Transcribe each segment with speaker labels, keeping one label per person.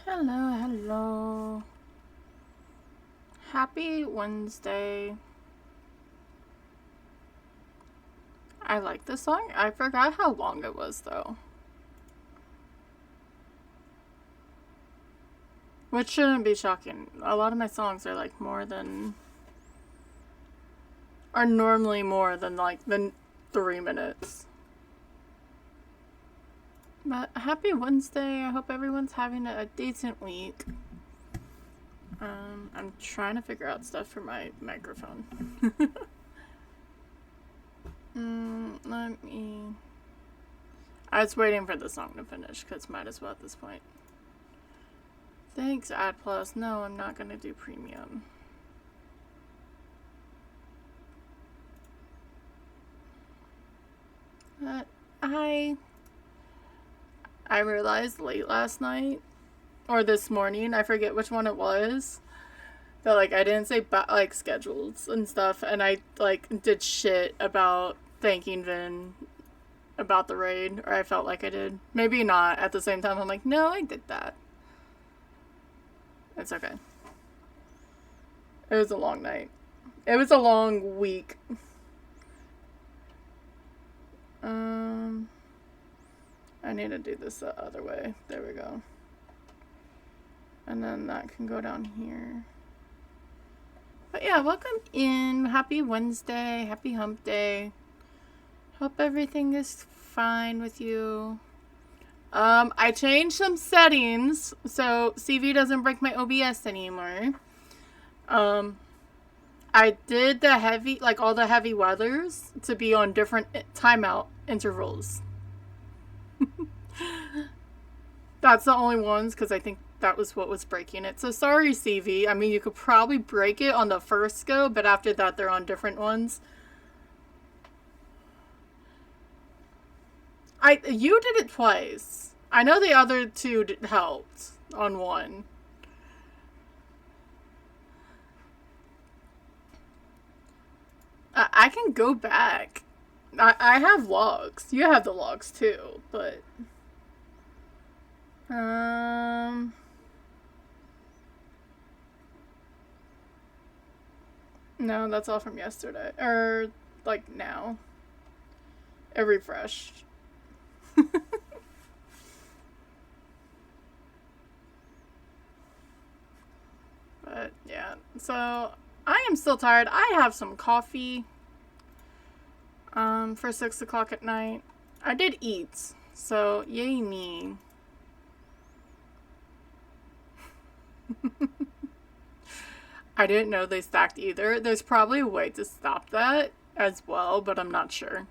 Speaker 1: Hello, hello. Happy Wednesday. I like this song. I forgot how long it was though. Which shouldn't be shocking. A lot of my songs are like are normally more than 3 minutes. But happy Wednesday. I hope everyone's having a decent week. I'm trying to figure out stuff for my microphone. Let me. I was waiting for the song to finish because might as well at this point. Thanks, Ad Plus. No, I'm not gonna do premium. But I realized late last night or this morning, I forget which one it was, that like I didn't say like schedules and stuff, and I like did shit about thanking Vin about the raid, or I felt like I did. Maybe not. At the same time, I'm like, no, I did that. It's okay. It was a long night. It was a long week. I need to do this the other way. There we go. And then that can go down here. But yeah, welcome in. Happy Wednesday. Happy hump day. Hope everything is fine with you. I changed some settings so CV doesn't break my OBS anymore. I did the heavy, like all the heavy weathers to be on different timeout intervals. That's the only ones because I think that was what was breaking it. So sorry, CV. I mean, you could probably break it on the first go, but after that, they're on different ones. You did it twice. I know the other two helped on one. I can go back. I have logs. You have the logs too, but no, that's all from yesterday or like now. It refreshed. But yeah, so I am still tired. I have some coffee for 6 o'clock at night. I did eat, so yay me. I didn't know they stacked either. There's probably a way to stop that as well, but I'm not sure.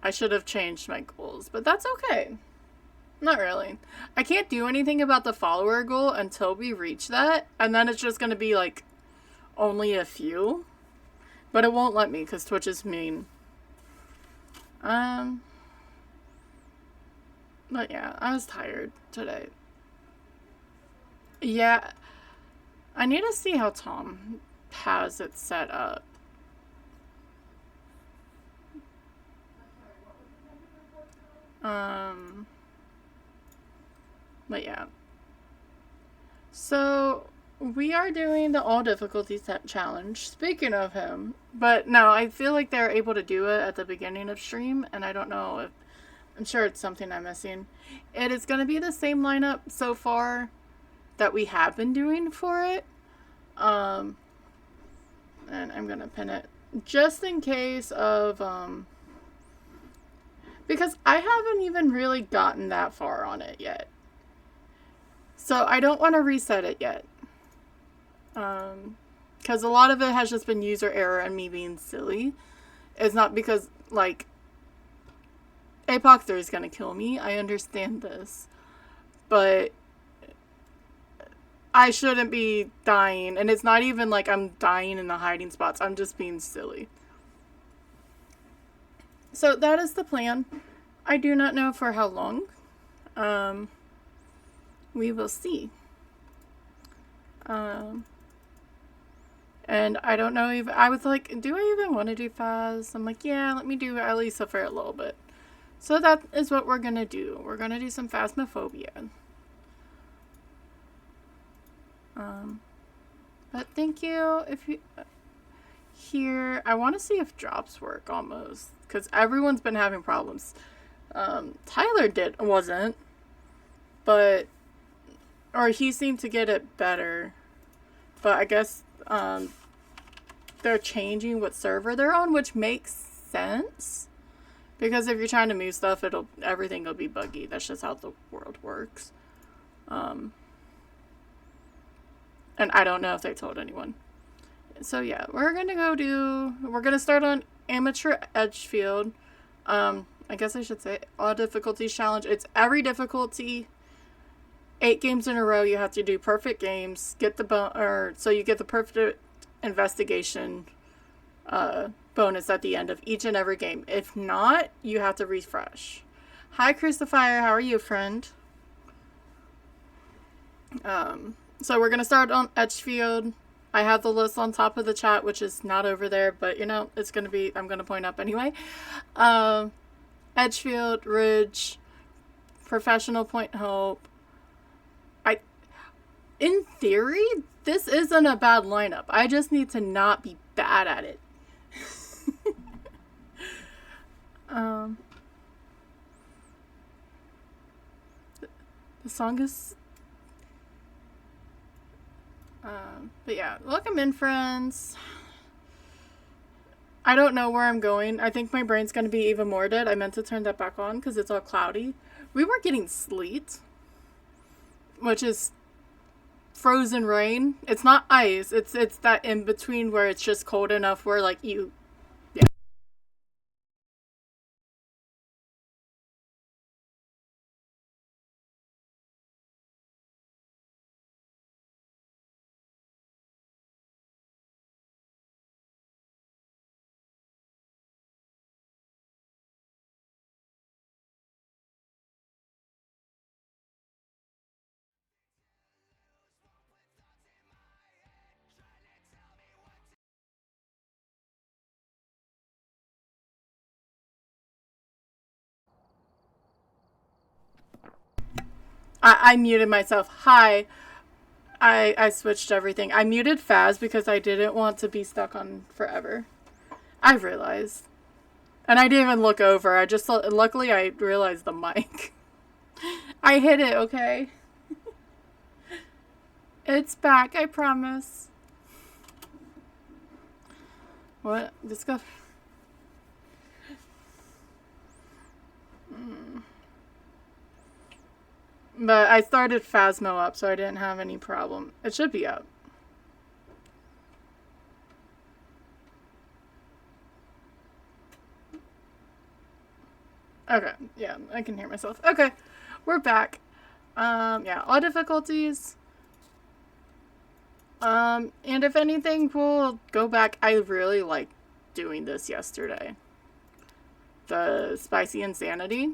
Speaker 1: I should have changed my goals, but that's okay. Not really. I can't do anything about the follower goal until we reach that, and then it's just going to be like only a few. But it won't let me because Twitch is mean. But yeah, I was tired today. Yeah, I need to see how Tom has it set up. But yeah. So we are doing the all difficulty challenge. Speaking of him, but no, I feel like they're able to do it at the beginning of stream, and I don't know if I'm sure it's something I'm missing. It is going to be the same lineup so far that we have been doing for it. And I'm going to pin it just in case of because I haven't even really gotten that far on it yet. So I don't want to reset it yet. Because a lot of it has just been user error and me being silly. It's not because, like, Apoc 3 is going to kill me. I understand this. But I shouldn't be dying. And it's not even like I'm dying in the hiding spots. I'm just being silly. So that is the plan. I do not know for how long. We will see. And I don't know if I was like, do I even want to do Phas? I'm like, yeah, let me do at least for a little bit. So that is what we're gonna do. We're gonna do some Phasmophobia. But thank you. If you here, I want to see if drops work almost, because everyone's been having problems. Tyler wasn't, but or he seemed to get it better. But I guess they're changing what server they're on, which makes sense. Because if you're trying to move stuff, everything will be buggy. That's just how the world works. And I don't know if they told anyone. So yeah, we're gonna start on Amateur Edgefield. I guess I should say all difficulties challenge. It's every difficulty. 8 games in a row. You have to do perfect games. Get the so you get the perfect investigation bonus at the end of each and every game. If not, you have to refresh. Hi, Crucifier. How are you, friend? So we're gonna start on Edgefield. I have the list on top of the chat, which is not over there, but you know, it's gonna be. I'm gonna point up anyway. Edgefield, Ridge, Professional, Point Hope. In theory, this isn't a bad lineup. I just need to not be bad at it. The song is... but yeah, welcome in, friends. I don't know where I'm going. I think my brain's going to be even more dead. I meant to turn that back on because it's all cloudy. We were getting sleet, which is frozen rain. It's not ice. It's that in between where it's just cold enough where like you... Yeah. I muted myself. Hi. I switched everything. I muted Faz because I didn't want to be stuck on forever. I realized. And I didn't even look over. I just luckily I realized the mic. I hit it, okay? It's back, I promise. What? Let's go. But I started Phasmo up, so I didn't have any problem. It should be up. Okay, yeah, I can hear myself. Okay, we're back. Yeah, all difficulties. And if anything, we'll go back. I really liked doing this yesterday. The Spicy Insanity.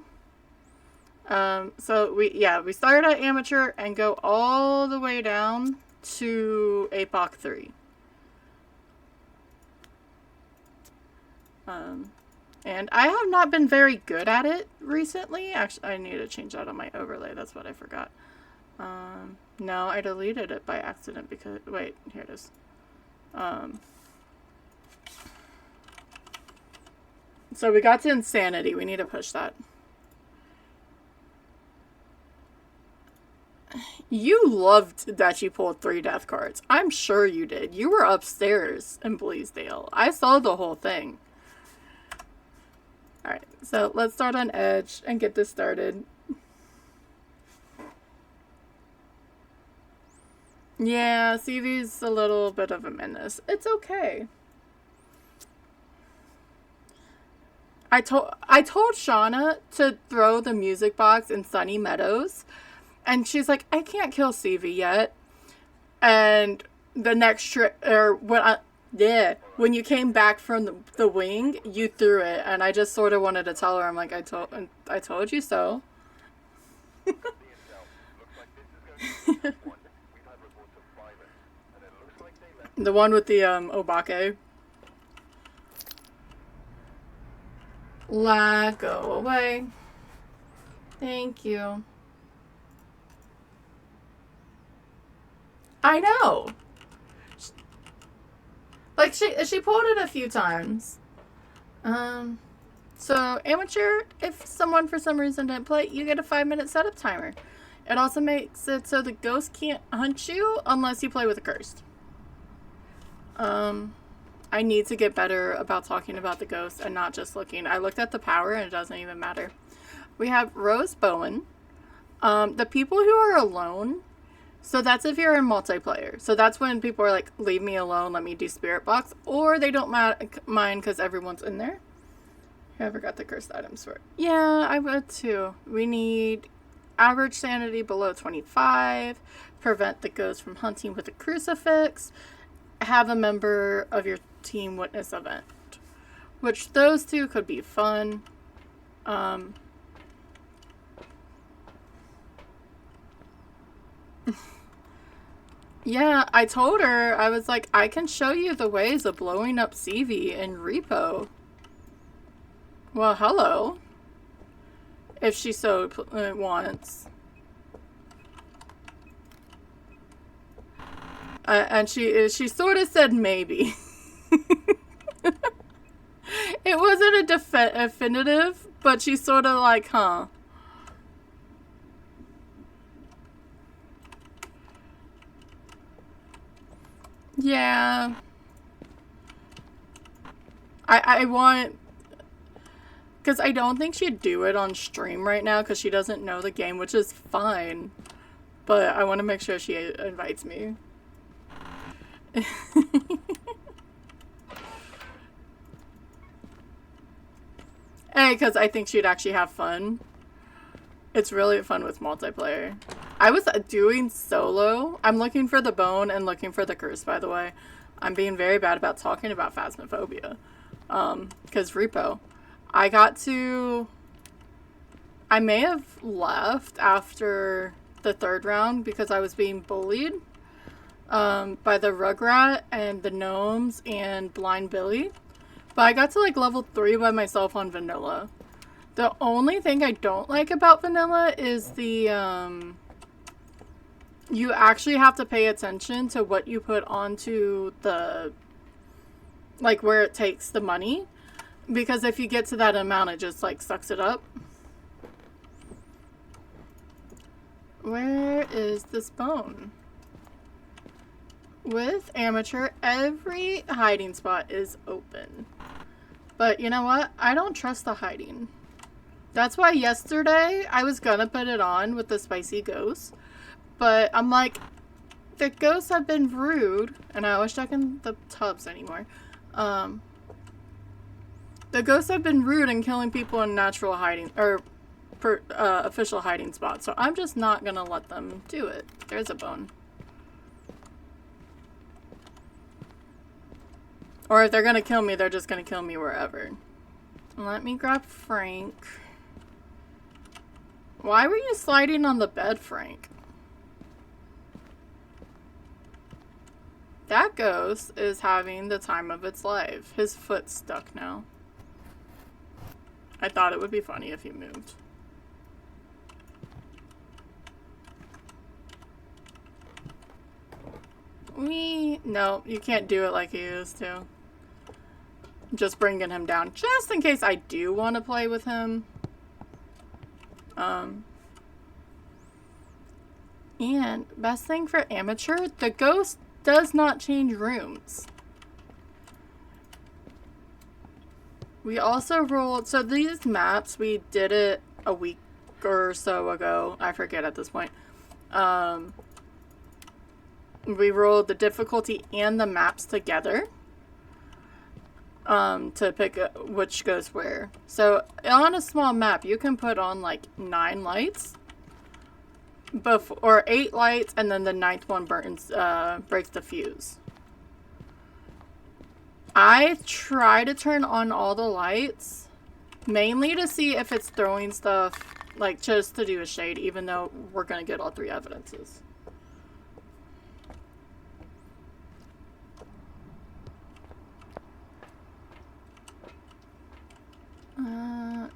Speaker 1: So we start at Amateur and go all the way down to APOC 3. And I have not been very good at it recently. Actually, I need to change that on my overlay. That's what I forgot. No, I deleted it by accident because... Wait, here it is. So we got to Insanity. We need to push that. You loved that you pulled 3 death cards. I'm sure you did. You were upstairs in Bleasdale. I saw the whole thing. Alright, so let's start on Edge and get this started. Yeah, CV's a little bit of a menace. It's okay. I told Shauna to throw the music box in Sunny Meadows, and she's like, I can't kill CV yet. And the next trip, or when you came back from the wing, you threw it, and I just sort of wanted to tell her, I'm like, I told you so. The one with the Obake. Go away. Thank you. I know. Like, she pulled it a few times. So, amateur, if someone for some reason didn't play, you get a 5-minute setup timer. It also makes it so the ghost can't hunt you unless you play with a cursed. I need to get better about talking about the ghost and not just looking. I looked at the power and it doesn't even matter. We have Rose Bowen. The people who are alone, so that's if you're in multiplayer. So that's when people are like, leave me alone, let me do spirit box. Or they don't mind because everyone's in there. Whoever got the cursed items for it. Yeah, I would too. We need average sanity below 25. Prevent the ghost from hunting with a crucifix. Have a member of your team witness event. Which those two could be fun. Yeah, I told her, I was like, I can show you the ways of blowing up CV in Repo. Well, hello. If she so wants. And she sort of said maybe. It wasn't a definitive, but she's sort of like, huh. Yeah. I want... Because I don't think she'd do it on stream right now because she doesn't know the game, which is fine. But I want to make sure she invites me. Hey, because I think she'd actually have fun. It's really fun with multiplayer. I was doing solo. I'm looking for the bone and looking for the curse, by the way. I'm being very bad about talking about Phasmophobia. Because Repo. I may have left after the 3rd round because I was being bullied by the Rugrat and the Gnomes and Blind Billy. But I got to like level 3 by myself on Vanilla. The only thing I don't like about Vanilla is the, you actually have to pay attention to what you put onto the, like where it takes the money. Because if you get to that amount, it just like sucks it up. Where is this bone? With amateur, every hiding spot is open. But you know what? I don't trust the hiding. That's why yesterday I was gonna put it on with the spicy ghost. But I'm like, the ghosts have been rude. And I was checking the tubs anymore. The ghosts have been rude and killing people in natural hiding, or official hiding spots. So I'm just not gonna let them do it. There's a bone. Or if they're gonna kill me, they're just gonna kill me wherever. Let me grab Frank. Why were you sliding on the bed, Frank? That ghost is having the time of its life. His foot's stuck now. I thought it would be funny if he moved. No, you can't do it like he used to. Just bringing him down, just in case I do want to play with him. And best thing for amateur, the ghost does not change rooms. We also rolled, so these maps, we did it a week or so ago. I forget at this point. We rolled the difficulty and the maps together to pick which goes where. So on a small map, you can put on like 9 lights. Or 8 lights, and then the 9th one breaks the fuse. I try to turn on all the lights, mainly to see if it's throwing stuff, like just to do a shade, even though we're going to get all 3 evidences.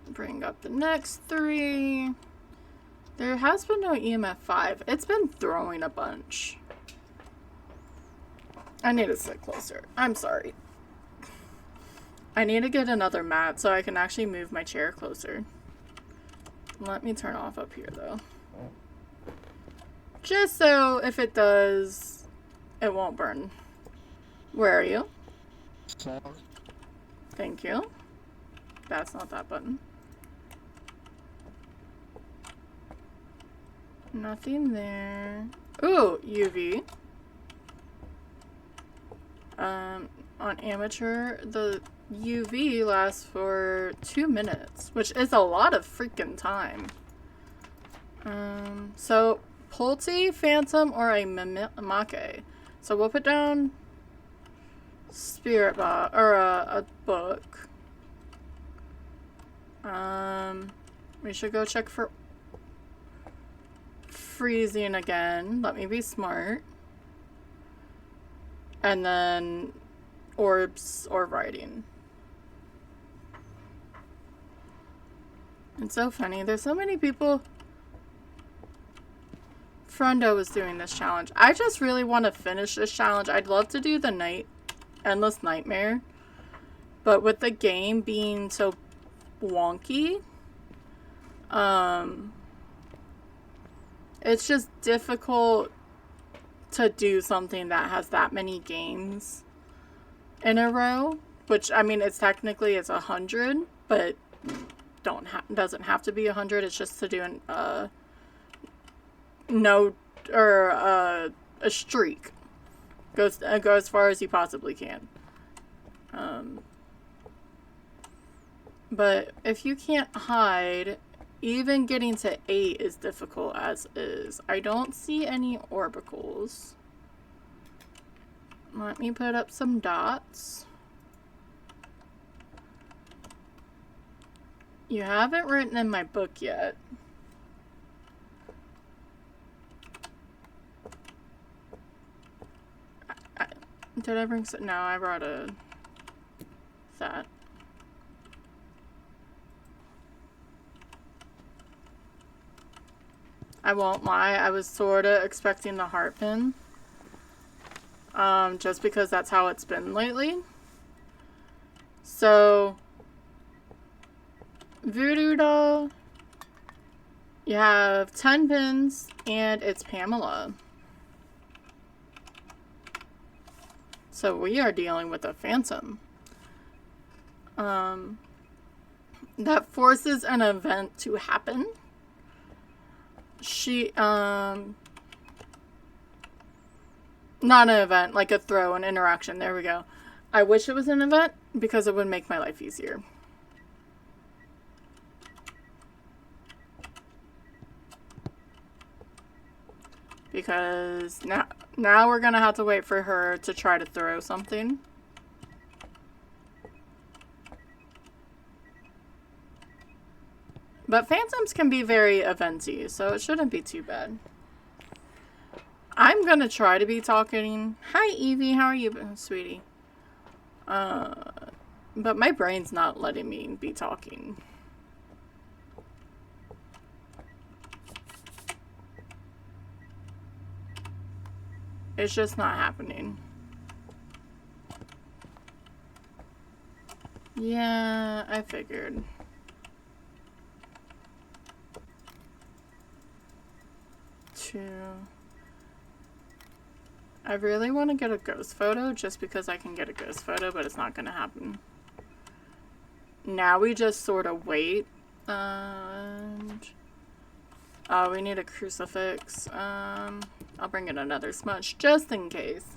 Speaker 1: Bring up the next 3. There has been no EMF 5. It's been throwing a bunch. I need to sit closer. I'm sorry. I need to get another mat so I can actually move my chair closer. Let me turn off up here, though. Just so if it does, it won't burn. Where are you? Thank you. That's not that button. Nothing there. Ooh, UV. On amateur, the UV lasts for 2 minutes, which is a lot of freaking time. So Pulte, Phantom, or a Make. So we'll put down Spirit Box, or a book. We should go check for freezing again. Let me be smart. And then orbs or writing. It's so funny. There's so many people. Frendo was doing this challenge. I just really want to finish this challenge. I'd love to do the Endless Nightmare. But with the game being so wonky, it's just difficult to do something that has that many games in a row. Which, I mean, it's 100, but doesn't have to be 100. It's just to do a streak. Go as far as you possibly can. But if you can't hide, even getting to 8 is difficult as is. I don't see any orbicals. Let me put up some dots. You haven't written in my book yet. Did I bring some? No, I brought that. I won't lie, I was sorta expecting the heart pin. Just because that's how it's been lately. So, Voodoo Doll, you have 10 pins, and it's Pamela. So we are dealing with a Phantom. That forces an event to happen. Not an event, like a throw, an interaction. There we go. I wish it was an event because it would make my life easier. Because now we're gonna have to wait for her to try to throw something. But Phantoms can be very eventy, so it shouldn't be too bad. I'm gonna try to be talking. Hi, Evie. How are you, sweetie? But my brain's not letting me be talking. It's just not happening. Yeah, I figured. I really want to get a ghost photo just because I can get a ghost photo, but it's not going to happen. Now we just sort of wait. And we need a crucifix. I'll bring in another smudge just in case.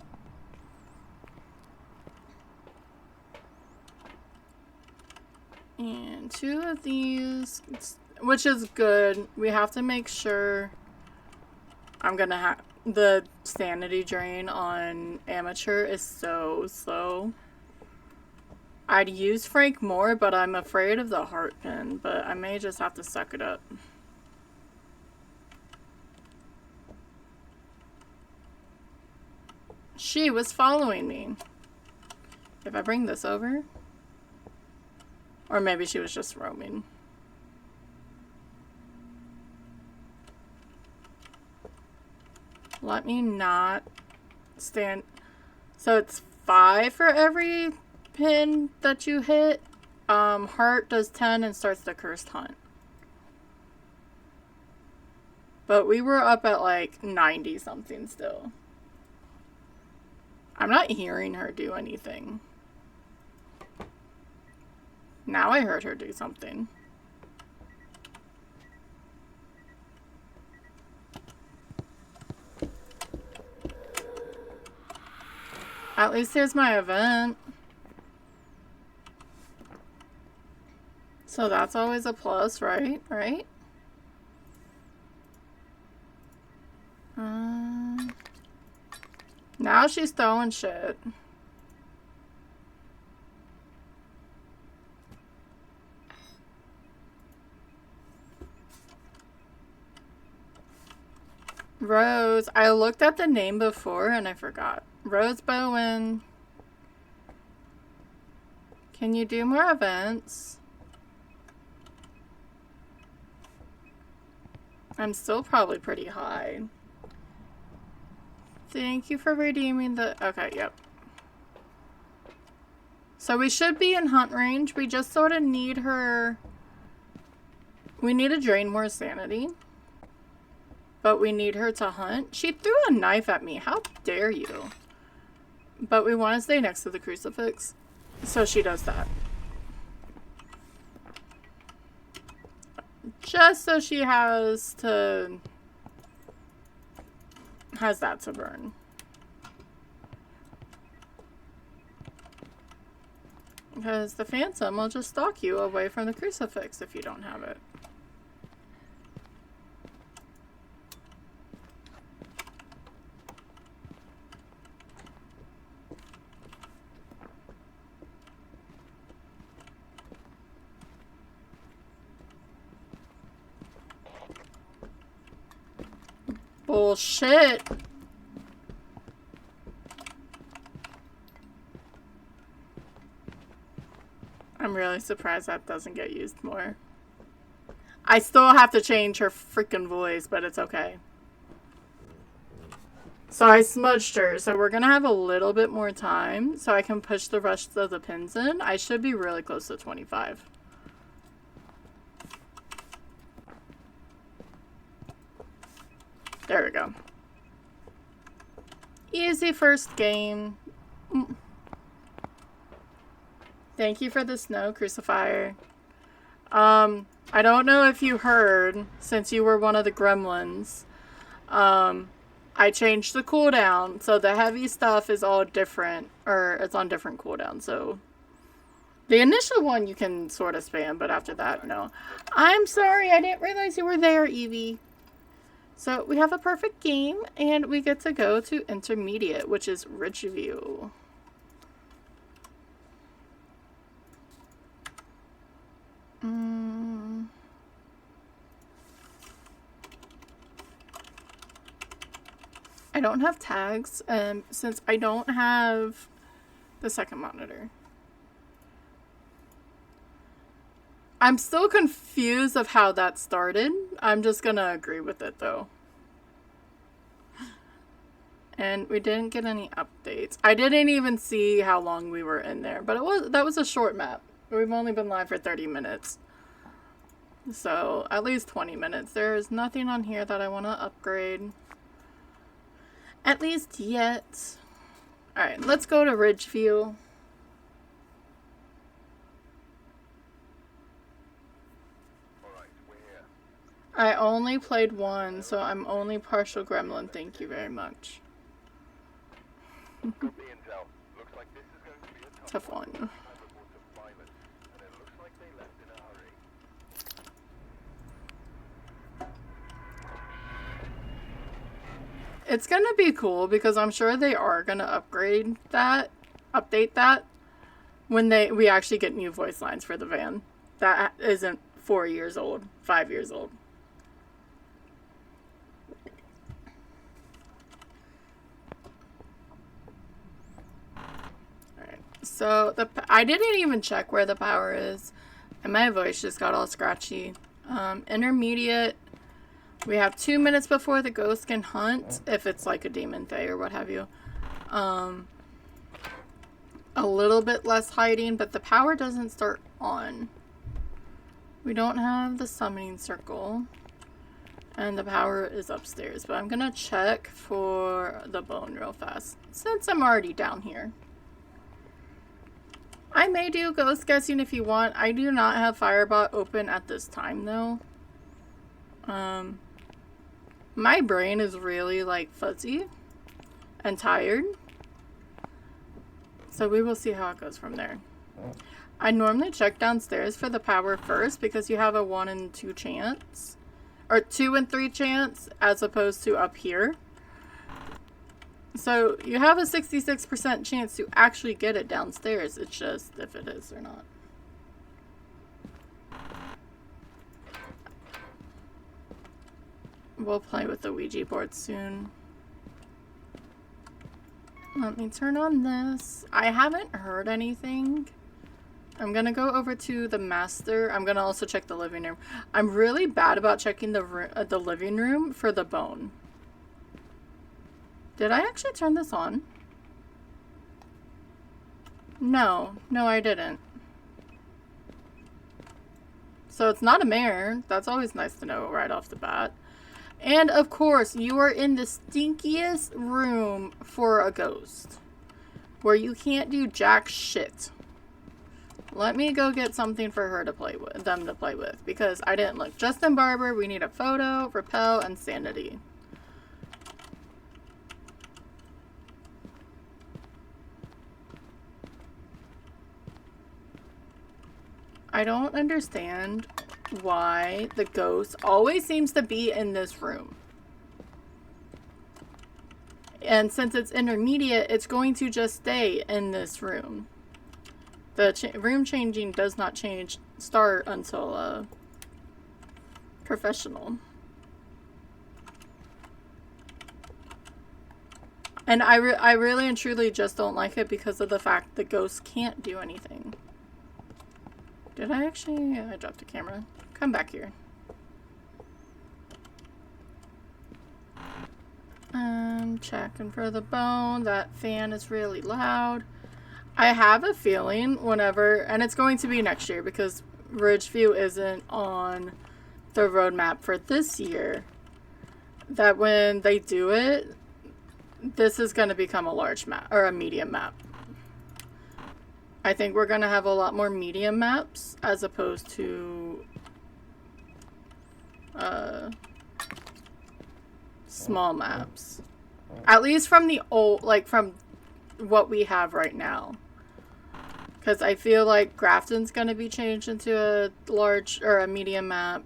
Speaker 1: And 2 of these, which is good. We have to make sure. I'm gonna have the sanity drain on amateur is so slow. I'd use Frank more, but I'm afraid of the heart pin, but I may just have to suck it up. She was following me. If I bring this over, or maybe she was just roaming. Let me not stand So it's 5 for every pin that you hit. Heart does 10 and starts the cursed hunt. But we were up at like 90 something still. I'm not hearing her do anything. Now I heard her do something. At least here's my event. So that's always a plus, right? Right? Now she's throwing shit. Rose. I looked at the name before and I forgot. Rose Bowen. Can you do more events? I'm still probably pretty high. Thank you for redeeming the... Okay, yep. So we should be in hunt range. We just sort of need her... We need to drain more sanity. But we need her to hunt. She threw a knife at me. How dare you? But we want to stay next to the crucifix. So she does that. Just so she has that to burn. Because the Phantom will just stalk you away from the crucifix if you don't have it. Bullshit. I'm really surprised that doesn't get used more. I still have to change her freaking voice, but it's okay. So I smudged her, so we're gonna have a little bit more time so I can push the rest of the pins in. I should be really close to 25. There we go. Easy first game. Thank you for the snow, Crucifier. I don't know if you heard, since you were one of the gremlins, I changed the cooldown, so the heavy stuff is all different, or it's on different cooldown, so... The initial one you can sort of spam, but after that, no. I'm sorry, I didn't realize you were there, Evie. So we have a perfect game, and we get to go to intermediate, which is Ridgeview. I don't have tags, since I don't have the second monitor. I'm still confused of how that started. I'm just gonna agree with it, though. And we didn't get any updates. I didn't even see how long we were in there, but that was a short map. We've only been live for 30 minutes. So, at least 20 minutes. There's nothing on here that I want to upgrade. At least yet. Alright, let's go to Ridgeview. I only played one, so I'm only partial gremlin. Thank you very much. Tough one. It's gonna be cool because I'm sure they are gonna update that when we actually get new voice lines for the van. That isn't 4 years old, 5 years old. Alright, so I didn't even check where the power is, and my voice just got all scratchy. Intermediate. We have 2 minutes before the ghost can hunt, if it's like a demon fae or what have you. a little bit less hiding, but the power doesn't start on. We don't have the summoning circle. And the power is upstairs. But I'm gonna check for the bone real fast, since I'm already down here. I may do ghost guessing if you want. I do not have Firebot open at this time, though. My brain is really, like, fuzzy and tired. So we will see how it goes from there. I normally check downstairs for the power first because you have a 1 in 2 chance. Or 2 in 3 chance as opposed to up here. So you have a 66% chance to actually get it downstairs. It's just if it is or not. We'll play with the Ouija board soon. Let me turn on this. I haven't heard anything. I'm gonna go over to the master. I'm gonna also check the living room. I'm really bad about checking the living room for the bone. Did I actually turn this on? No, I didn't. So it's not a mirror. That's always nice to know right off the bat. And of course, you are in the stinkiest room for a ghost, where you can't do jack shit. Let me go get something for her to play with, them to play with, because I didn't look. Justin Barber, we need a photo, repel, and sanity. I don't understand why the ghost always seems to be in this room. And since it's intermediate, it's going to just stay in this room. The room changing does not start until professional. And I really and truly just don't like it because of the fact the ghost can't do anything. Did I actually? I dropped the camera. Come back here. Checking for the bone. That fan is really loud. I have a feeling whenever, and it's going to be next year because Ridgeview isn't on the roadmap for this year, that when they do it, this is going to become a large map, or a medium map. I think we're going to have a lot more medium maps as opposed to small maps. At least from the old, like from what we have right now. Because I feel like Grafton's going to be changed into a large or a medium map.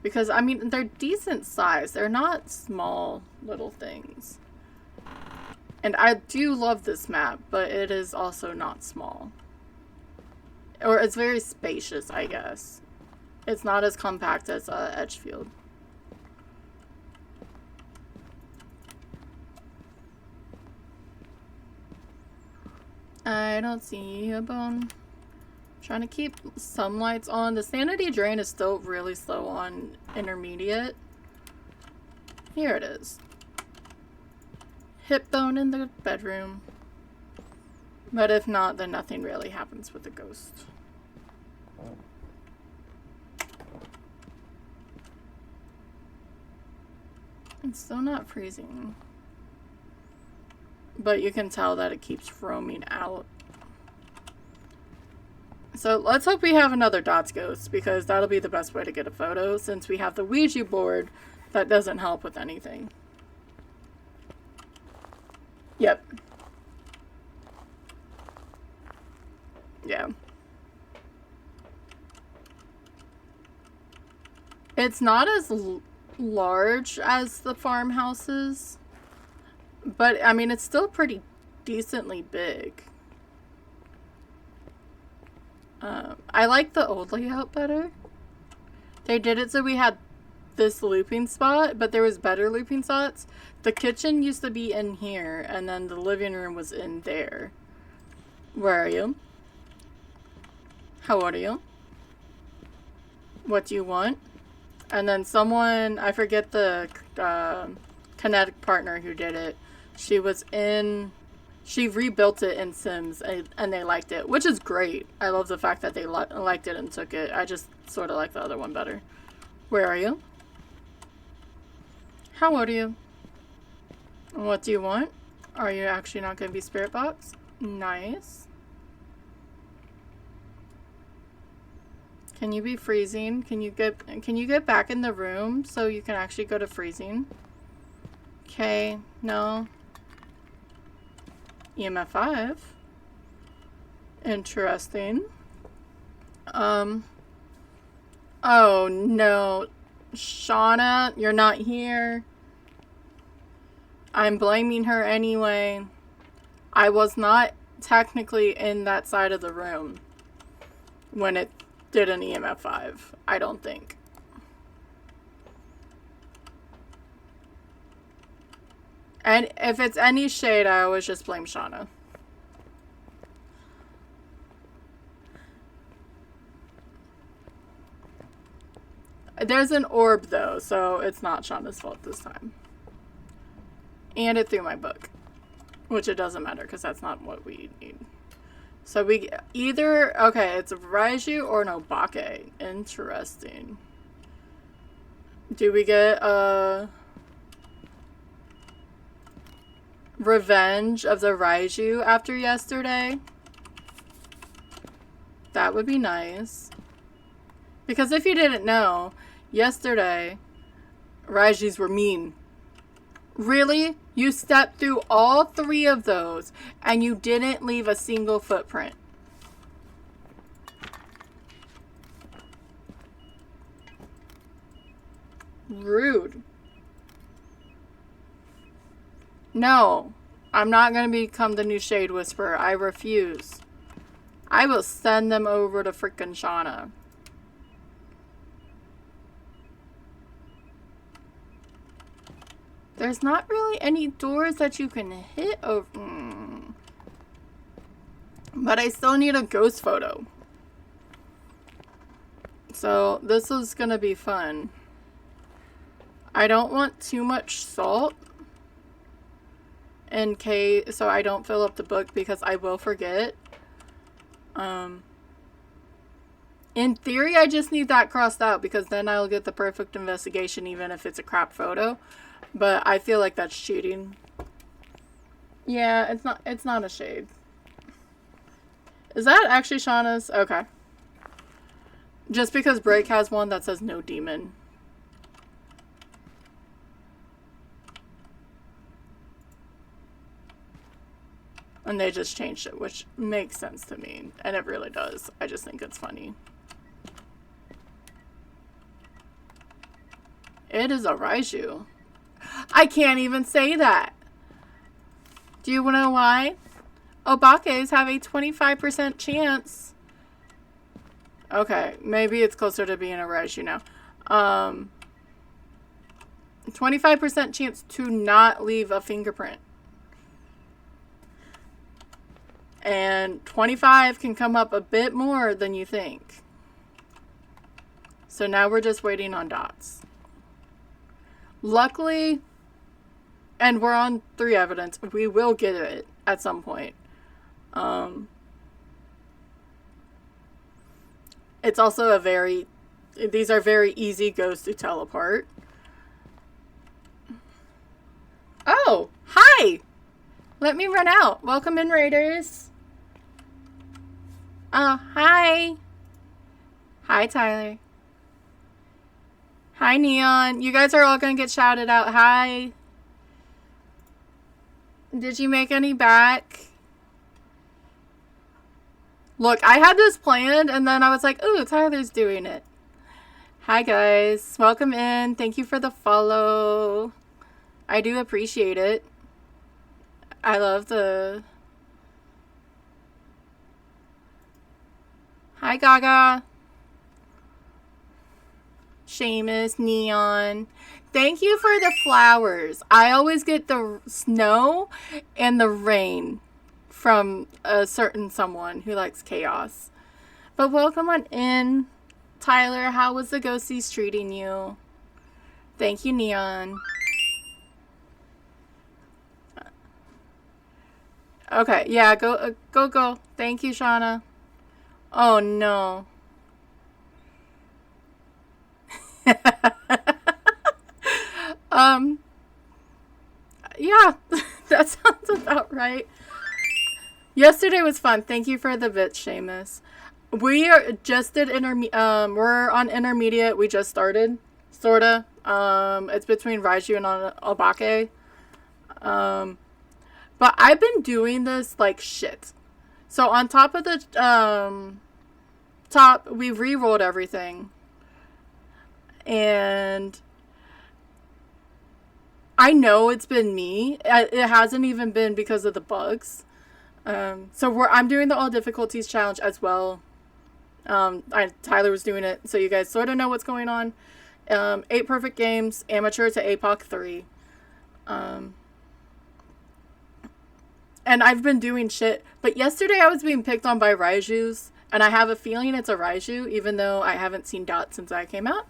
Speaker 1: Because, I mean, they're decent size. They're not small little things. And I do love this map, but it is also not small. Or it's very spacious, I guess. It's not as compact as Edgefield. I don't see a bone. Trying to keep some lights on. The sanity drain is still really slow on intermediate. Here it is. Hip bone in the bedroom. But if not, then nothing really happens with the ghost. It's still not freezing. But you can tell that it keeps roaming out. So let's hope we have another dots ghost, because that'll be the best way to get a photo, since we have the Ouija board that doesn't help with anything. Yep. Yeah. It's not as large as the farmhouses, but I mean, it's still pretty decently big. I like the old layout better. They did it so we had this looping spot, but there was better looping spots. The kitchen used to be in here, and then the living room was in there. Where are you? How old are you? What do you want? And then someone, I forget the kinetic partner who did it. She was in She rebuilt it in Sims, and they liked it, which is great. I love the fact that they liked it and took it. I just sort of like the other one better. Where are you? How old are you? What do you want? Are you actually not going to be Spirit Box? Nice. Can you be freezing? Can you get back in the room so you can actually go to freezing? Okay, no. EMF 5. Interesting. Oh no. Shauna, you're not here. I'm blaming her anyway. I was not technically in that side of the room when it did an EMF 5. I don't think. And if it's any shade, I always just blame Shauna. There's an orb, though, so it's not Shauna's fault this time. And it threw my book. Which it doesn't matter, because that's not what we need. So we either... Okay, it's a Raiju or an Obake. Interesting. Do we get a... Revenge of the Raiju after yesterday? That would be nice. Because if you didn't know, yesterday, Raijus were mean. Really? You stepped through all 3 of those, and you didn't leave a single footprint. Rude. No. I'm not going to become the new Shade Whisperer. I refuse. I will send them over to frickin' Shauna. There's not really any doors that you can hit over. But I still need a ghost photo. So this is going to be fun. I don't want too much salt. In case, so I don't fill up the book because I will forget. In theory, I just need that crossed out because then I'll get the perfect investigation even if it's a crap photo. But I feel like that's cheating. Yeah, it's not a shade. Is that actually Shauna's? Okay. Just because Break has one that says no demon. And they just changed it, which makes sense to me. And it really does. I just think it's funny. It is a Raiju. I can't even say that. Do you know why? Obakes have a 25% chance. Okay, maybe it's closer to being a Raiju now. 25% chance to not leave a fingerprint. And 25 can come up a bit more than you think. So now we're just waiting on dots. Luckily, and we're on 3 evidence, we will get it at some point. It's also these are very easy ghosts to tell apart. Oh, hi! Let me run out. Welcome in, Raiders. Oh, hi. Hi, Tyler. Hi, Neon. You guys are all going to get shouted out. Hi. Did you make any back? Look, I had this planned, and then I was like, ooh, Tyler's doing it. Hi, guys. Welcome in. Thank you for the follow. I do appreciate it. I love the... Hi, Gaga. Seamus, Neon. Thank you for the flowers. I always get the snow and the rain from a certain someone who likes chaos. But welcome on in. Tyler, how was the ghosties treating you? Thank you, Neon. Okay, yeah, go. Thank you, Shauna. Oh, no. um, yeah, that sounds about right. Yesterday was fun. Thank you for the bits, Seamus. We are just did we're on intermediate. We just started, sorta. It's between Raiju and Obake. But I've been doing this like shit. So on top of the top, we re-rolled everything, and I know it's been me. It hasn't even been because of the bugs. So I'm doing the all difficulties challenge as well. Tyler was doing it, so you guys sort of know what's going on. 8 perfect games, amateur to APOC 3. And I've been doing shit. But yesterday I was being picked on by Raijus, and I have a feeling it's a Raiju, even though I haven't seen Dot since I came out.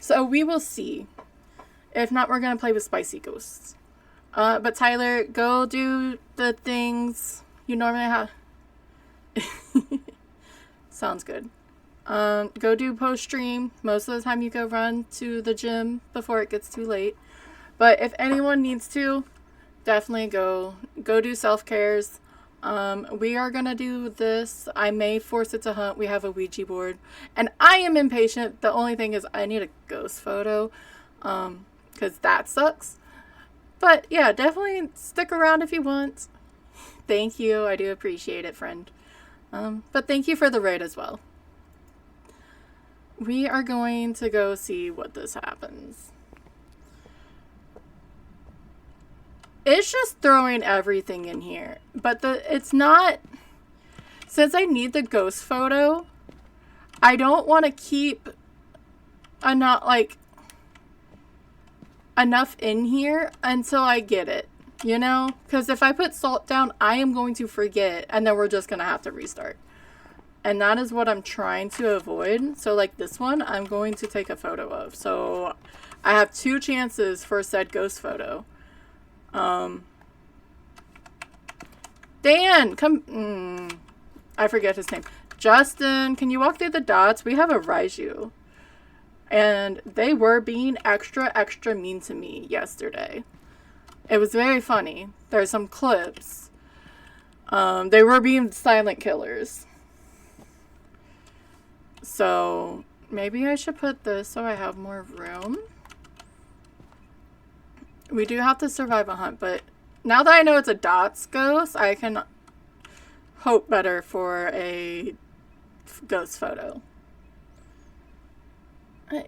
Speaker 1: So we will see. If not, we're going to play with Spicy Ghosts. But Tyler, go do the things you normally have. Sounds good. Go do post-stream. Most of the time you go run to the gym before it gets too late. But if anyone needs to, definitely go do self-cares. We are going to do this. I may force it to hunt. We have a Ouija board. And I am impatient. The only thing is I need a ghost photo. Because that sucks. But yeah, definitely stick around if you want. Thank you. I do appreciate it, friend. But thank you for the raid as well. We are going to go see what this happens. It's just throwing everything in here. But it's not... Since I need the ghost photo, I don't want to keep enough in here until I get it, you know? Because if I put salt down, I am going to forget, and then we're just going to have to restart. And that is what I'm trying to avoid. So like this one, I'm going to take a photo of. So I have 2 chances for said ghost photo. Dan, come... I forget his name. Justin, can you walk through the dots? We have a Raiju. And they were being extra mean to me yesterday. It was very funny. There's some clips. They were being silent killers. So maybe I should put this so I have more room. We do have to survive a hunt, but now that I know it's a dots ghost, I can hope better for a ghost photo.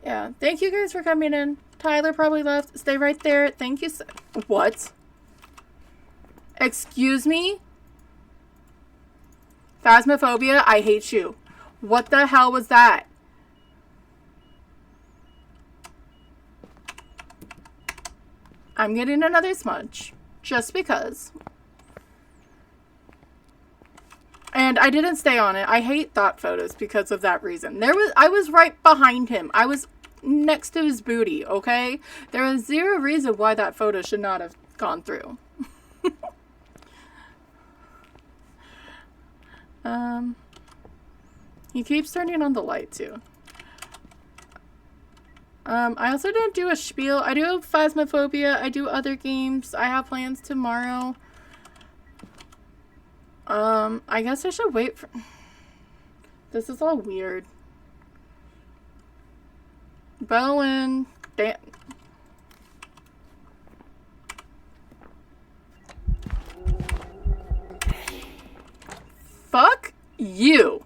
Speaker 1: Yeah, thank you guys for coming in. Tyler probably left. Stay right there. Thank you so... What? Excuse me? Phasmophobia, I hate you. What the hell was that? I'm getting another smudge. Just because. And I didn't stay on it. I hate thought photos because of that reason. I was right behind him. I was next to his booty, okay? There is 0 reason why that photo should not have gone through. He keeps turning on the light too. I also didn't do a spiel. I do Phasmophobia. I do other games. I have plans tomorrow. I guess I should wait for... This is all weird. Bowen. Damn. Fuck you.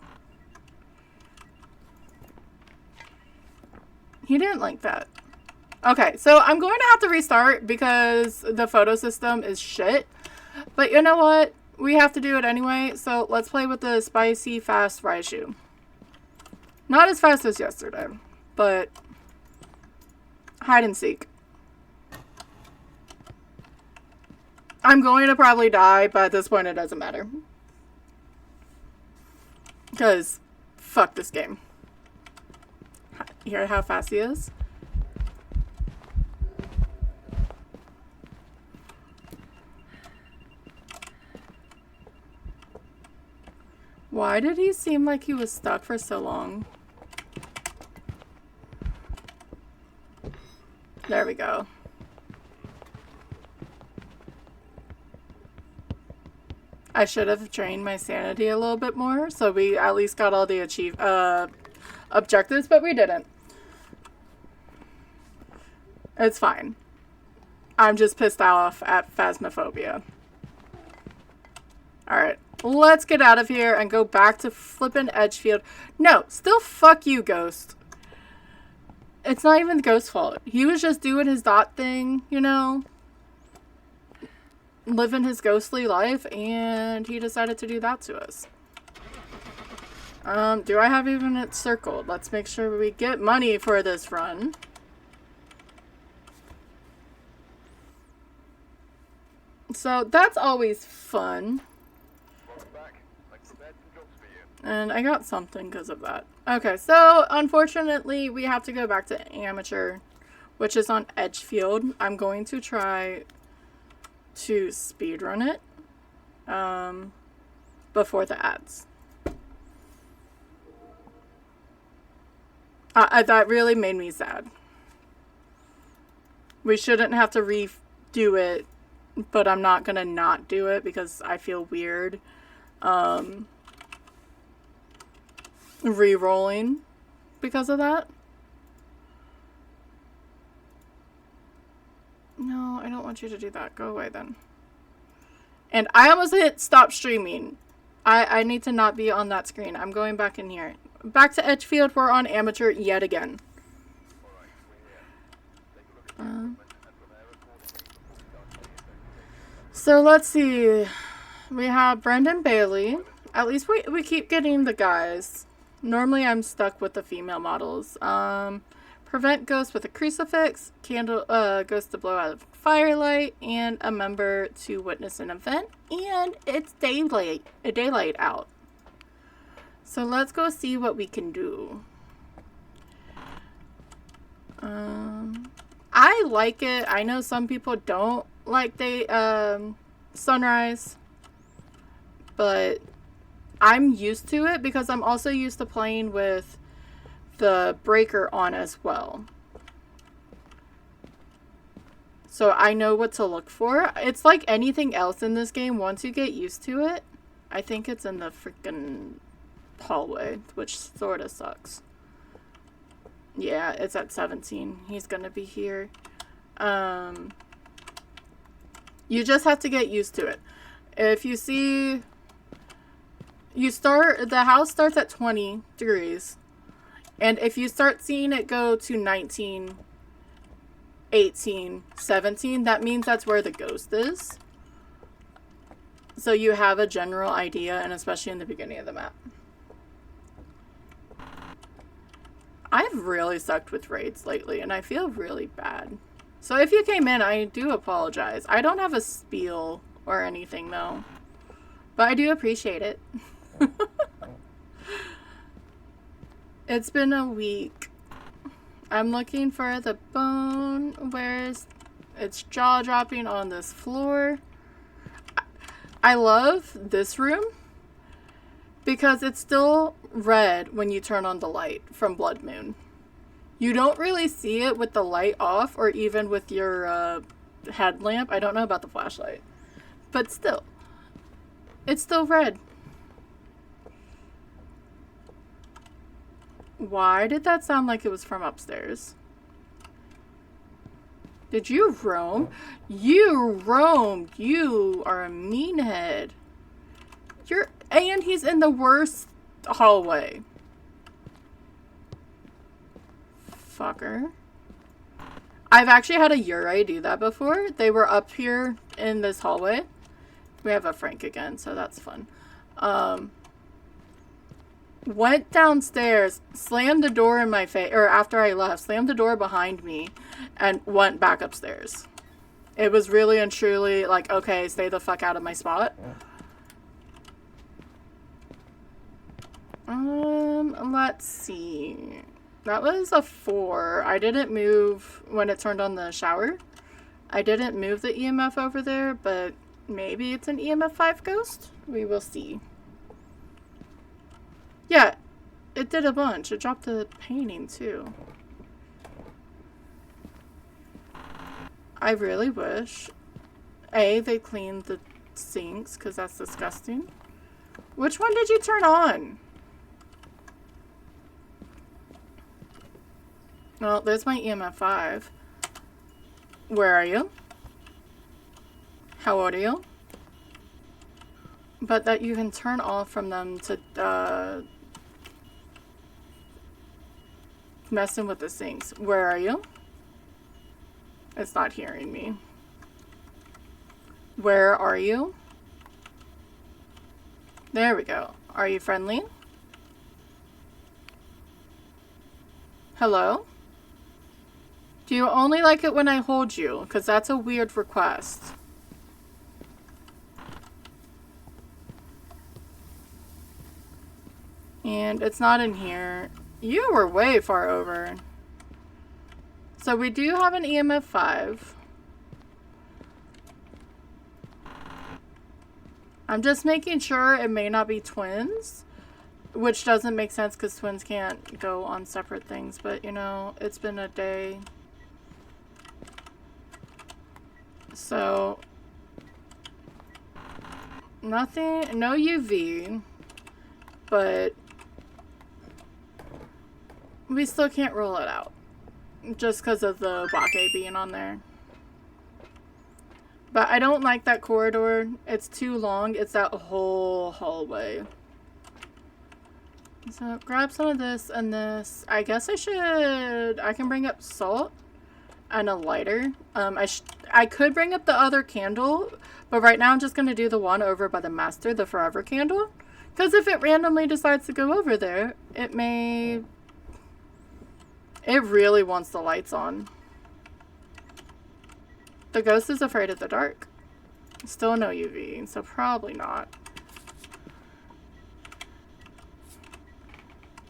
Speaker 1: He didn't like that. Okay, so I'm going to have to restart because the photo system is shit. But you know what? We have to do it anyway, so let's play with the spicy fast Raiju. Not as fast as yesterday, but hide and seek. I'm going to probably die, but at this point it doesn't matter. Because fuck this game. Hear how fast he is? Why did he seem like he was stuck for so long? There we go. I should have trained my sanity a little bit more, so we at least got all the objectives, but we didn't. It's fine. I'm just pissed off at Phasmophobia. Alright, let's get out of here and go back to flippin' Edgefield. No, still fuck you, Ghost. It's not even the Ghost's fault. He was just doing his dot thing, you know? Living his ghostly life, and he decided to do that to us. Do I have even it circled? Let's make sure we get money for this run. So that's always fun. And I got something because of that. Okay, so unfortunately we have to go back to Amateur, which is on Edgefield. I'm going to try to speedrun it before the ads. That really made me sad. We shouldn't have to redo it, but I'm not gonna not do it because I feel weird re-rolling because of that. No, I don't want you to do that. Go away then. And I almost hit stop streaming. I need to not be on that screen. I'm going back in here. Back to Edgefield. We're on Amateur yet again. So let's see. We have Brendan Bailey. At least we keep getting the guys. Normally I'm stuck with the female models. Prevent ghosts with a crucifix, candle ghost to blow out of firelight, and a member to witness an event. And it's daylight out. So let's go see what we can do. I like it. I know some people don't like sunrise, but I'm used to it because I'm also used to playing with the breaker on as well. So I know what to look for. It's like anything else in this game. Once you get used to it, I think it's in the freaking hallway, which sort of sucks. Yeah, it's at 17. He's gonna be here. You just have to get used to it. If you see, the house starts at 20 degrees. And if you start seeing it go to 19, 18, 17, that means that's where the ghost is. So you have a general idea, and especially in the beginning of the map. I've really sucked with raids lately, and I feel really bad. So if you came in, I do apologize. I don't have a spiel or anything, though. But I do appreciate it. It's been a week. I'm looking for the bone. It's jaw-dropping on this floor. I love this room because it's still red when you turn on the light from Blood Moon. You don't really see it with the light off or even with your headlamp. I don't know about the flashlight. But still, it's still red. Why did that sound like it was from upstairs? Did you roam? You roamed. You are a meanhead. And he's in the worst hallway. Fucker. I've actually had a Yurei do that before. They were up here in this hallway. We have a Frank again, so that's fun. Went downstairs, slammed the door in my face, or after I left, slammed the door behind me, and went back upstairs. It was really and truly like, okay, stay the fuck out of my spot. Let's see. That was a 4. I didn't move when it turned on the shower. I didn't move the EMF over there, but maybe it's an EMF 5 ghost? We will see. Yeah, it did a bunch. It dropped the painting too. I really wish, A, they cleaned the sinks, because that's disgusting. Which one did you turn on? Well, there's my EMF 5. Where are you? How old are you? But that you can turn off from them to, messing with the sinks. Where are you? It's not hearing me. Where are you? There we go. Are you friendly? Hello? Do you only like it when I hold you? Because that's a weird request. And it's not in here. You were way far over. So we do have an EMF 5. I'm just making sure it may not be twins. Which doesn't make sense because twins can't go on separate things. But, you know, it's been a day. So, nothing, no UV. But we still can't rule it out. Just because of the Bake being on there. But I don't like that corridor. It's too long. It's that whole hallway. So grab some of this and this. I guess I can bring up salt and a lighter. I could bring up the other candle, but right now I'm just going to do the one over by the master, the forever candle. Because if it randomly decides to go over there, it may... It really wants the lights on. The ghost is afraid of the dark. Still no UV, so probably not.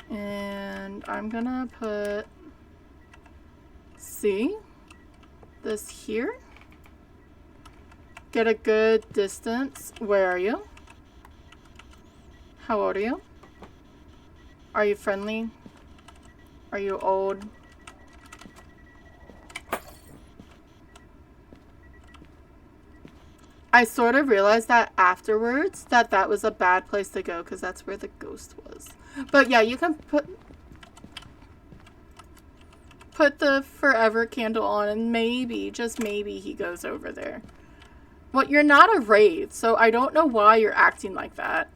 Speaker 1: And I'm gonna put, see, this here. Get a good distance. Where are you? How old are you? Are you friendly? Are you old? I sort of realized that afterwards that that was a bad place to go because that's where the ghost was. But yeah, you can put the forever candle on and maybe, just maybe, he goes over there. Well, you're not a wraith, so I don't know why you're acting like that.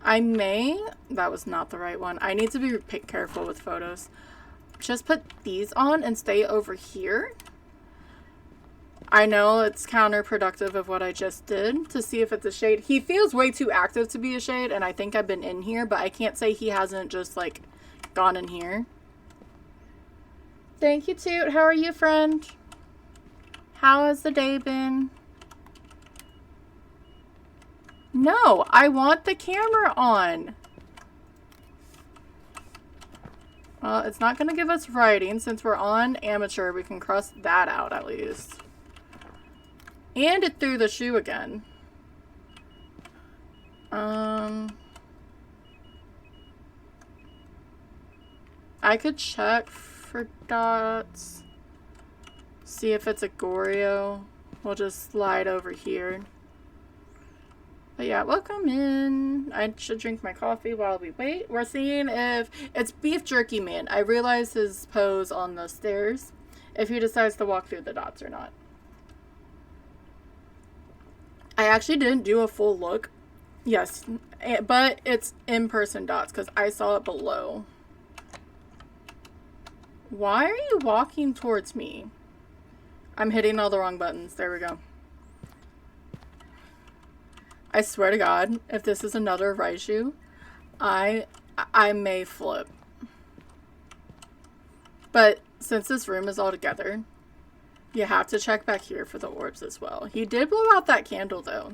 Speaker 1: I may... That was not the right one. I need to be careful with photos. Just put these on and stay over here. I know it's counterproductive of what I just did to see if it's a shade. He feels way too active to be a shade, and I think I've been in here, but I can't say he hasn't just, like, gone in here. Thank you, Toot. How are you, friend? How has the day been? No, I want the camera on. Well, it's not going to give us writing. Since we're on amateur, we can cross that out at least. And it threw the shoe again. I could check for dots. See if it's a Goryo. We'll just slide over here. But yeah, welcome in. I should drink my coffee while we wait. We're seeing if it's Beef Jerky Man. I realize his pose on the stairs. If he decides to walk through the dots or not. I actually didn't do a full look. Yes, but it's in-person dots because I saw it below. Why are you walking towards me? I'm hitting all the wrong buttons. There we go. I swear to God, if this is another Raiju, I may flip. But since this room is all together, you have to check back here for the orbs as well. He did blow out that candle though.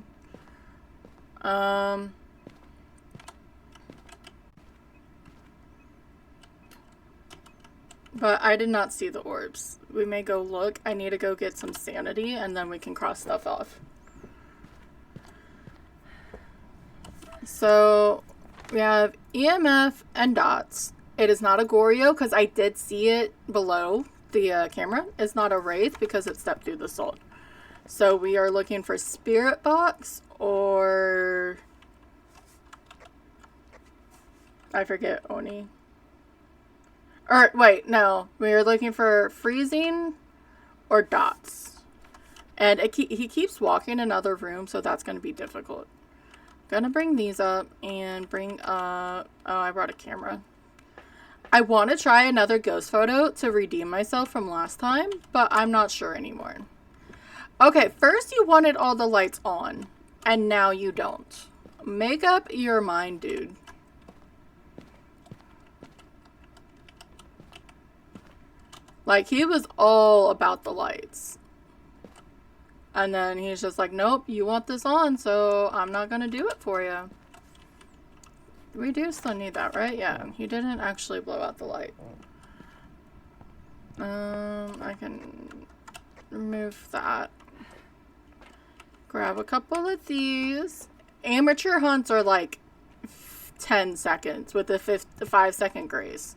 Speaker 1: But I did not see the orbs. We may go look. I need to go get some sanity, and then we can cross stuff off. So, we have EMF and dots. It is not a Goryo, because I did see it below the camera. It's not a Wraith, because it stepped through the salt. So, we are looking for Spirit Box, or... I forget, Oni. Or, wait, no. We are looking for freezing or dots. And he keeps walking in other rooms, so that's going to be difficult. Gonna bring these up and bring up... Oh, I brought a camera. I want to try another ghost photo to redeem myself from last time, but I'm not sure anymore. Okay, first you wanted all the lights on, and now you don't. Make up your mind, dude. Like, he was all about the lights. And then he's just like, nope, you want this on, so I'm not going to do it for you. We do still need that, right? Yeah, he didn't actually blow out the light. I can remove that. Grab a couple of these. Amateur hunts are like 10 seconds with the 5-second grace.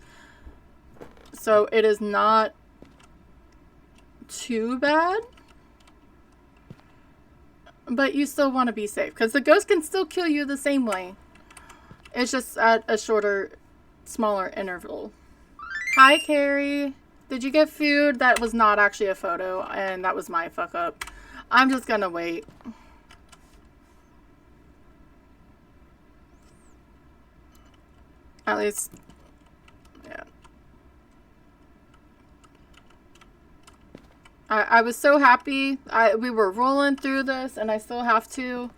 Speaker 1: So it is not too bad. But you still want to be safe, because the ghost can still kill you the same way. It's just at a shorter, smaller interval. Hi, Carrie. Did you get food? That was not actually a photo, and that was my fuck up. I'm just gonna wait. At least, yeah. I was so happy. We were rolling through this, and I still have to.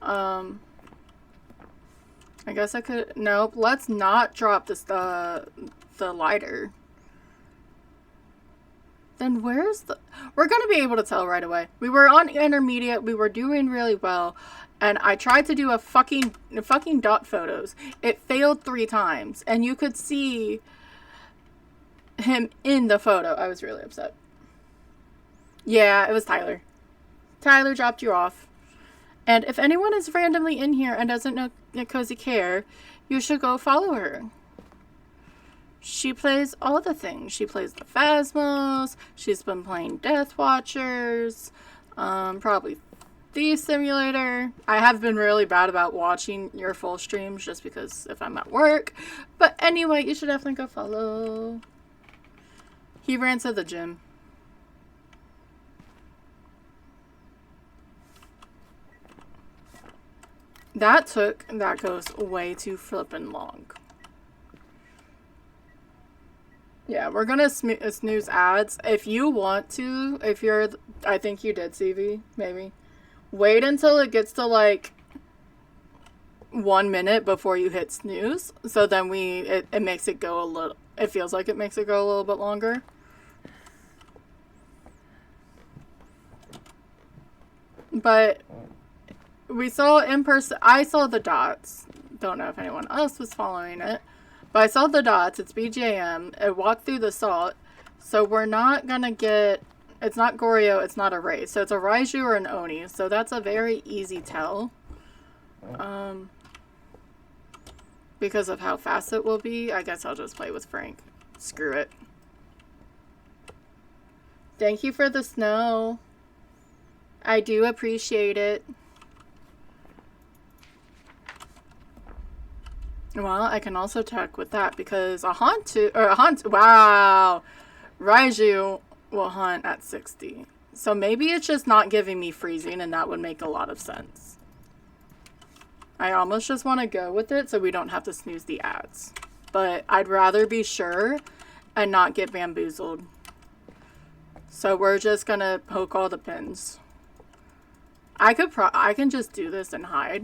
Speaker 1: I guess I could. Nope. Let's not drop this the lighter. Then where's the? We're gonna be able to tell right away. We were on intermediate. We were doing really well, and I tried to do a fucking dot photos. It failed 3 times, and you could see him in the photo. I was really upset. Yeah, it was Tyler. Tyler dropped you off. And if anyone is randomly in here and doesn't know Cozy Care, you should go follow her. She plays all the things. She plays the Phasmos. She's been playing Death Watchers. Probably Thief Simulator. I have been really bad about watching your full streams just because if I'm at work. But anyway, you should definitely go follow. He ran to the gym. That goes way too flippin' long. Yeah, we're gonna snooze ads. If you want to, I think you did, CV, maybe. Wait until it gets to like 1 minute before you hit snooze. So then it makes it go a little, it feels like it makes it go a little bit longer. But we saw in person, I saw the dots. Don't know if anyone else was following it. But I saw the dots. It's BJM. It walked through the salt. So we're not going to get... It's not Goryo. It's not a Wraith. So it's a Raiju or an Oni. So that's a very easy tell. Because of how fast it will be. I guess I'll just play with Frank. Screw it. Thank you for the snow. I do appreciate it. Well, I can also check with that because wow, Raiju will hunt at 60. So maybe it's just not giving me freezing, and that would make a lot of sense. I almost just want to go with it so we don't have to snooze the ads. But I'd rather be sure and not get bamboozled. So we're just gonna poke all the pins. I can just do this and hide.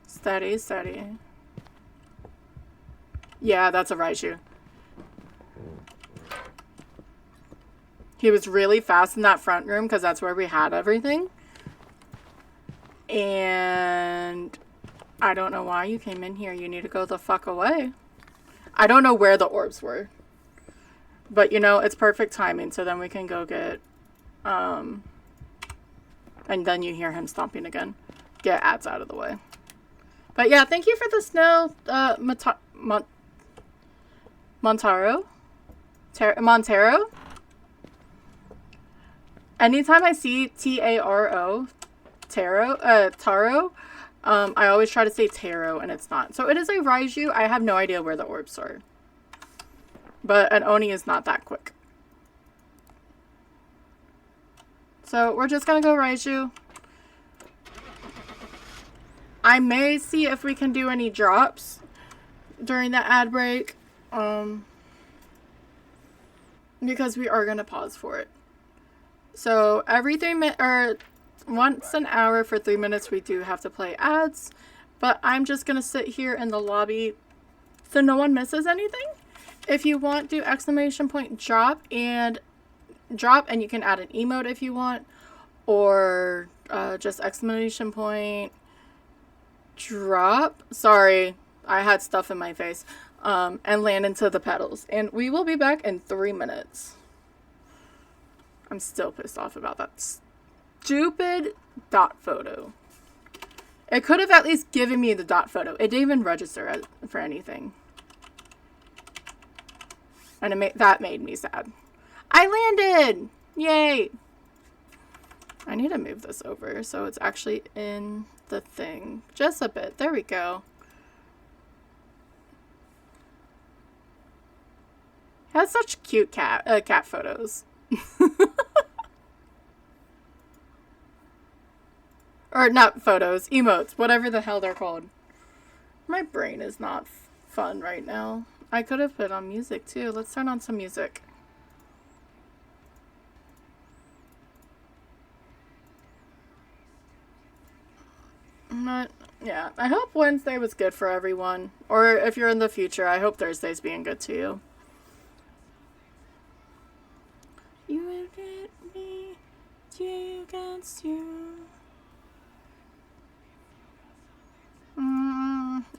Speaker 1: Steady, steady. Yeah, that's a Raiju. He was really fast in that front room because that's where we had everything. And I don't know why you came in here. You need to go the fuck away. I don't know where the orbs were. But, you know, it's perfect timing. So then we can go get... and then you hear him stomping again. Get ads out of the way. But yeah, thank you for the snow, Montero? Montero? Anytime I see T-A-R-O, Taro, I always try to say Taro, and it's not. So it is a Raiju. I have no idea where the orbs are. But an Oni is not that quick. So we're just gonna go Raiju. I may see if we can do any drops during the ad break. Because we are gonna pause for it. So every 3 minutes, or once an hour for 3 minutes, we do have to play ads. But I'm just gonna sit here in the lobby so no one misses anything. If you want, do exclamation point drop, and you can add an emote if you want, or just exclamation point drop. Sorry, I had stuff in my face. And land into the pedals. And we will be back in 3 minutes. I'm still pissed off about that stupid dot photo. It could have at least given me the dot photo. It didn't even register for anything. And that made me sad. I landed! Yay! I need to move this over so it's actually in the thing. Just a bit. There we go. It has such cute cat photos. Or not photos, emotes, whatever the hell they're called. My brain is not fun right now. I could have put on music too. Let's turn on some music. But, yeah, I hope Wednesday was good for everyone. Or if you're in the future, I hope Thursday's being good to you. You will get me, you against you.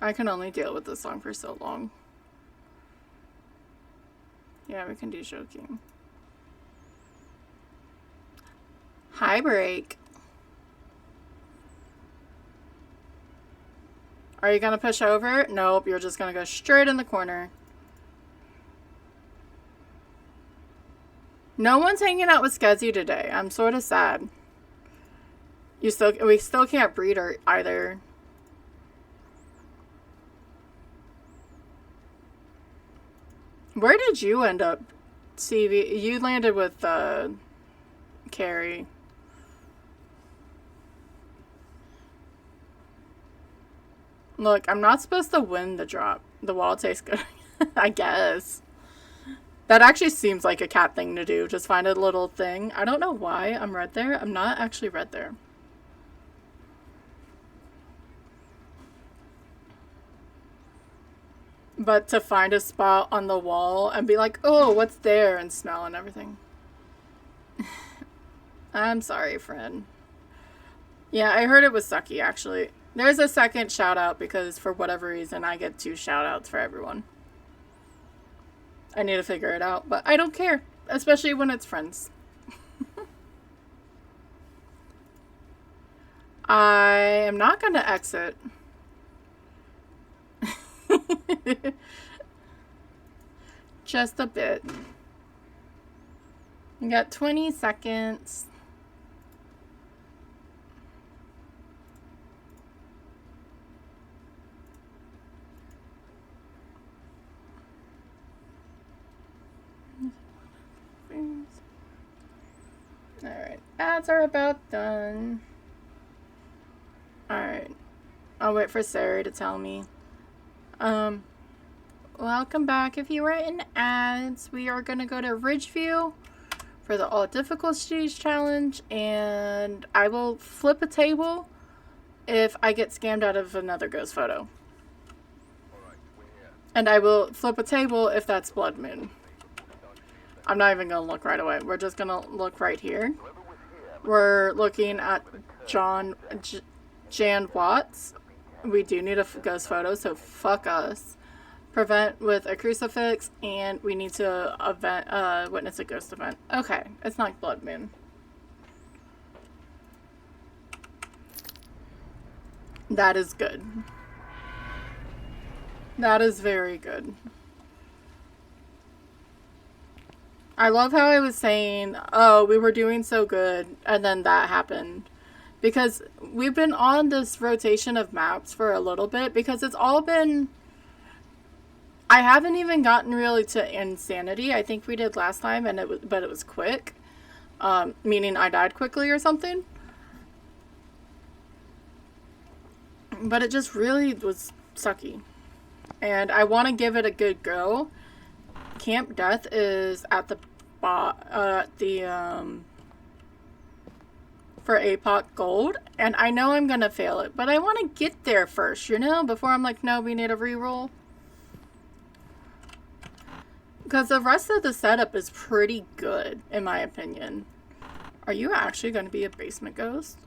Speaker 1: I can only deal with this song for so long. Yeah, we can do joking. High break. Are you gonna push over? Nope, you're just gonna go straight in the corner. No one's hanging out with Skezi today. I'm sort of sad. We still can't breed her either. Where did you end up, CV? You landed with Carrie. Look, I'm not supposed to win the drop. The wall tastes good. I guess. That actually seems like a cat thing to do. Just find a little thing. I don't know why I'm red there. I'm not actually red there. But to find a spot on the wall and be like, oh, what's there? And smell and everything. I'm sorry, friend. Yeah, I heard it was sucky, actually. There's a second shout out because for whatever reason I get 2 shout outs for everyone. I need to figure it out, but I don't care. Especially when it's friends. I am not going to exit. Just a bit. You got 20 seconds. Alright, ads are about done. Alright, I'll wait for Sarah to tell me. Welcome back. If you were in ads, we are going to go to Ridgeview for the all difficulties challenge, and I will flip a table if I get scammed out of another ghost photo. And I will flip a table if that's Blood Moon. I'm not even gonna look right away. We're just gonna look right here. We're looking at Jan Watts. We do need a ghost photo, so fuck us. Prevent with a crucifix, and we need to witness a ghost event. Okay, it's not Blood Moon. That is good. That is very good. I love how I was saying, oh, we were doing so good, and then that happened. Because we've been on this rotation of maps for a little bit, because it's all been... I haven't even gotten really to Insanity. I think we did last time, and it was quick. Meaning I died quickly or something. But it just really was sucky. And I want to give it a good go. Camp Death is at the for APOC Gold, and I know I'm gonna fail it, but I want to get there first, you know, before I'm like, no, we need a reroll. Because the rest of the setup is pretty good, in my opinion. Are you actually going to be a basement ghost?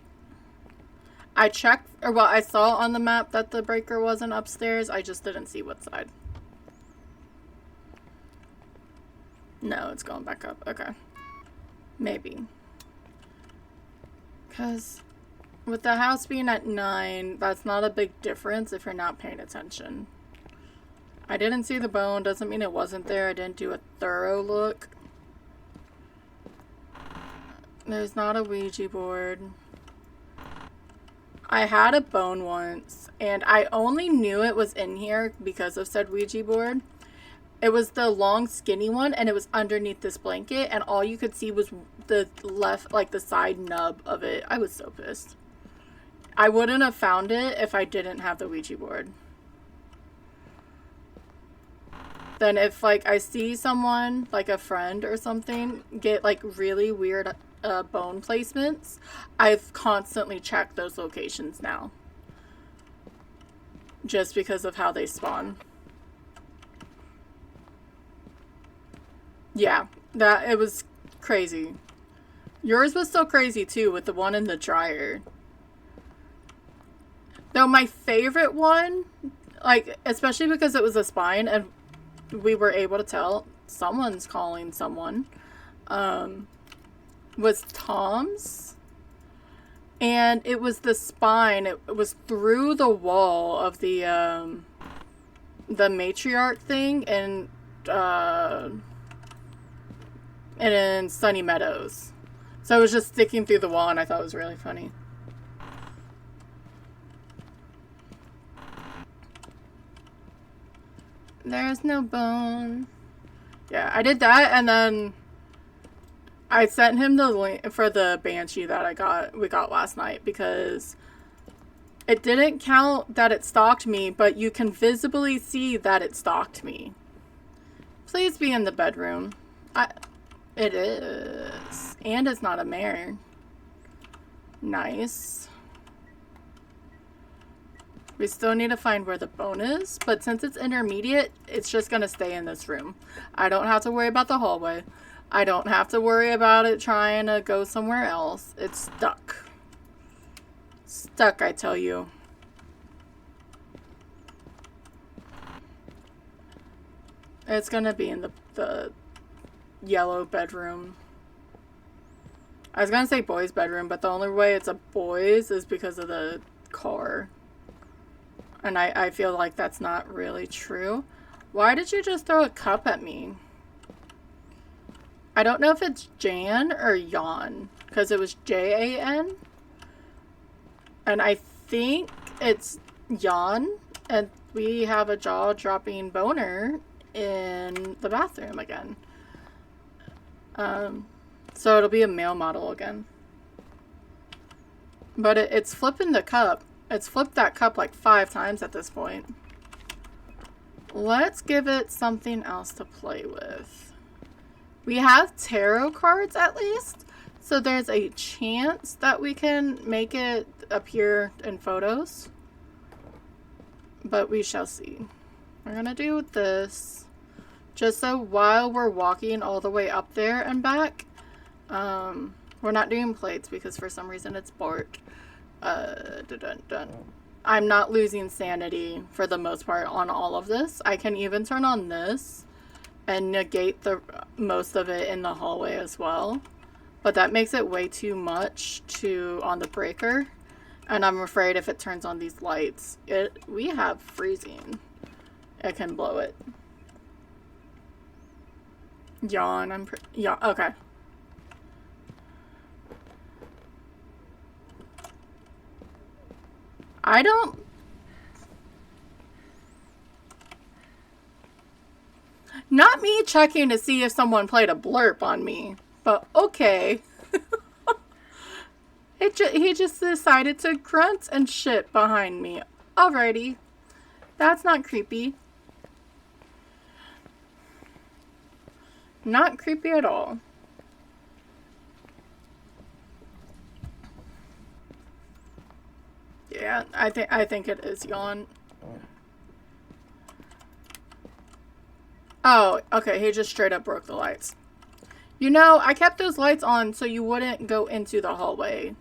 Speaker 1: I checked, or well, I saw on the map that the breaker wasn't upstairs. I just didn't see what side. No, it's going back up. Okay. Maybe. Because with the house being at 9, that's not a big difference if you're not paying attention. I didn't see the bone. Doesn't mean it wasn't there. I didn't do a thorough look. There's not a Ouija board. I had a bone once, and I only knew it was in here because of said Ouija board. It was the long, skinny one, and it was underneath this blanket, and all you could see was the left, like the side nub of it. I was so pissed. I wouldn't have found it if I didn't have the Ouija board. Then if, like, I see someone, like a friend or something, get, like, really weird bone placements, I've constantly checked those locations now. Just because of how they spawn. Yeah, it was crazy. Yours was so crazy, too, with the one in the dryer. Though my favorite one, like, especially because it was a spine, and we were able to tell someone's calling someone, was Tom's, and it was the spine. It was through the wall of the matriarch thing and in Sunny Meadows. So it was just sticking through the wall, and I thought it was really funny. There's no bone. Yeah, I did that, and then I sent him the link for the Banshee that we got last night, because it didn't count that it stalked me, but you can visibly see that it stalked me. Please be in the bedroom. It is. And it's not a mare. Nice. We still need to find where the bone is, but since it's intermediate, it's just going to stay in this room. I don't have to worry about the hallway. I don't have to worry about it trying to go somewhere else. It's stuck. Stuck, I tell you. It's going to be in the yellow bedroom. I was going to say boys' bedroom, but the only way it's a boys is because of the car. And I feel like that's not really true. Why did you just throw a cup at me? I don't know if it's Jan or Jan, because it was Jan. And I think it's Jan, and we have a jaw-dropping boner in the bathroom again. So it'll be a male model again. But it's flipping the cup. It's flipped that cup like 5 times at this point. Let's give it something else to play with. We have tarot cards at least, so there's a chance that we can make it appear in photos. But we shall see. We're gonna do this. Just so while we're walking all the way up there and back, we're not doing plates because for some reason it's bored. I'm not losing sanity for the most part on all of this. I can even turn on this and negate the most of it in the hallway as well. But that makes it way too much on the breaker. And I'm afraid if it turns on these lights, we have freezing. It can blow it. Yawn, yeah, okay. I don't... Not me checking to see if someone played a blurb on me, but okay. He just decided to grunt and shit behind me. Alrighty. That's not creepy. Not creepy at all. Yeah, I think it is yawn. Oh, okay, he just straight up broke the lights. You know, I kept those lights on so you wouldn't go into the hallway.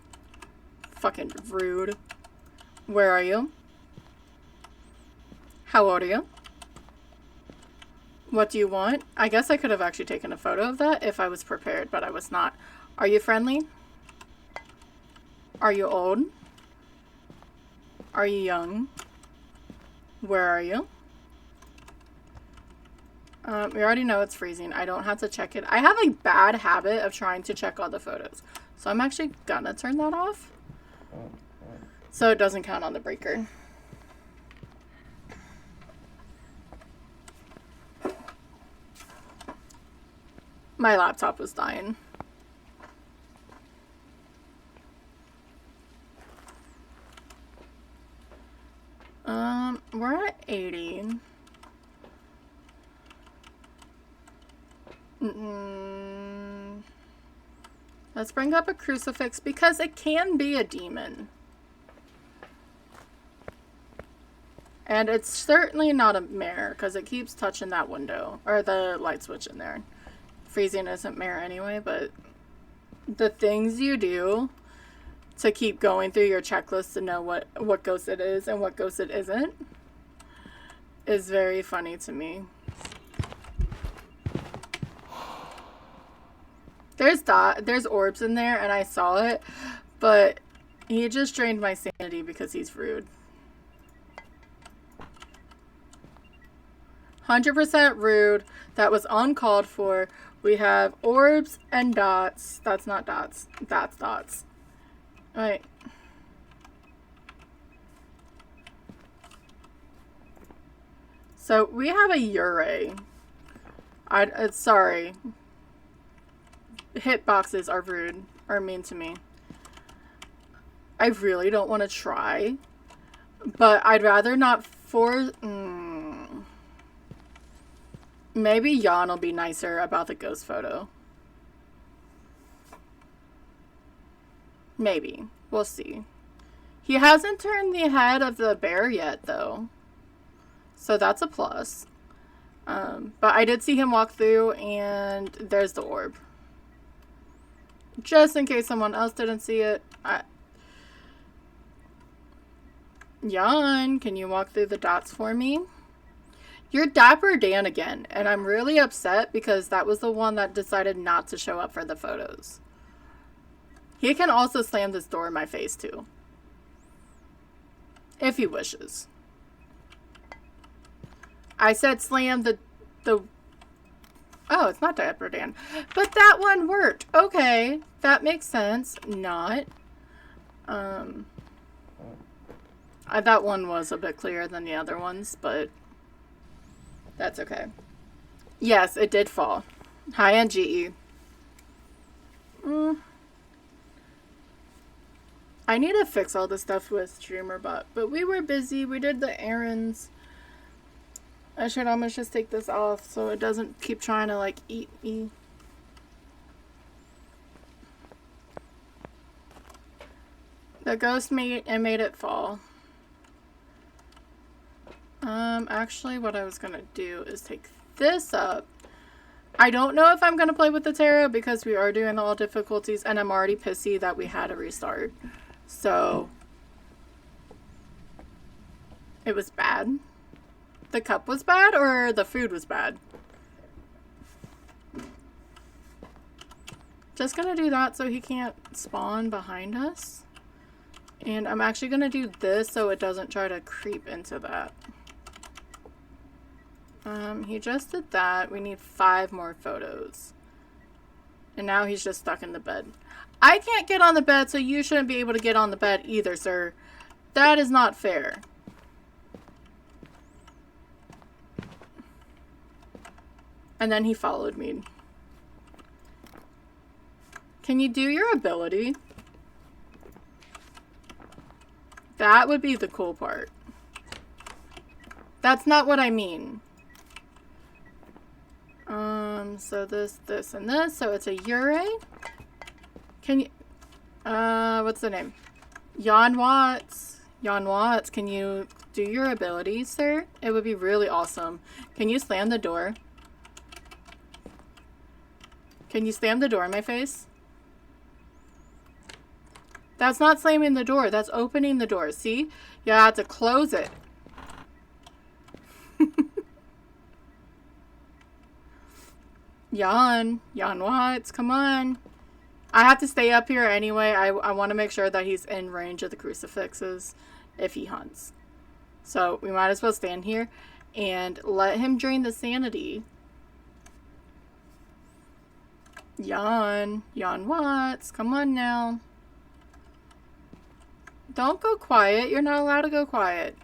Speaker 1: Fucking rude. Where are you? How old are you? What do you want? I guess I could have actually taken a photo of that if I was prepared, but I was not. Are you friendly? Are you old? Are you young? Where are you? We already know it's freezing. I don't have to check it. I have a bad habit of trying to check all the photos. So I'm actually gonna turn that off. So it doesn't count on the breaker. My laptop was dying. We're at 80. Let's bring up a crucifix because it can be a demon. And it's certainly not a mirror because it keeps touching that window or the light switch in there. Freezing isn't mirror anyway, but the things you do to keep going through your checklist to know what ghost it is and what ghost it isn't is very funny to me. There's orbs in there and I saw it, but he just drained my sanity because he's rude. 100% rude. That was uncalled for. We have orbs and dots. That's not dots. That's dots. Alright. So we have a Ure. Sorry. Hitboxes are rude. Are mean to me. I really don't want to try. But I'd rather not force... Maybe Jan will be nicer about the ghost photo. Maybe. We'll see. He hasn't turned the head of the bear yet, though. So that's a plus. But I did see him walk through, and there's the orb. Just in case someone else didn't see it. Jan, can you walk through the dots for me? You're Dapper Dan again, and I'm really upset because that was the one that decided not to show up for the photos. He can also slam this door in my face, too. If he wishes. I said slam the... Oh, it's not Dapper Dan. But that one worked. Okay, that makes sense. Not. That one was a bit clearer than the other ones, but... That's okay. Yes, it did fall. Hi, GE. I need to fix all the stuff with StreamerBot, but we were busy. We did the errands. I should almost just take this off so it doesn't keep trying to, like, eat me. The ghost made it fall. Actually, what I was gonna do is take this up. I don't know if I'm going to play with the tarot because we are doing all difficulties and I'm already pissy that we had a restart. So, it was bad. The cup was bad or the food was bad? Just going to do that so he can't spawn behind us. And I'm actually going to do this so it doesn't try to creep into that. He just did that. We need 5 more photos. And now he's just stuck in the bed. I can't get on the bed, so you shouldn't be able to get on the bed either, sir. That is not fair. And then he followed me. Can you do your ability? That would be the cool part. That's not what I mean. So this, and this. So it's a Yurei. Can you, what's the name? Jan Watts. Jan Watts, can you do your abilities, sir? It would be really awesome. Can you slam the door? Can you slam the door in my face? That's not slamming the door. That's opening the door. See? You have to close it. Jan Watts, come on. I have to stay up here anyway. I want to make sure that he's in range of the crucifixes if he hunts. So we might as well stand here and let him drain the sanity. Jan Watts, come on now. Don't go quiet. You're not allowed to go quiet.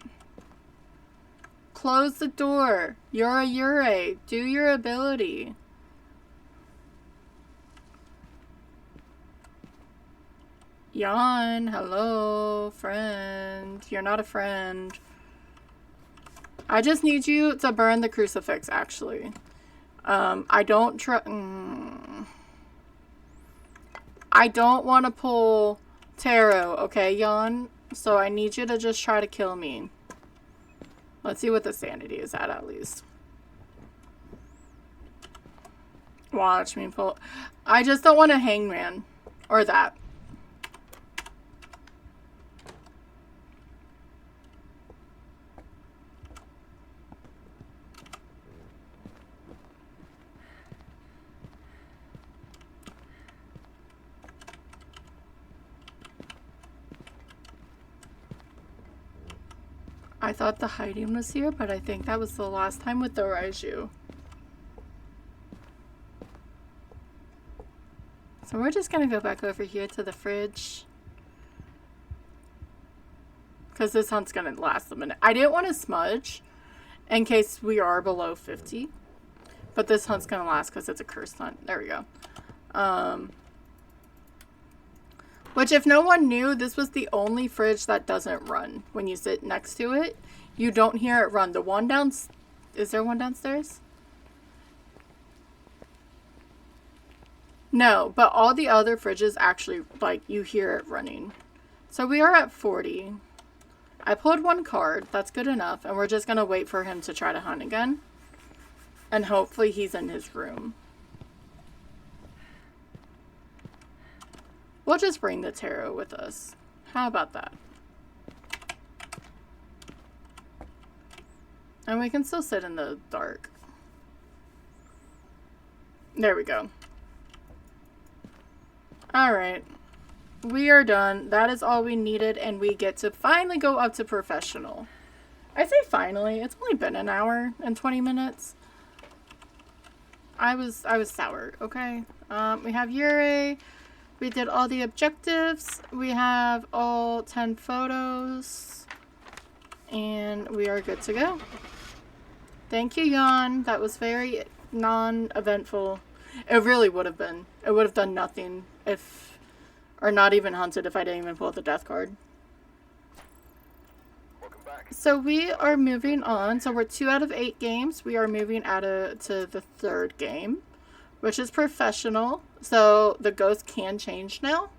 Speaker 1: Close the door. You're a Yurei. Do your ability. Jan, hello, friend. You're not a friend. I just need you to burn the crucifix, actually. I don't want to pull tarot, okay, Jan? So I need you to just try to kill me. Let's see what the sanity is at least. Watch me pull. I just don't want a hangman. Or that. I thought the hiding was here, but I think that was the last time with the Raiju. So we're just gonna go back over here to the fridge. Because this hunt's gonna last a minute. I didn't want to smudge in case we are below 50. But this hunt's gonna last because it's a cursed hunt. There we go. Which, if no one knew, this was the only fridge that doesn't run. When you sit next to it, you don't hear it run. The one downstairs... Is there one downstairs? No, but all the other fridges actually, like, you hear it running. So we are at 40. I pulled one card. That's good enough. And we're just going to wait for him to try to hunt again. And hopefully he's in his room. We'll just bring the tarot with us. How about that? And we can still sit in the dark. There we go. Alright. We are done. That is all we needed, and we get to finally go up to professional. I say finally. It's only been an hour and 20 minutes. I was sour, okay? We have Yurei. We did all the objectives. We have all 10 photos. And we are good to go. Thank you, Jan. That was very non-eventful. It really would have been. It would have done nothing if... Or not even hunted if I didn't even pull the death card. Welcome back. So we are moving on. So we're 2 out of 8 games. We are moving to the 3rd game, which is professional. So the ghost can change now.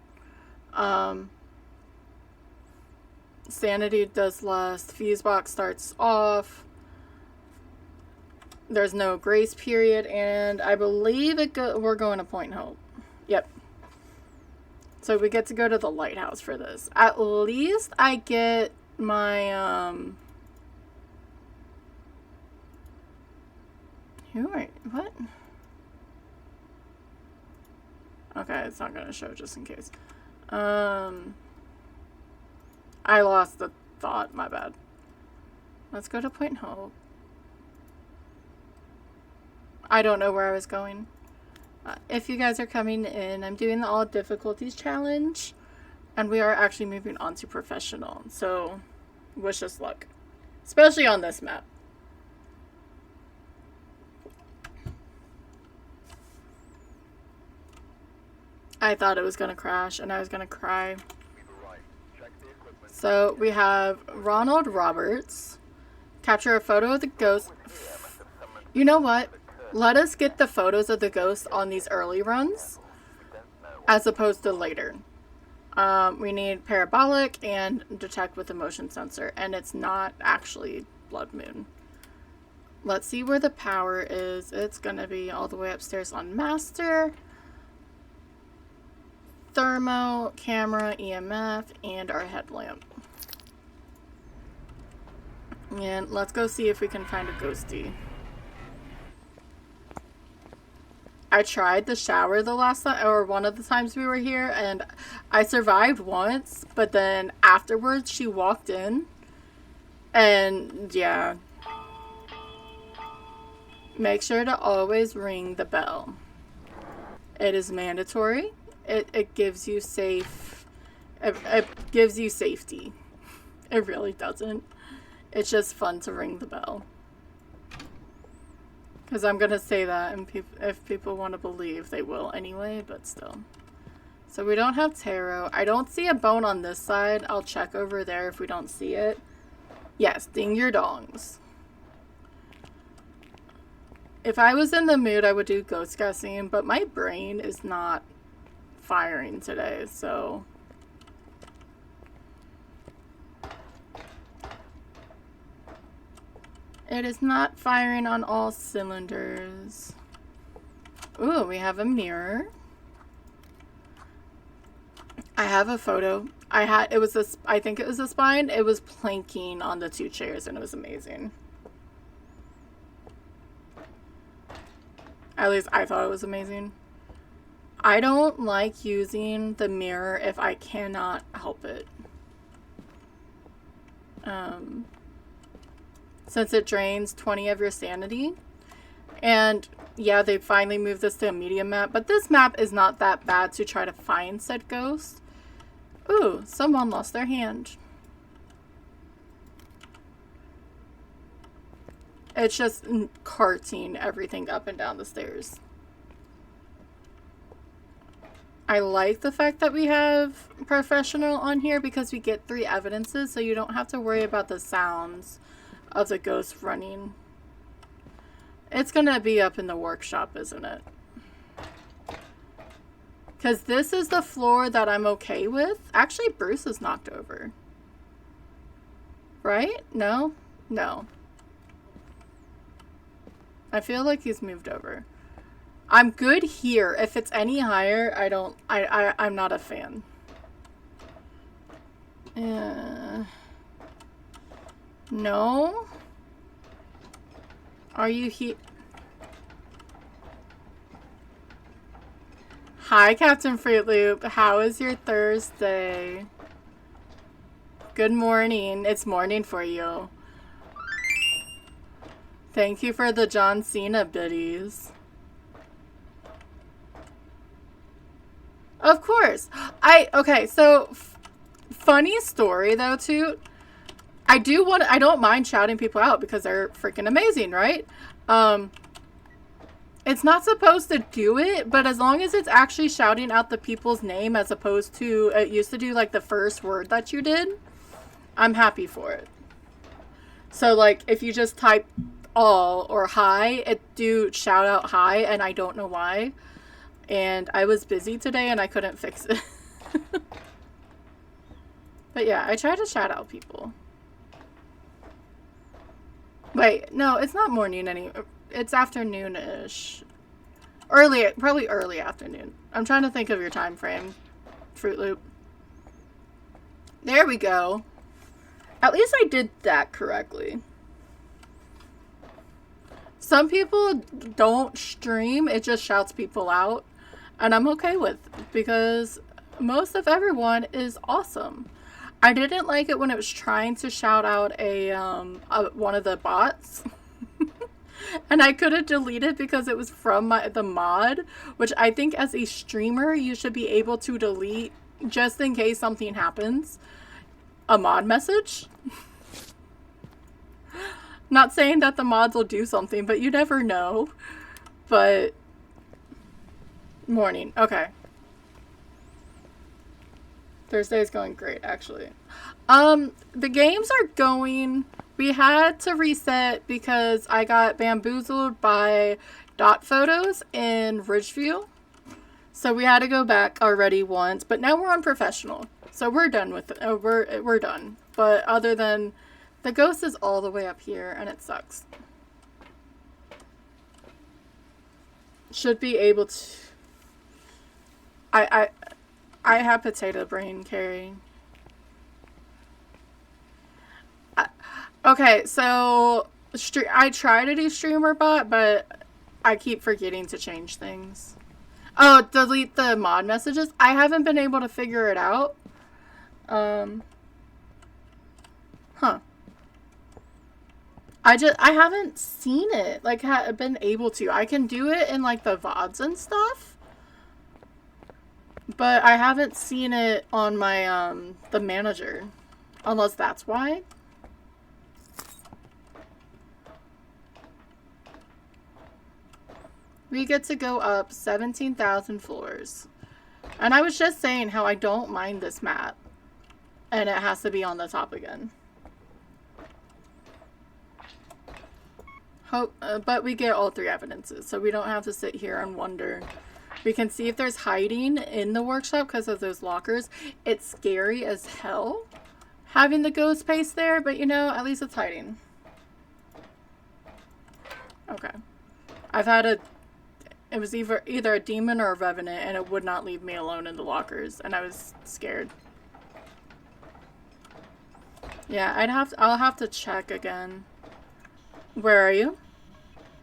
Speaker 1: Sanity does less. Fuse box starts off. There's no grace period, and I believe we're going to Point Hope. Yep. So we get to go to the lighthouse for this. At least I get my, what? Okay, it's not going to show just in case. I lost the thought, my bad. Let's go to Point Hope. I don't know where I was going. If you guys are coming in, I'm doing the all difficulties challenge, and we are actually moving on to professional. So, wish us luck, especially on this map. I thought it was gonna crash, and I was gonna cry. So we have Ronald Roberts. Capture a photo of the ghost. You know what? Let us get the photos of the ghosts on these early runs as opposed to later. We need parabolic and detect with a motion sensor, and it's not actually Blood Moon. Let's see where the power is. It's gonna be all the way upstairs on master, thermo, camera, EMF, and our headlamp. And let's go see if we can find a ghosty. I tried the shower the last time, or one of the times we were here, and I survived once, but then afterwards she walked in, and yeah. Make sure to always ring the bell. It is mandatory. It gives you it gives you safety. It really doesn't. It's just fun to ring the bell. Because I'm going to say that, and if people want to believe, they will anyway, but still. So we don't have tarot. I don't see a bone on this side. I'll check over there if we don't see it. Yes, ding your dongs. If I was in the mood, I would do ghost guessing, but my brain is not firing today, so... It is not firing on all cylinders. Ooh, we have a mirror. I have a photo. I think it was a spine. It was planking on the two chairs, and it was amazing. At least I thought it was amazing. I don't like using the mirror if I cannot help it. Since it drains 20 of your sanity. And yeah, they finally moved this to a medium map, but this map is not that bad to try to find said ghost. Ooh, someone lost their hand. It's just carting everything up and down the stairs. I like the fact that we have professional on here because we get 3 evidences, so you don't have to worry about the sounds of the ghost running. It's gonna be up in the workshop, isn't it? Because this is the floor that I'm okay with. Actually, Bruce is knocked over. Right? No? No. I feel like he's moved over. I'm good here. If it's any higher, I'm not a fan. No? Are you here? Hi, Captain Fruit Loop. How is your Thursday? Good morning. It's morning for you. Thank you for the John Cena biddies. Of course. Okay, so funny story though, too. I don't mind shouting people out because they're freaking amazing, right? It's not supposed to do it, but as long as it's actually shouting out the people's name as opposed to, it used to do like the first word that you did, I'm happy for it. So like if you just type all or hi, it do shout out hi, and I don't know why. And I was busy today and I couldn't fix it. But yeah, I try to shout out people. Wait, no, it's not morning anymore. it's afternoon-ish. Probably early afternoon. I'm trying to think of your time frame, Fruit Loop. There we go. At least I did that correctly. Some people don't stream, it just shouts people out. And I'm okay with it because most of everyone is awesome. I didn't like it when it was trying to shout out one of the bots. And I couldn't delete it because it was from the mod, which I think as a streamer you should be able to delete just in case something happens. A mod message. Not saying that the mods will do something, but you never know. But morning. Okay. Thursday's going great, actually. The games are going. We had to reset because I got bamboozled by dot photos in Ridgeview. So we had to go back already once, but now we're on professional. So we're done with it. We're done. But other than the ghost is all the way up here and it sucks. Should be able to. I have potato brain, Carrie. Okay, so I try to do streamer bot, but I keep forgetting to change things. Oh, delete the mod messages. I haven't been able to figure it out. Huh. I haven't seen it, like, been able to. I can do it in, like, the VODs and stuff. But I haven't seen it on my, the manager. Unless that's why. We get to go up 17,000 floors. And I was just saying how I don't mind this map. And it has to be on the top again. But we get all 3 evidences, so we don't have to sit here and wonder. We can see if there's hiding in the workshop because of those lockers. It's scary as hell having the ghost paste there, but you know, at least it's hiding. Okay. I've had it was either a demon or a revenant, and it would not leave me alone in the lockers, and I was scared. Yeah, I'll have to check again. Where are you?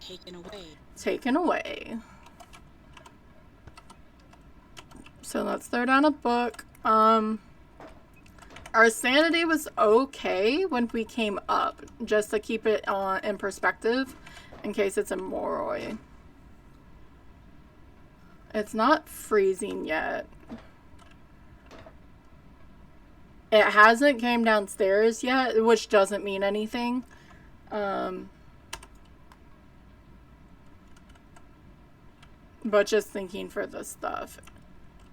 Speaker 2: Taken away.
Speaker 1: Taken away. So let's throw down a book. Our sanity was okay when we came up, just to keep it in perspective, in case it's a Moroi. It's not freezing yet. It hasn't came downstairs yet, which doesn't mean anything. But just thinking for this stuff.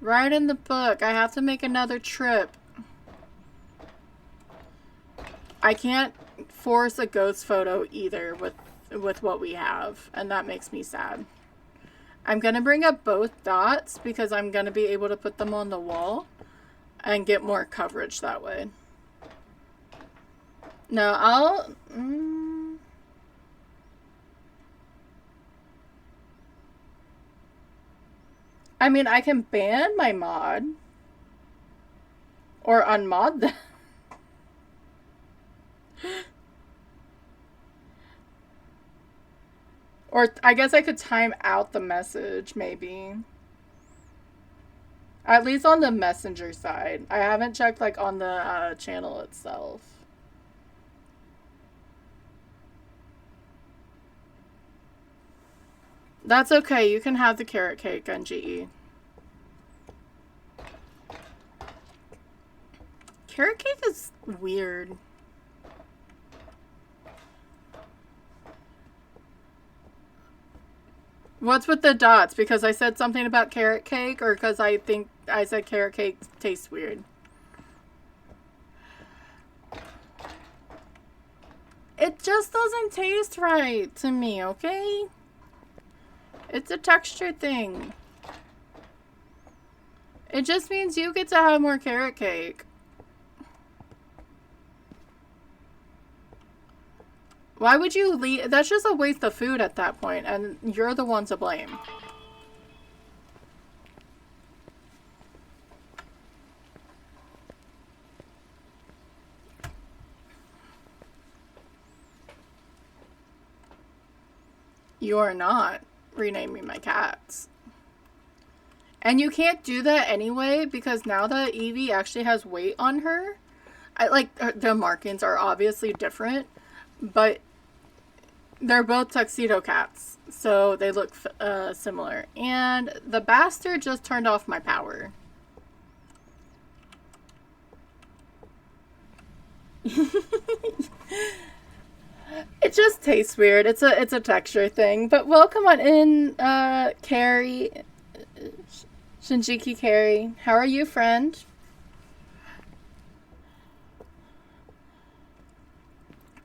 Speaker 1: Right in the book. I have to make another trip. I can't force a ghost photo either with what we have. And that makes me sad. I'm going to bring up both dots because I'm going to be able to put them on the wall and get more coverage that way. No, I'll... I mean, I can ban my mod. Or unmod them. Or I guess I could time out the message, maybe. At least on the messenger side. I haven't checked, like, on the channel itself. That's okay. You can have the carrot cake, NGE. Carrot cake is weird. What's with the dots? Because I said something about carrot cake, or because I think I said carrot cake tastes weird? It just doesn't taste right to me, okay? It's a texture thing. It just means you get to have more carrot cake. Why would you leave? That's just a waste of food at that point, and you're the one to blame. You're not renaming my cats. And you can't do that anyway, because now that Evie actually has weight on her, the markings are obviously different, but they're both tuxedo cats, so they look similar. And the bastard just turned off my power. It just tastes weird. It's a texture thing. But welcome on in, Carrie. Shinjiki Carrie. How are you, friend?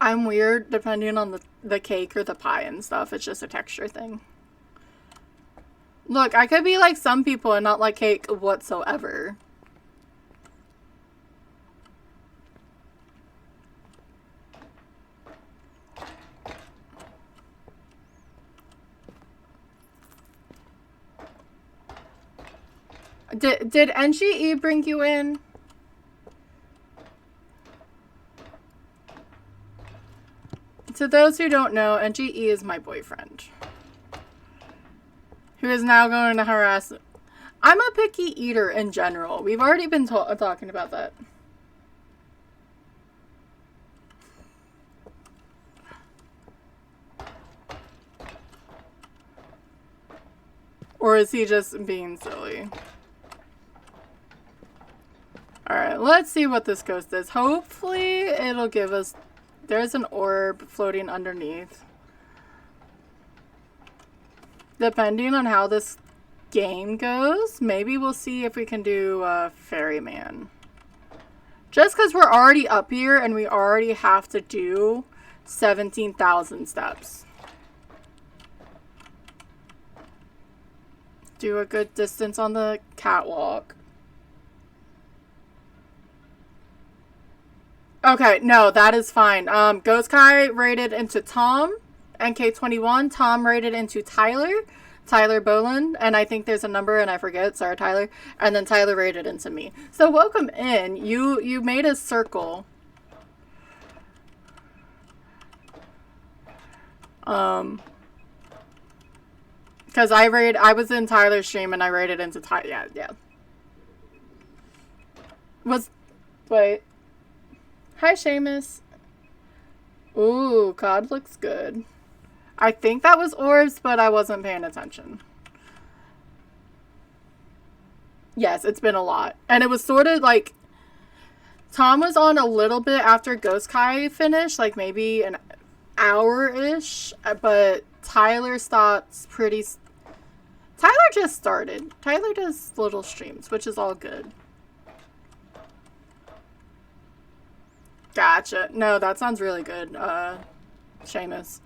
Speaker 1: I'm weird depending on the cake or the pie and stuff. It's just a texture thing. Look, I could be like some people and not like cake whatsoever. Did NGE bring you in? To those who don't know, NGE is my boyfriend, who is now going to harass. I'm a picky eater in general. We've already been talking about that. Or is he just being silly? Alright, let's see what this ghost is. Hopefully it'll give us... There's an orb floating underneath. Depending on how this game goes, maybe we'll see if we can do Ferryman. Just because we're already up here and we already have to do 17,000 steps. Do a good distance on the catwalk. Okay, no, that is fine. Ghost Kai rated into Tom, NK21. Tom rated into Tyler Boland, and I think there's a number and I forget. Sorry, Tyler. And then Tyler rated into me. So welcome in. You made a circle. Because I was in Tyler's stream and I rated into Tyler. Yeah. Wait. Hi, Seamus. Ooh, COD looks good. I think that was orbs, but I wasn't paying attention. Yes, it's been a lot. And it was sort of like... Tom was on a little bit after Ghost Kai finished, like maybe an hour-ish. But Tyler stopped pretty... Tyler just started. Tyler does little streams, which is all good. Gotcha. No, that sounds really good, Seamus.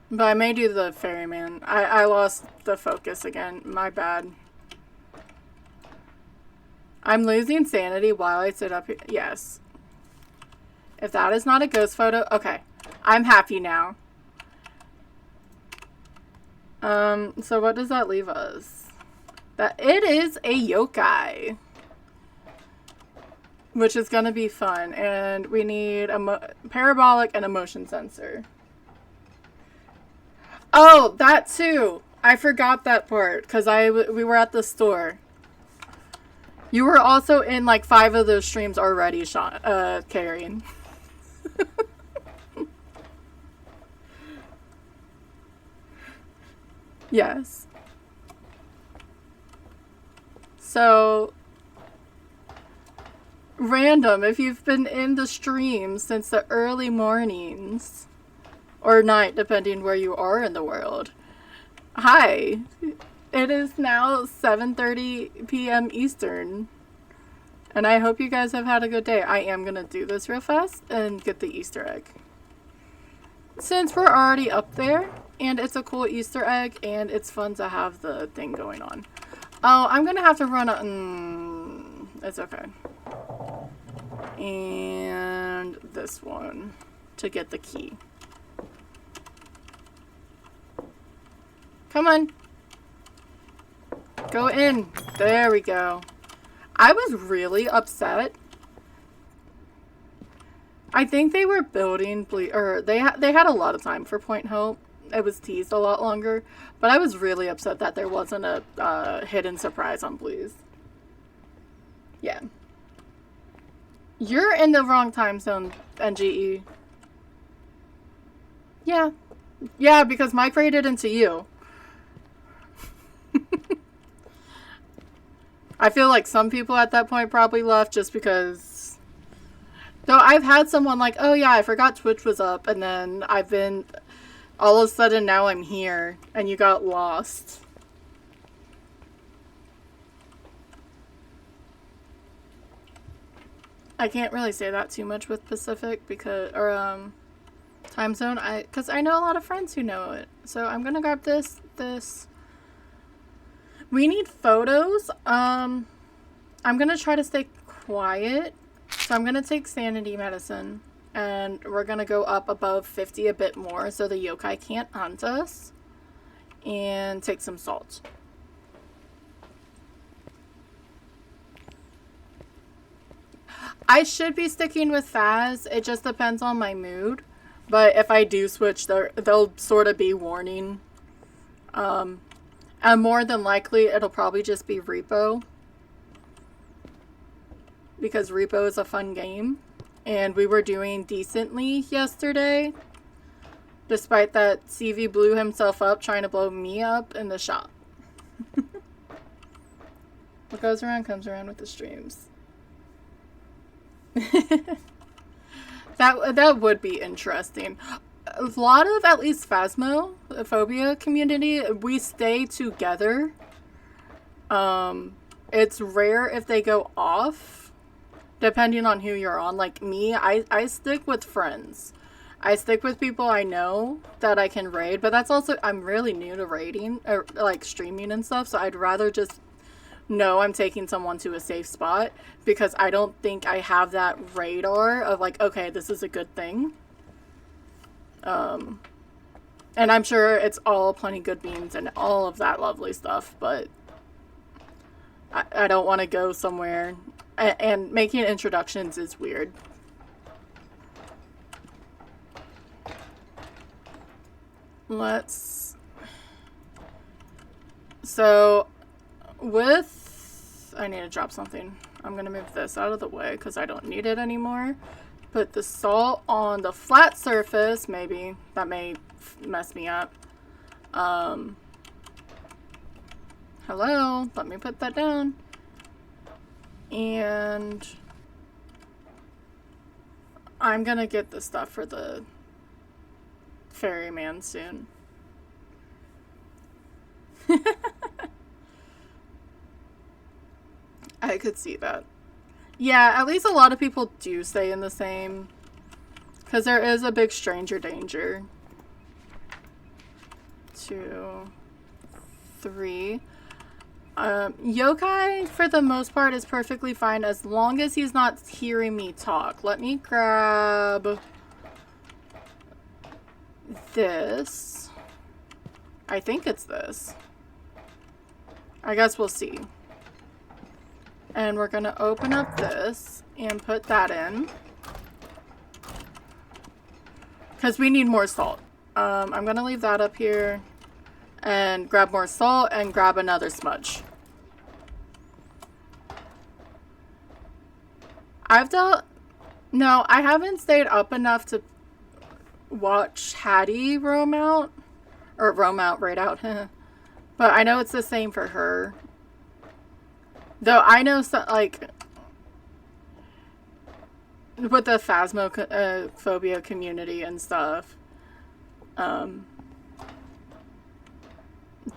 Speaker 1: But I may do the ferryman. I lost the focus again. My bad. I'm losing sanity while I sit up here. Yes. If that is not a ghost photo. Okay. I'm happy now. So what does that leave us? That it is a yokai, which is gonna be fun, and we need a parabolic and a motion sensor. Oh, that too. I forgot that part because we were at the store. You were also in like 5 of those streams already, Sean, Carrie. Yes. So, random, if you've been in the stream since the early mornings, or night, depending where you are in the world, hi. It is now 7:30 p.m. Eastern, and I hope you guys have had a good day. I am going to do this real fast and get the Easter egg. Since we're already up there, and it's a cool Easter egg, and it's fun to have the thing going on. Oh, I'm gonna have to run a... it's okay. And this one to get the key. Come on. Go in. There we go. I was really upset. I think they were building they had a lot of time for Point Hope. It was teased a lot longer, but I was really upset that there wasn't a hidden surprise on Blues. Yeah. You're in the wrong time zone, NGE. Yeah. Yeah, because Mike raided into you. I feel like some people at that point probably left just because... Though I've had someone like, oh yeah, I forgot Twitch was up, and then I've been... All of a sudden now I'm here, and you got lost. I can't really say that too much with Pacific because... Or, time zone. Because I know a lot of friends who know it. So I'm gonna grab this. We need photos. I'm gonna try to stay quiet. So I'm gonna take sanity medicine. And we're gonna go up above 50 a bit more so the yokai can't hunt us. And take some salt. I should be sticking with Faz. It just depends on my mood. But if I do switch, they'll sort of be warning. And more than likely, it'll probably just be Repo. Because Repo is a fun game. And we were doing decently yesterday. Despite that CV blew himself up trying to blow me up in the shop. What goes around comes around with the streams. That would be interesting. A lot of, at least Phasmophobia community, we stay together. It's rare if they go off, depending on who you're on. Like me, I stick with friends. I stick with people I know that I can raid, but that's also, I'm really new to raiding, or like streaming and stuff, so I'd rather just know I'm taking someone to a safe spot, because I don't think I have that radar of like, okay, this is a good thing. And I'm sure it's all plenty good beans and all of that lovely stuff, but I don't want to go somewhere, and making introductions is weird. So, I need to drop something. I'm going to move this out of the way because I don't need it anymore. Put the salt on the flat surface. Maybe that may mess me up. Hello, let me put that down. And I'm going to get the stuff for the ferryman soon. I could see that. Yeah, at least a lot of people do stay in the same, because there is a big stranger danger. 2, 3. Yokai, for the most part, is perfectly fine as long as he's not hearing me talk. Let me grab this. I think it's this. I guess we'll see. And we're going to open up this and put that in. Because we need more salt. I'm going to leave that up here. And grab more salt and grab another smudge. No, I haven't stayed up enough to watch Hattie roam out. Or roam out, raid out. But I know it's the same for her. Though I know, like, with the Phasmophobia community and stuff,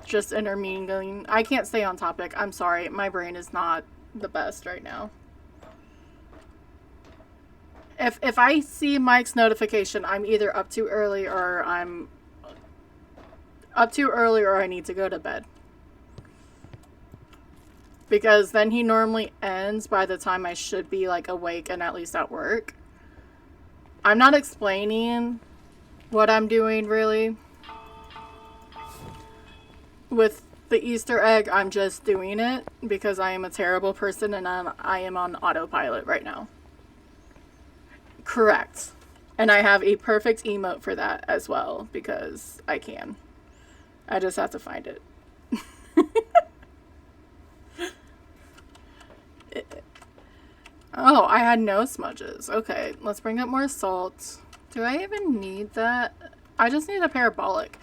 Speaker 1: just intermingling. I can't stay on topic. I'm sorry. My brain is not the best right now. If I see Mike's notification, I'm either up too early or I need to go to bed. because then he normally ends by the time I should be like awake and at least at work. I'm not explaining what I'm doing really. With the Easter egg, I'm just doing it because I am a terrible person and I am on autopilot right now. Correct. And I have a perfect emote for that as well because I can. I just have to find it. Oh, I had no smudges. Okay, let's bring up more salt. Do I even need that? I just need a parabolic.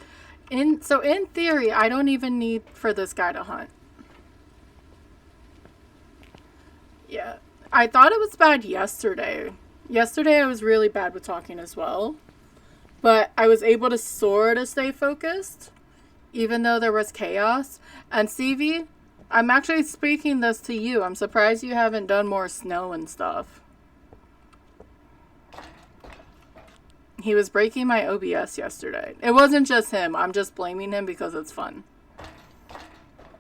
Speaker 1: So in theory, I don't even need for this guy to hunt. Yeah. I thought it was bad yesterday. Yesterday I was really bad with talking as well. But I was able to sort of stay focused, even though there was chaos. And CV, I'm actually speaking this to you. I'm surprised you haven't done more snow and stuff. He was breaking my OBS yesterday. It wasn't just him. I'm just blaming him because it's fun.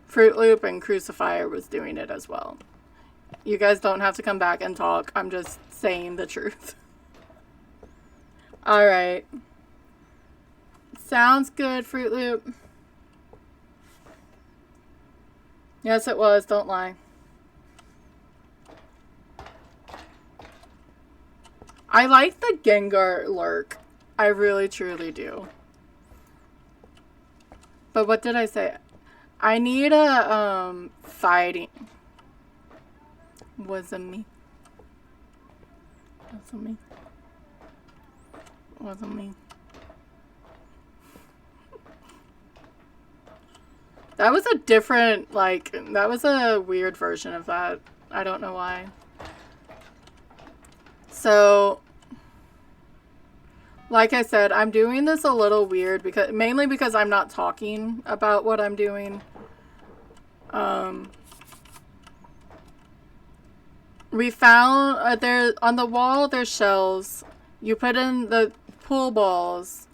Speaker 1: Fruit Loop and Crucifier was doing it as well. You guys don't have to come back and talk. I'm just saying the truth. Alright. Sounds good, Fruit Loop. Yes, it was. Don't lie. I like the Gengar lurk. I really, truly do. But what did I say? I need a, fighting. Wasn't me. Wasn't me. Wasn't me. That was a different, like, that was a weird version of that. I don't know why. So, like I said, I'm doing this a little weird because, mainly because I'm not talking about what I'm doing. We found, there, on the wall, there's shells. You put in the pool balls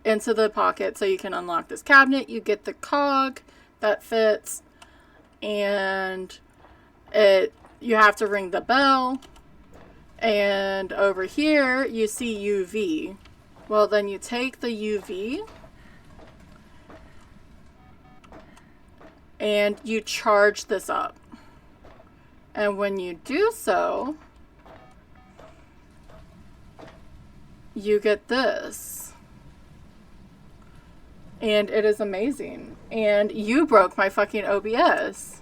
Speaker 1: into the pocket so you can unlock this cabinet. You get the cog that fits, and you have to ring the bell, and over here you see UV. Well, then you take the UV and you charge this up, and when you do so, you get this. And it is amazing. And you broke my fucking OBS.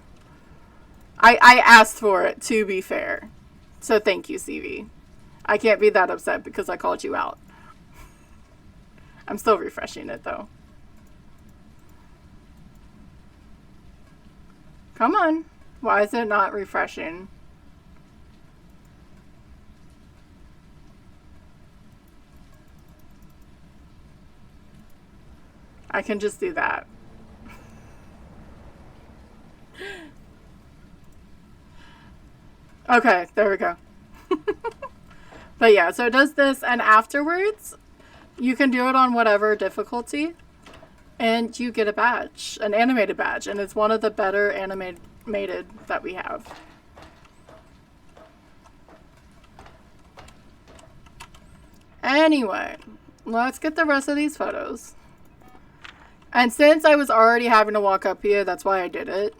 Speaker 1: I asked for it, to be fair. So thank you, CV. I can't be that upset because I called you out. I'm still refreshing it, though. Come on. Why is it not refreshing? I can just do that. Okay, there we go. But yeah, so it does this, and afterwards, you can do it on whatever difficulty, and you get a badge, an animated badge, and it's one of the better animated that we have. Anyway, let's get the rest of these photos. And since I was already having to walk up here, that's why I did it.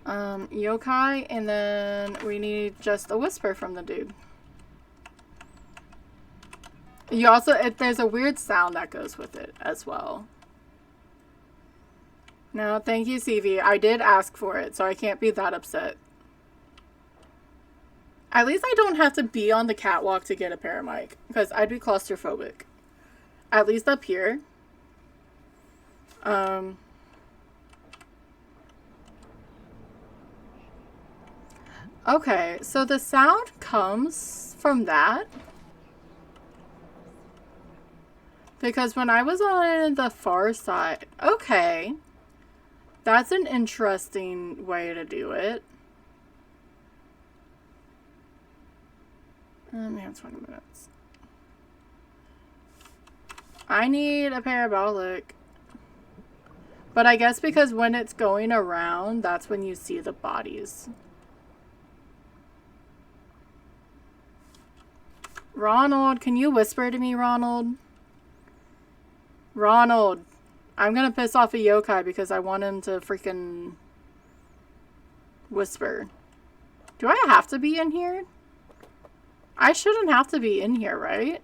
Speaker 1: Yokai, and then we need just a whisper from the dude. You also, there's a weird sound that goes with it as well. No, thank you, CV. I did ask for it, so I can't be that upset. At least I don't have to be on the catwalk to get a paramic, because I'd be claustrophobic. At least up here. Okay, so the sound comes from that. Because when I was on the far side, okay, that's an interesting way to do it. We have 20 minutes. I need a parabolic. But I guess because when it's going around, that's when you see the bodies. Ronald, can you whisper to me, Ronald? Ronald, I'm gonna piss off a yokai because I want him to freaking whisper. Do I have to be in here? I shouldn't have to be in here, right?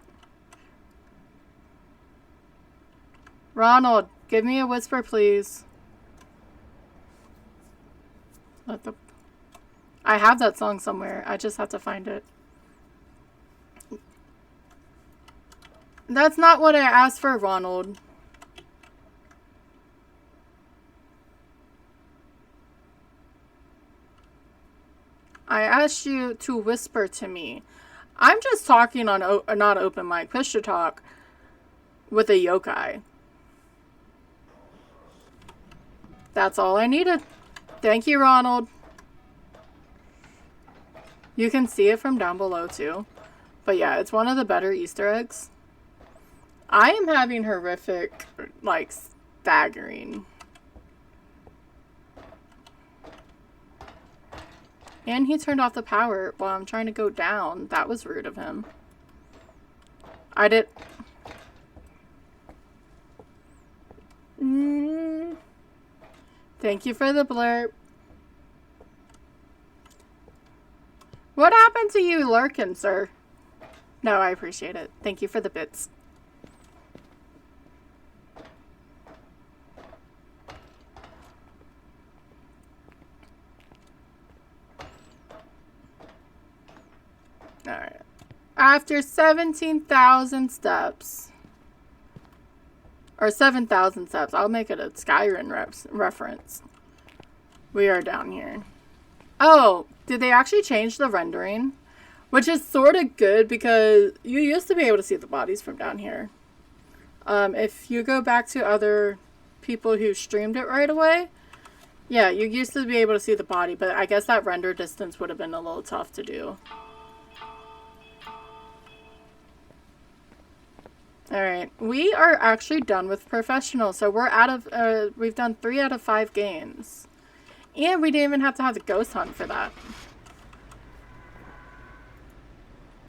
Speaker 1: Ronald, give me a whisper, please. I have that song somewhere. I just have to find it. That's not what I asked for, Ronald. I asked you to whisper to me. I'm just talking on not open mic, push to talk with a yokai. That's all I needed. Thank you, Ronald. You can see it from down below too. But yeah, it's one of the better Easter eggs. I am having horrific, like, staggering. And he turned off the power while I'm trying to go down. That was rude of him. I did... Thank you for the blurb. What happened to you lurking, sir? No, I appreciate it. Thank you for the bits. Alright. After 17,000 steps, or 7,000 steps, I'll make it a Skyrim reference. We are down here. Oh, did they actually change the rendering? Which is sort of good because you used to be able to see the bodies from down here. If you go back to other people who streamed it right away, yeah, you used to be able to see the body, but I guess that render distance would have been a little tough to do. Alright, we are actually done with professional, so we're out of, we've done 3 out of 5 games. And we didn't even have to have the ghost hunt for that.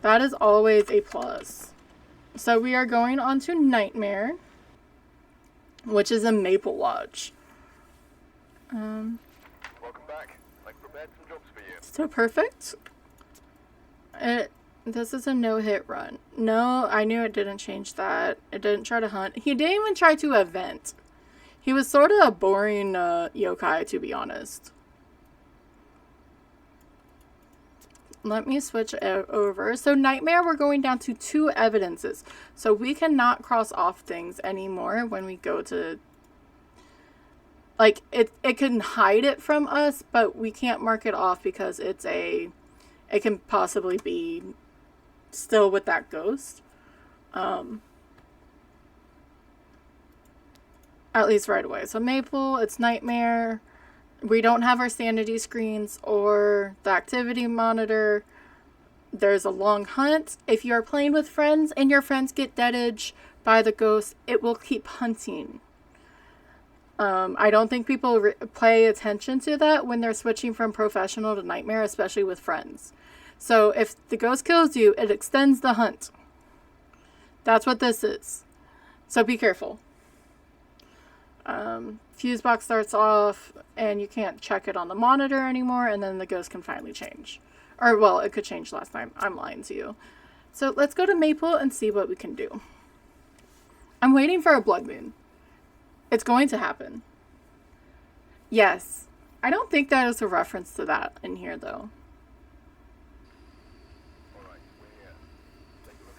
Speaker 1: That is always a plus. So we are going on to Nightmare, which is a Maple Lodge.
Speaker 3: Welcome back. I've prepared some jobs for you.
Speaker 1: So perfect. This is a no-hit run. No, I knew it didn't change that. It didn't try to hunt. He didn't even try to event. He was sort of a boring yokai, to be honest. Let me switch over. So Nightmare, we're going down to 2 evidences. So we cannot cross off things anymore when we go to... Like, it can hide it from us, but we can't mark it off because it's a... It can possibly be still with that ghost. At least right away. So Maple, it's Nightmare. We don't have our sanity screens or the activity monitor. There's a long hunt. If you are playing with friends and your friends get deadage by the ghost, it will keep hunting. I don't think people pay attention to that when they're switching from professional to Nightmare, especially with friends. So if the ghost kills you, it extends the hunt. That's what this is. So be careful. Fuse box starts off and you can't check it on the monitor anymore, and then the ghost can finally change. Or, well, it could change last time. I'm lying to you. So let's go to Maple and see what we can do. I'm waiting for a blood moon. It's going to happen. Yes. I don't think that is a reference to that in here, though.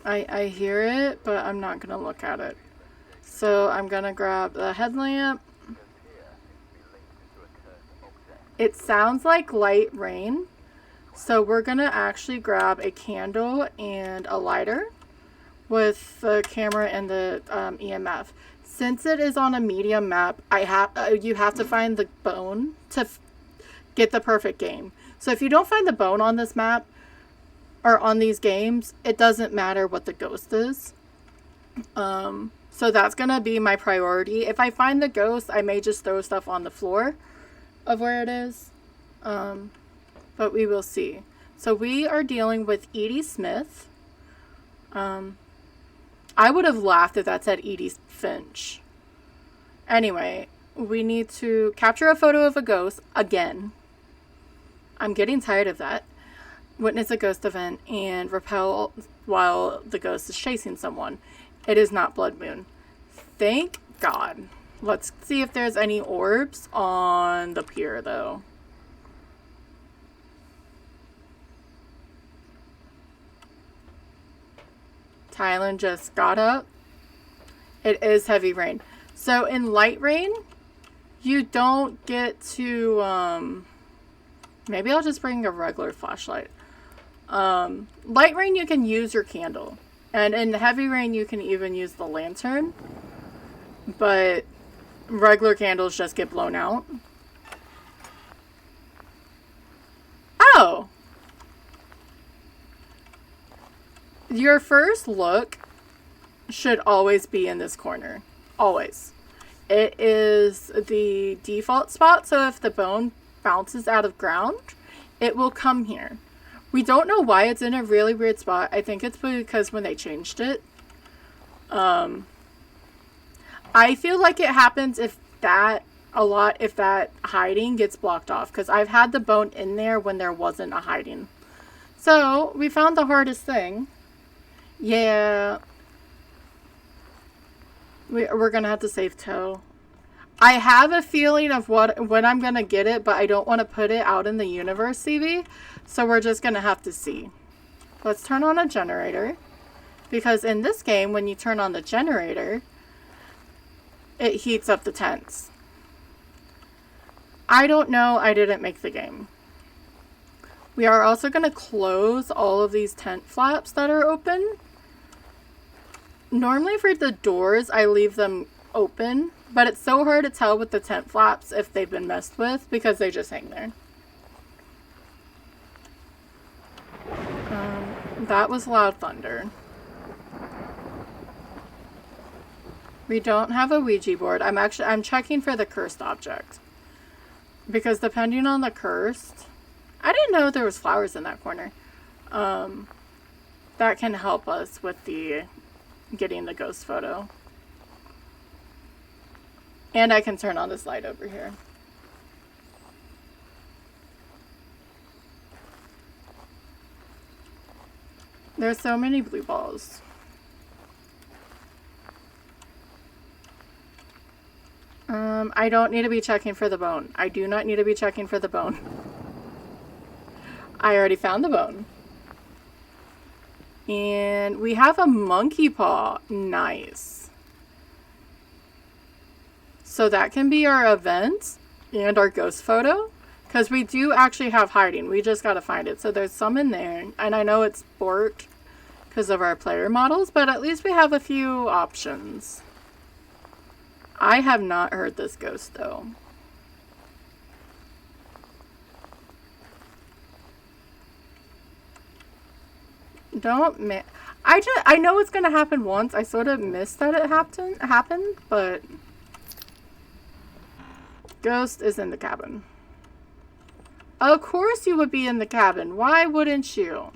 Speaker 1: I hear it, but I'm not going to look at it. So I'm going to grab the headlamp. It sounds like light rain. So we're going to actually grab a candle and a lighter with the camera and the EMF. Since it is on a medium map, you have to find the bone to get the perfect game. So if you don't find the bone on this map or on these games, it doesn't matter what the ghost is. So So that's going to be my priority. If I find the ghost, I may just throw stuff on the floor of where it is. But we will see. So we are dealing with Edie Smith. I would have laughed if that said Edie Finch. Anyway, we need to capture a photo of a ghost again. I'm getting tired of that. Witness a ghost event and repel while the ghost is chasing someone. It is not Blood Moon. Thank God. Let's see if there's any orbs on the pier, though. Tylen just got up. It is heavy rain. So in light rain, you don't get to, maybe I'll just bring a regular flashlight. Light rain, you can use your candle. And in heavy rain, you can even use the lantern. But regular candles just get blown out. Oh! Your first look should always be in this corner. Always. It is the default spot, so if the bone bounces out of ground, it will come here. We don't know why it's in a really weird spot. I think it's because when they changed it. I feel like it happens if that hiding gets blocked off, because I've had the bone in there when there wasn't a hiding. So, we found the hardest thing. Yeah. We're gonna have to save Toe. I have a feeling of when I'm gonna get it, but I don't want to put it out in the universe, CV. So we're just gonna have to see. Let's turn on a generator. Because in this game, when you turn on the generator, it heats up the tents. I don't know. I didn't make the game. We are also going to close all of these tent flaps that are open. Normally for the doors, I leave them open, but it's so hard to tell with the tent flaps if they've been messed with because they just hang there. That was loud thunder. We don't have a Ouija board. I'm checking for the cursed object. Because depending on the cursed, I didn't know there was flowers in that corner. That can help us with getting the ghost photo. And I can turn on this light over here. There's so many blue balls. I don't need to be checking for the bone. I do not need to be checking for the bone. I already found the bone. And we have a monkey paw. Nice. So that can be our event and our ghost photo. Because we do actually have hiding. We just got to find it. So there's some in there. And I know it's borked because of our player models. But at least we have a few options. I have not heard this ghost though. I know it's gonna happen once. I sort of missed that it happened, but ghost is in the cabin. Of course you would be in the cabin. Why wouldn't you?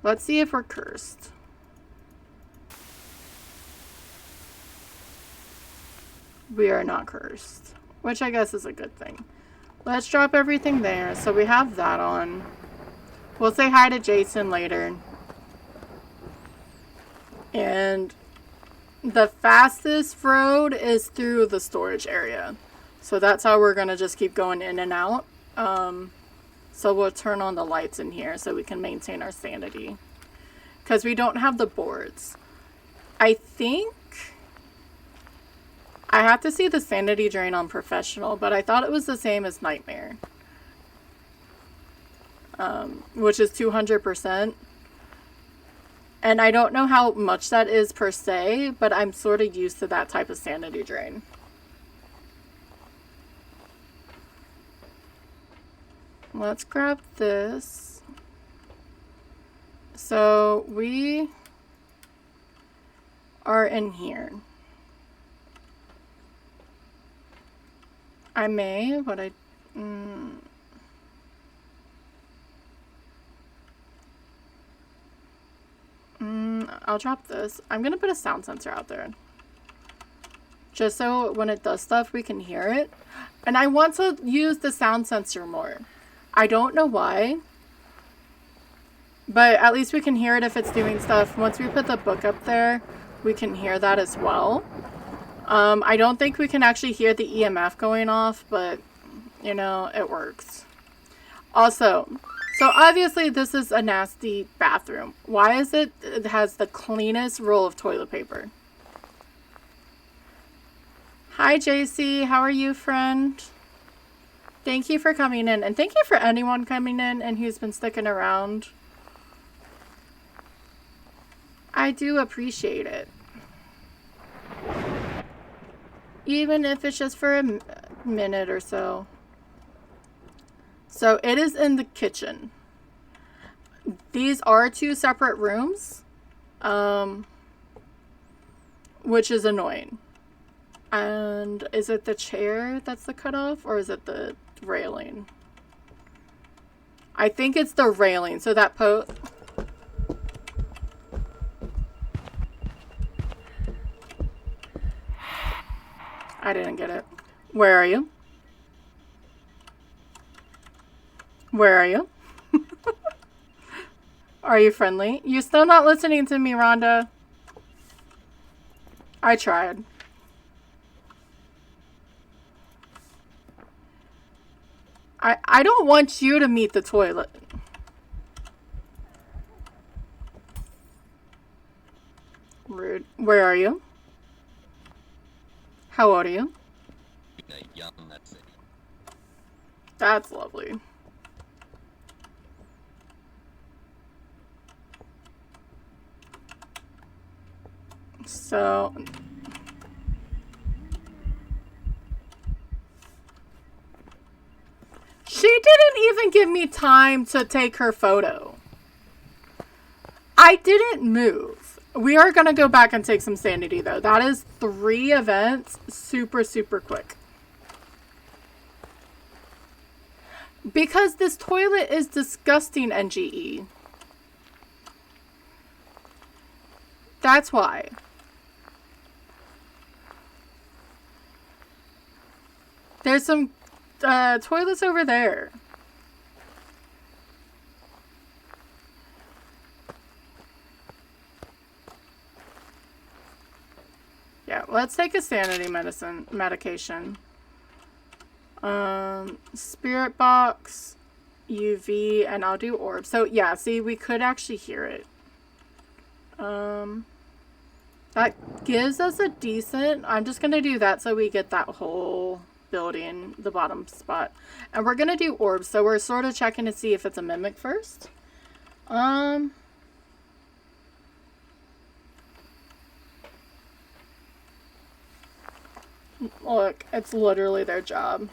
Speaker 1: Let's see if we're cursed. We are not cursed, which I guess is a good thing. Let's drop everything there. So we have that on. We'll say hi to Jason later. And the fastest road is through the storage area. So that's how we're going to just keep going in and out. So we'll turn on the lights in here so we can maintain our sanity. Because we don't have the boards. I think I have to see the sanity drain on professional, but I thought it was the same as nightmare. Which is 200%. And I don't know how much that is per se, but I'm sort of used to that type of sanity drain. Let's grab this. So we are in here. I may, but I'll drop this. I'm gonna put a sound sensor out there. Just so when it does stuff, we can hear it. And I want to use the sound sensor more. I don't know why. But at least we can hear it if it's doing stuff. Once we put the book up there, we can hear that as well. I don't think we can actually hear the EMF going off, but, you know, it works. Also, so obviously this is a nasty bathroom. Why is it has the cleanest roll of toilet paper? Hi, JC. How are you, friend? Thank you for coming in. And thank you for anyone coming in and who's been sticking around. I do appreciate it. Even if it's just for a minute or so. So it is in the kitchen. These are 2 separate rooms. Which is annoying. And is it the chair that's the cutoff, or is it the railing? I think it's the railing. So that I didn't get it. Where are you? Where are you? Are you friendly? You're still not listening to me, Rhonda. I tried. I don't want you to meet the toilet. Rude. Where are you? How old are you? That's lovely. So... she didn't even give me time to take her photo. I didn't move. We are going to go back and take some sanity, though. That is 3 events super, super quick. Because this toilet is disgusting, NGE. That's why. There's some toilets over there. Yeah, let's take a sanity medication. Spirit box, UV, and I'll do orb. So yeah, see, we could actually hear it. That gives us a decent... I'm just gonna do that so we get that whole building, the bottom spot. And we're gonna do orbs, so we're sort of checking to see if it's a mimic first. Look, it's literally their job.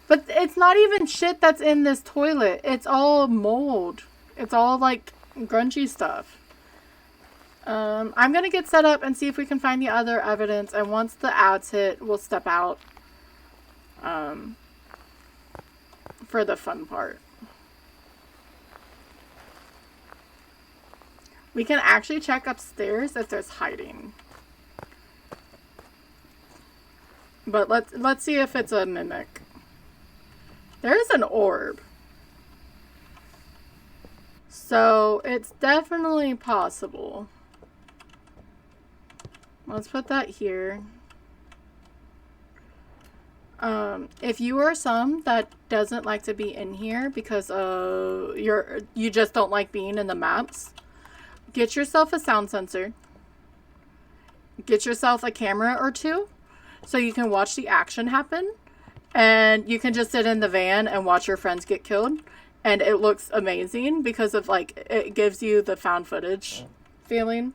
Speaker 1: But it's not even shit that's in this toilet. It's all mold. It's all like grungy stuff. I'm gonna get set up and see if we can find the other evidence, and once the ads hit, we'll step out for the fun part. We can actually check upstairs if there's hiding. But let's see if it's a mimic. There's an orb. So it's definitely possible. Let's put that here. If you are some that doesn't like to be in here because you just don't like being in the maps, get yourself a sound sensor. Get yourself a camera or 2 so you can watch the action happen, and you can just sit in the van and watch your friends get killed, and it looks amazing because of like it gives you the found footage feeling.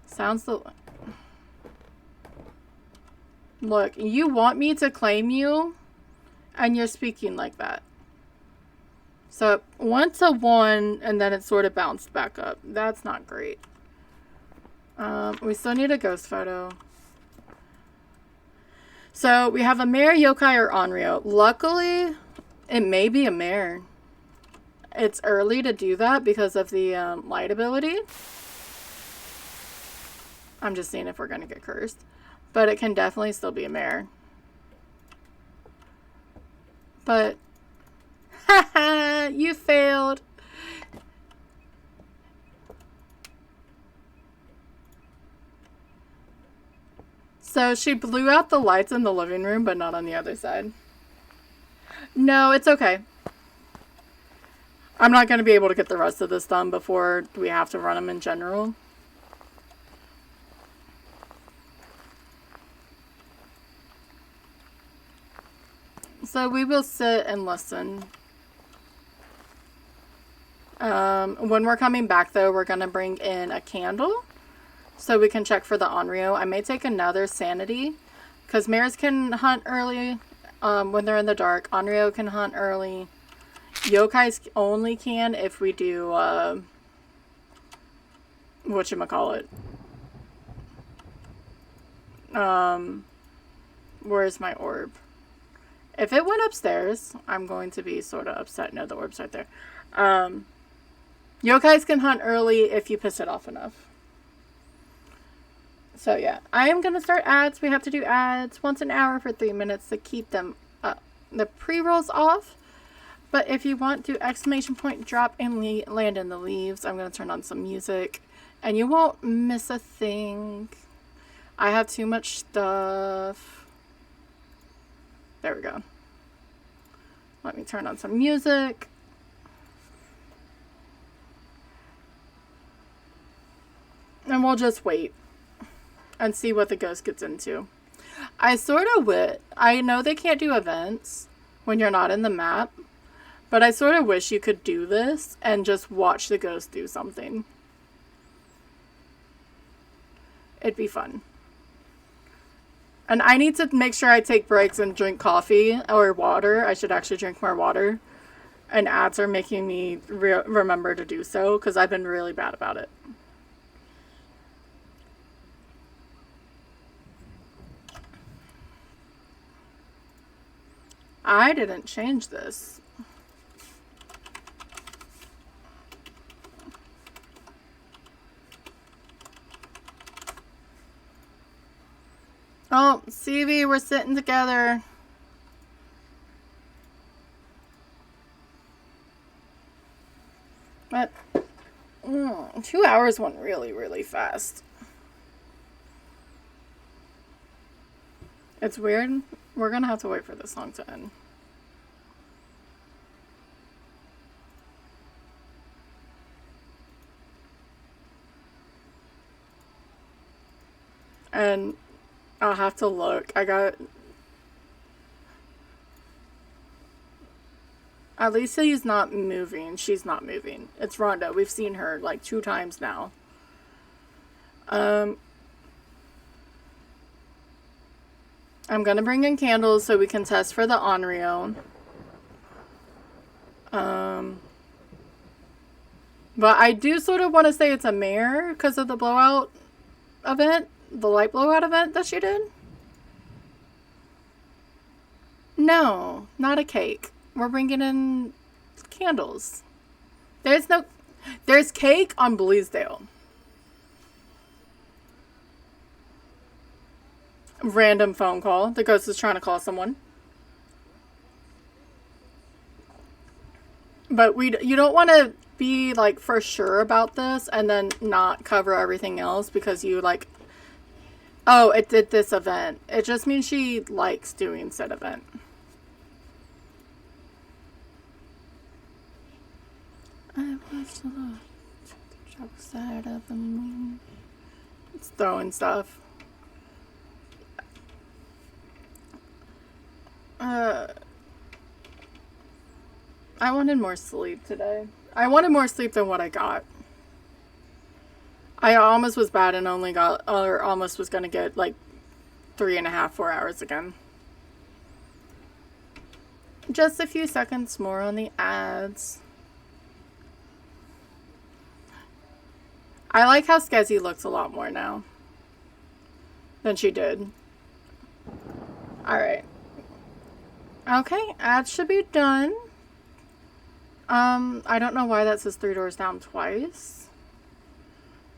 Speaker 1: Sounds the... Look, you want me to claim you, and you're speaking like that. So, 1 to 1, and then it sort of bounced back up. That's not great. We still need a ghost photo. So we have a mare, yokai, or Onryo. Luckily, it may be a mare. It's early to do that because of the light ability. I'm just seeing if we're going to get cursed. But it can definitely still be a mare. But, haha, you failed. So she blew out the lights in the living room, but not on the other side. No, it's okay. I'm not going to be able to get the rest of this done before we have to run them in general. So we will sit and listen. When we're coming back, though, we're going to bring in a candle so we can check for the Onryo. I may take another sanity because mares can hunt early when they're in the dark. Onryo can hunt early. Yokais only can if we do, whatchamacallit. Where's my orb? If it went upstairs, I'm going to be sort of upset. No, the orb's right there. Yokais can hunt early if you piss it off enough. So yeah, I am going to start ads. We have to do ads once an hour for 3 minutes to keep them the pre-rolls off. But if you want to exclamation point drop and land in the leaves, I'm going to turn on some music and you won't miss a thing. I have too much stuff. There we go. Let me turn on some music. And we'll just wait and see what the ghost gets into. I know they can't do events when you're not in the map, but I sort of wish you could do this and just watch the ghost do something. It'd be fun. And I need to make sure I take breaks and drink coffee or water. I should actually drink more water. And ads are making me remember to do so because I've been really bad about it. I didn't change this. Oh, CV, we're sitting together. But 2 hours went really, really fast. It's weird. We're gonna have to wait for this song to end. And I'll have to look. At least he's not moving. She's not moving. It's Rhonda. We've seen her like 2 times now. I'm gonna bring in candles so we can test for the Onryo. But I do sort of want to say it's a mare because of the blowout event. The light blowout event that she did? No, not a cake. We're bringing in candles. There's cake on Bleasdale. Random phone call. The ghost is trying to call someone. But you don't want to be like for sure about this and then not cover everything else because you like, oh, it did this event. It just means she likes doing said event. I watched the dark side of the moon. It's throwing stuff. I wanted more sleep today. I wanted more sleep than what I got. I almost was bad and almost was gonna get like 3.5, 4 hours again. Just a few seconds more on the ads. I like how Skezi looks a lot more now than she did. Alright. Okay, that should be done. I don't know why that says 3 doors down twice.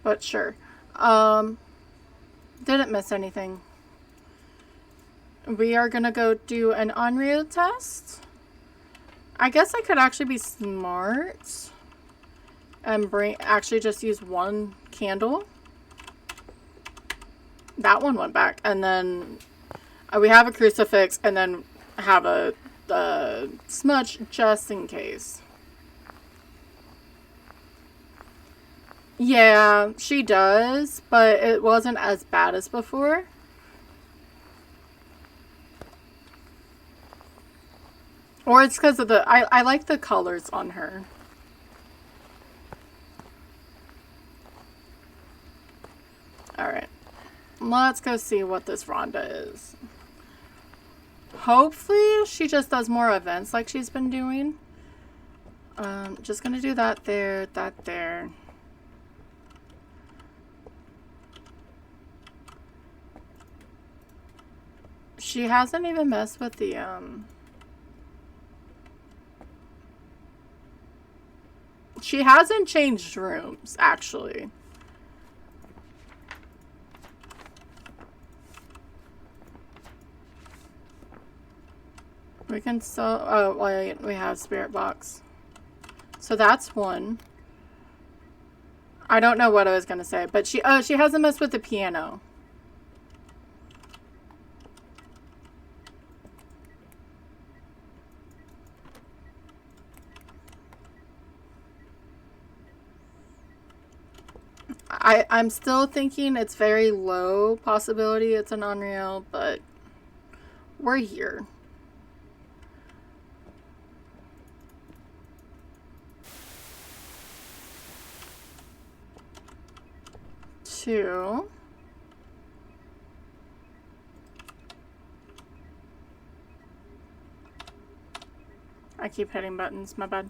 Speaker 1: But sure. Didn't miss anything. We are gonna go do an Onryo test. I guess I could actually be smart and actually just use one candle. That one went back, and then we have a crucifix, and then have a smudge just in case. Yeah, she does, but it wasn't as bad as before. Or it's because of the... I like the colors on her. Alright. Let's go see what this Rhonda is. Hopefully she just does more events like she's been doing. Just gonna do that there, that there. She hasn't even messed with the, She hasn't changed rooms, actually. We can still... Oh, wait, we have Spirit Box. So that's one. I don't know what I was gonna say, but she hasn't messed with the piano. I'm still thinking it's very low possibility it's an Onryo, but we're here. Two. I keep hitting buttons, my bad.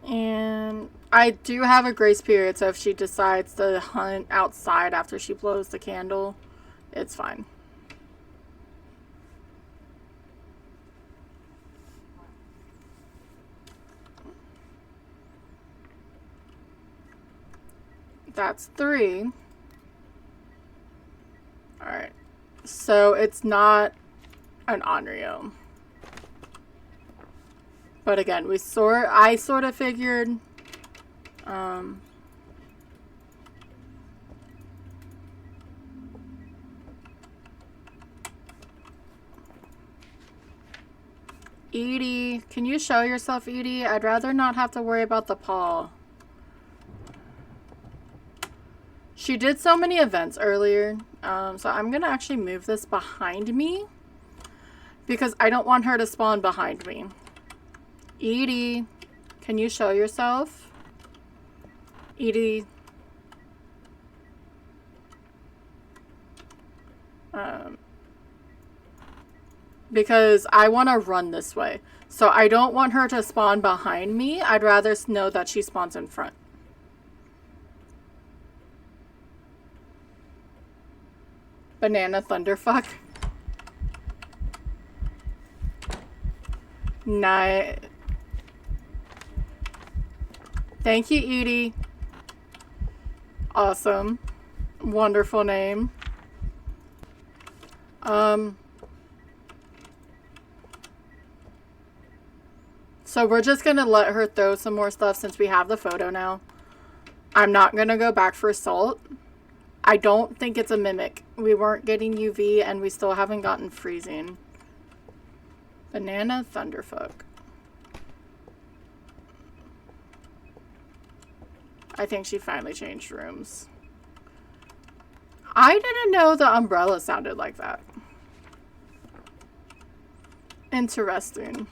Speaker 1: And I do have a grace period, so if she decides to hunt outside after she blows the candle, it's fine. That's 3. Alright. So it's not an Onryo. But again, I sort of figured, Edie, can you show yourself, Edie? I'd rather not have to worry about the paw. She did so many events earlier, so I'm gonna actually move this behind me because I don't want her to spawn behind me. Edie, can you show yourself? Edie. Because I want to run this way. So I don't want her to spawn behind me. I'd rather know that she spawns in front. Banana Thunderfuck. Nice. Thank you, Edie. Awesome. Wonderful name. So we're just gonna let her throw some more stuff since we have the photo now. I'm not gonna go back for Salt. I don't think it's a Mimic. We weren't getting UV and we still haven't gotten Freezing. Banana Thunderfuck. I think she finally changed rooms. I didn't know the umbrella sounded like that. Interesting.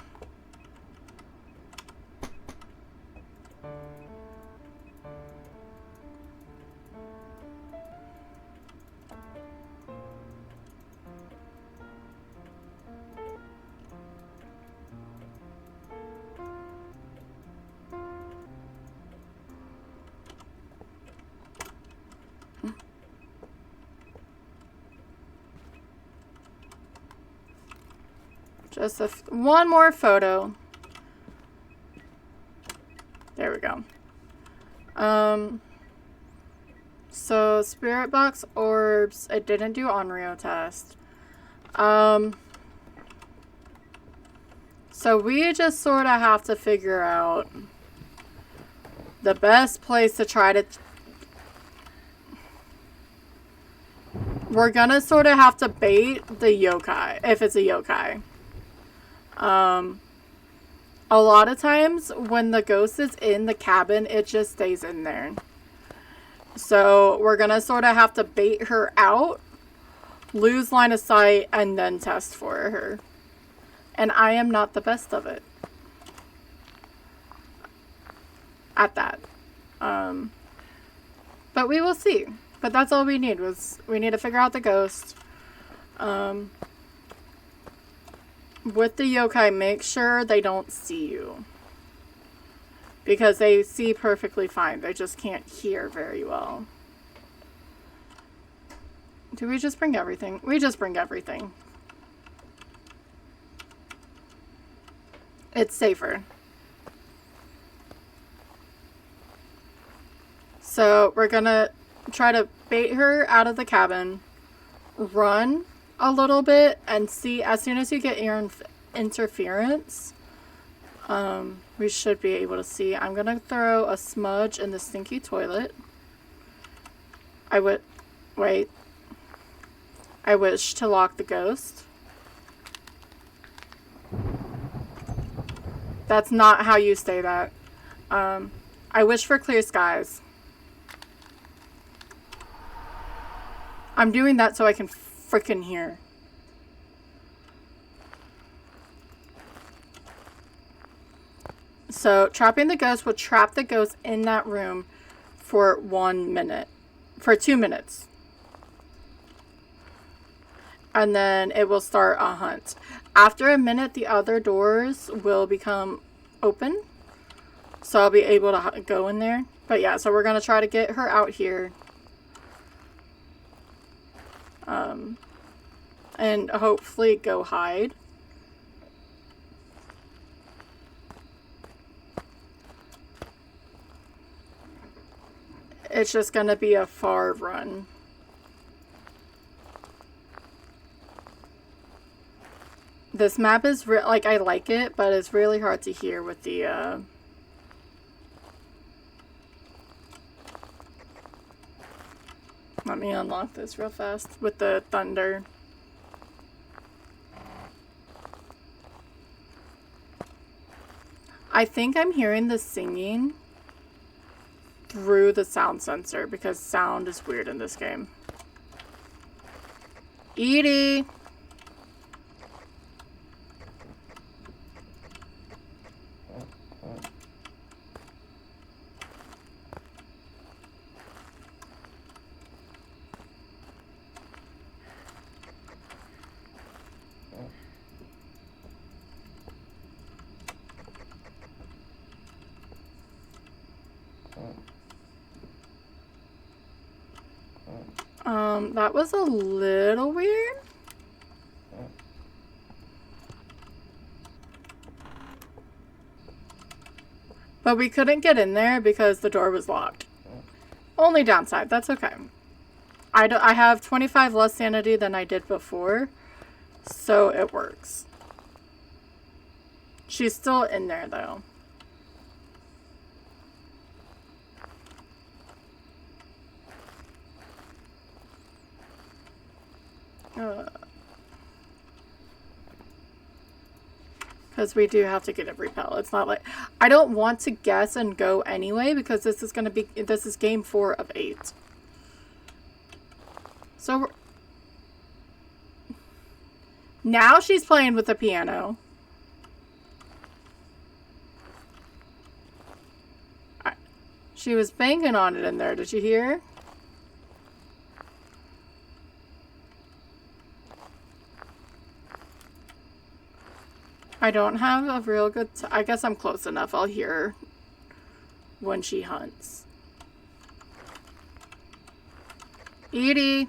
Speaker 1: Just one more photo. There we go. So spirit box orbs. I didn't do Onryo test. So we just sort of have to figure out the best place to try to... We're gonna sort of have to bait the yokai, if it's a yokai. A lot of times when the ghost is in the cabin, it just stays in there. So we're gonna sort of have to bait her out, lose line of sight, and then test for her. And I am not the best of it at that. But we will see. But that's all we need, was we need to figure out the ghost. With the yokai, make sure they don't see you. Because they see perfectly fine. They just can't hear very well. Do we just bring everything? We just bring everything. It's safer. So we're gonna try to bait her out of the cabin, run a little bit, and see as soon as you get ear interference, we should be able to see. I'm gonna throw a smudge in the stinky toilet. I wish to lock the ghost. That's not how you say that. I wish for clear skies. I'm doing that so I can frickin' hear. So, trapping the ghost will trap the ghost in that room for 1 minute. For 2 minutes. And then it will start a hunt. After a minute, the other doors will become open. So I'll be able to go in there. But yeah, so we're going to try to get her out here. And hopefully go hide. It's just going to be a far run. This map is like, I like it, but it's really hard to hear with the let me unlock this real fast with the thunder. I think I'm hearing the singing through the sound sensor because sound is weird in this game. Edie! That was a little weird. But we couldn't get in there because the door was locked. Only downside, that's okay. I have 25 less sanity than I did before, so it works. She's still in there though. Because we do have to get a repel. It's not like... I don't want to guess and go anyway because this is going to be... This is game 4 of 8. So... Now she's playing with the piano. She was banging on it in there. Did you hear? I don't have a real good... I guess I'm close enough. I'll hear her when she hunts. Edie!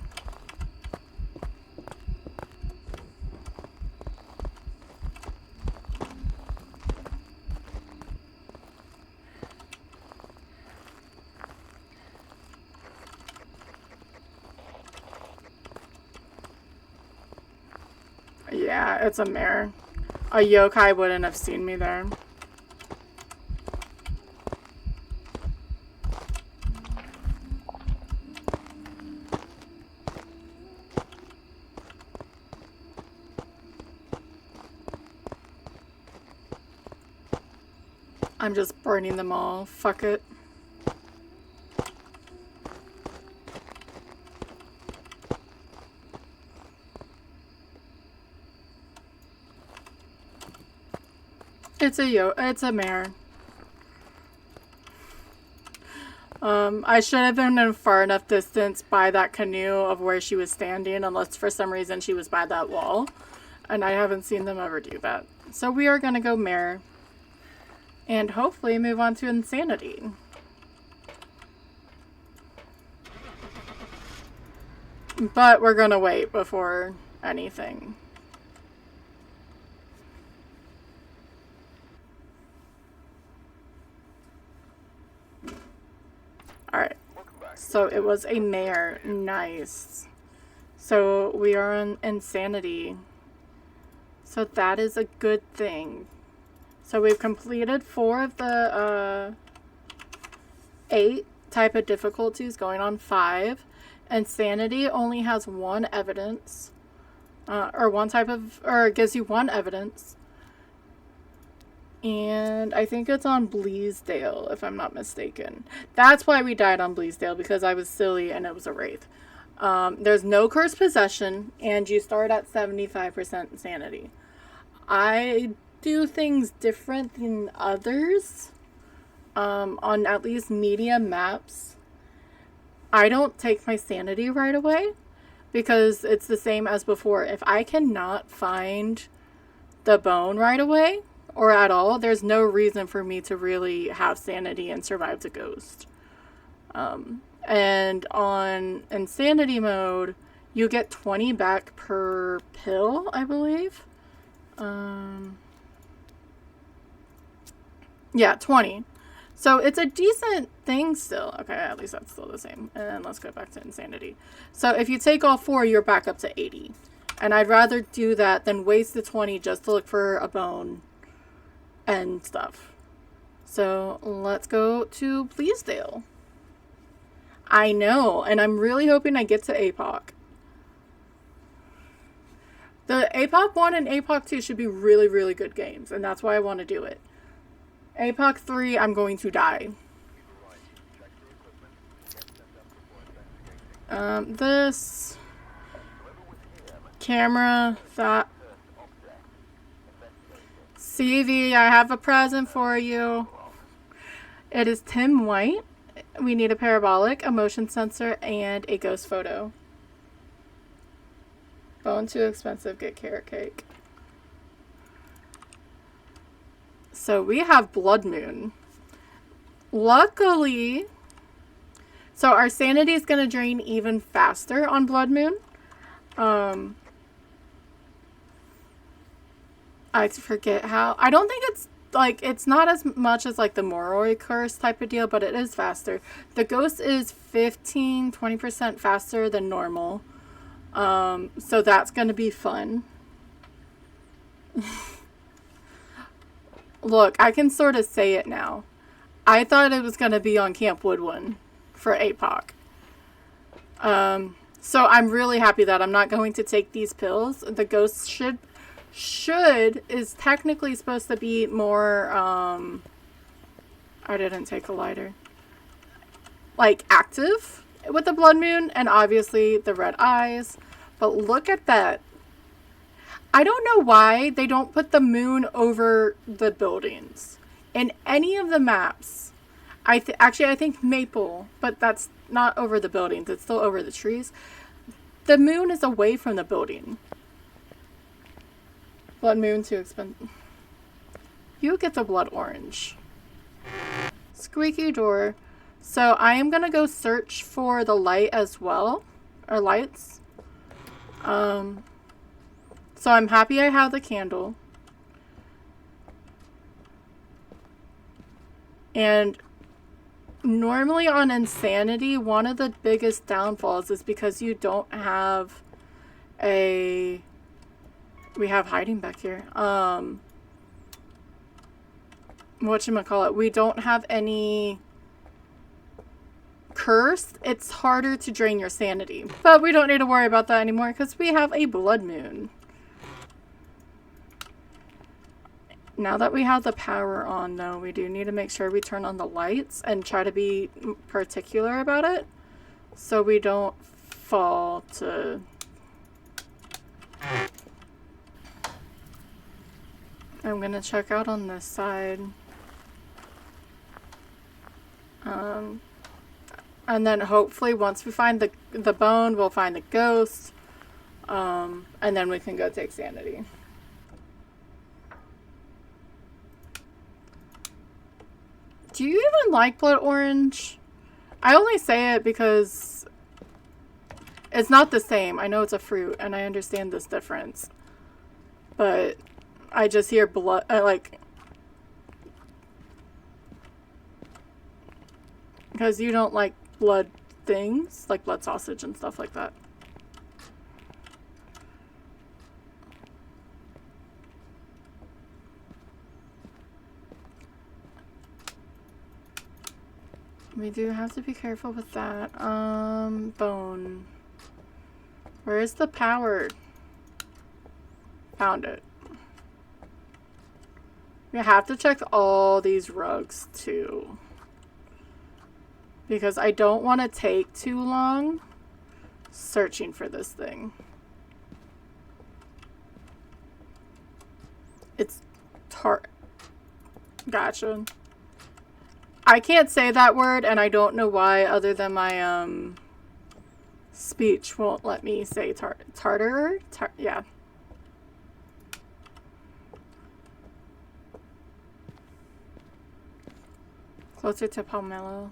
Speaker 1: Yeah, it's a mare. A yokai wouldn't have seen me there. I'm just burning them all. Fuck it. It's a mare. I should have been in far enough distance by that canoe of where she was standing, unless for some reason she was by that wall. And I haven't seen them ever do that. So we are gonna go mare. And hopefully move on to insanity. But we're gonna wait before anything. Alright. So it was a mare. Nice. So we are on insanity. So that is a good thing. So we've completed 4 of the 8 type of difficulties, going on 5. Insanity only has 1 evidence. Or it gives you 1 evidence. And I think it's on Bleasdale, if I'm not mistaken. That's why we died on Bleasdale, because I was silly and it was a wraith. There's no cursed possession, and you start at 75% insanity. I do things different than others. On at least medium maps, I don't take my sanity right away, because it's the same as before. If I cannot find the bone right away, or at all, there's no reason for me to really have sanity and survive the ghost. And on insanity mode, you get 20 back per pill, I believe. Yeah, 20. So it's a decent thing still. Okay, at least that's still the same. And let's go back to insanity. So if you take all 4, you're back up to 80. And I'd rather do that than waste the 20 just to look for a bone and stuff. So let's go to Bleasdale. I know, and I'm really hoping I get to APOC. The APOC 1 and APOC 2 should be really, really good games, and that's why I want to do it. APOC 3, I'm going to die. This camera, that CV, I have a present for you. It is Tim White. We need a parabolic, a motion sensor, and a ghost photo. Bone too expensive, get carrot cake. So we have Blood Moon. Luckily, so our sanity is going to drain even faster on Blood Moon. I forget how. I don't think it's like, it's not as much as like the Moroi curse type of deal, but it is faster. The ghost is 15-20% faster than normal. So that's going to be fun. Look, I can sort of say it now. I thought it was going to be on Camp Woodwind for APOC. So I'm really happy that I'm not going to take these pills. The ghost is technically supposed to be more, I didn't take a lighter, like active with the Blood Moon, and obviously the red eyes. But look at that. I don't know why they don't put the moon over the buildings in any of the maps. Actually, I think Maple, but that's not over the buildings. It's still over the trees. The moon is away from the building. Blood Moon too expensive. You get the blood orange. Squeaky door. So I am going to go search for the light as well. Or lights. So I'm happy I have the candle. And normally on Insanity, one of the biggest downfalls is because you don't have a we have hiding back here. Whatchamacallit, we don't have any curse. It's harder to drain your sanity. But we don't need to worry about that anymore because we have a blood moon. Now that we have the power on, though, we do need to make sure we turn on the lights and try to be particular about it so we don't fall to... I'm gonna check out on this side. And then hopefully once we find the bone, we'll find the ghost. And then we can go take sanity. Do you even like blood orange? I only say it because it's not the same. I know it's a fruit and I understand this difference. But I just hear blood, like... Because you don't like blood things, like blood sausage and stuff like that. We do have to be careful with that. Bone. Where's the power? Found it. We have to check all these rugs too. Because I don't want to take too long searching for this thing. It's Gotcha. I can't say that word, and I don't know why, other than my speech won't let me say tartar. Yeah. Closer to Pomelo.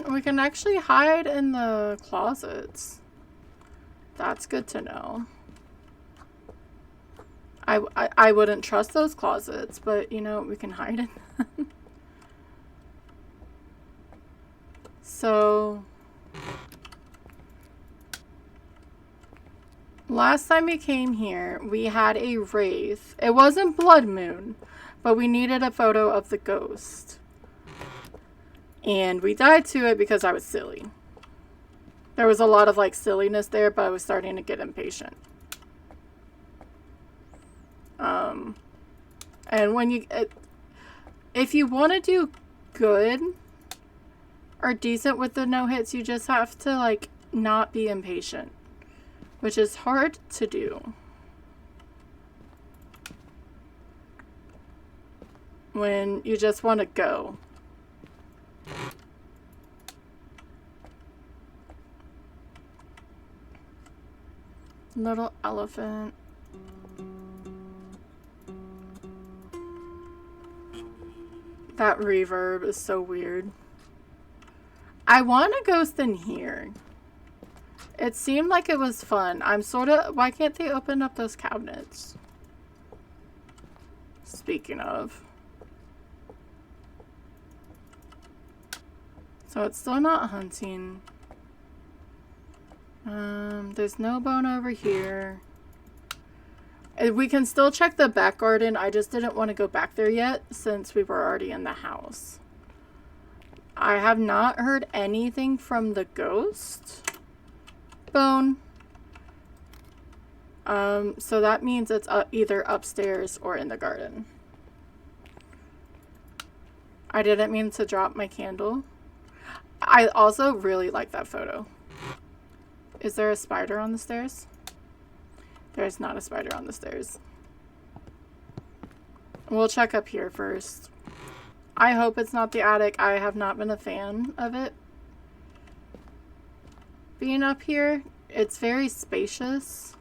Speaker 1: We can actually hide in the closets. That's good to know. I wouldn't trust those closets, but you know, we can hide in them. So, last time we came here, we had a wraith. It wasn't blood moon, but we needed a photo of the ghost. And we died to it because I was silly. There was a lot of like silliness there, but I was starting to get impatient. And when you, if you want to do good or decent with the no hits, you just have to like not be impatient, which is hard to do when you just want to go. Little elephant. That reverb is so weird. I want a ghost in here. It seemed like it was fun. I'm sort of... Why can't they open up those cabinets? Speaking of. So it's still not hunting. There's no bone over here. We can still check the back garden. I just didn't want to go back there yet since we were already in the house. I have not heard anything from the ghost bone. So that means it's either upstairs or in the garden. I didn't mean to drop my candle. I also really like that photo. Is there a spider on the stairs? There's not a spider on the stairs. We'll check up here first. I hope it's not the attic. I have not been a fan of it being up here. It's very spacious,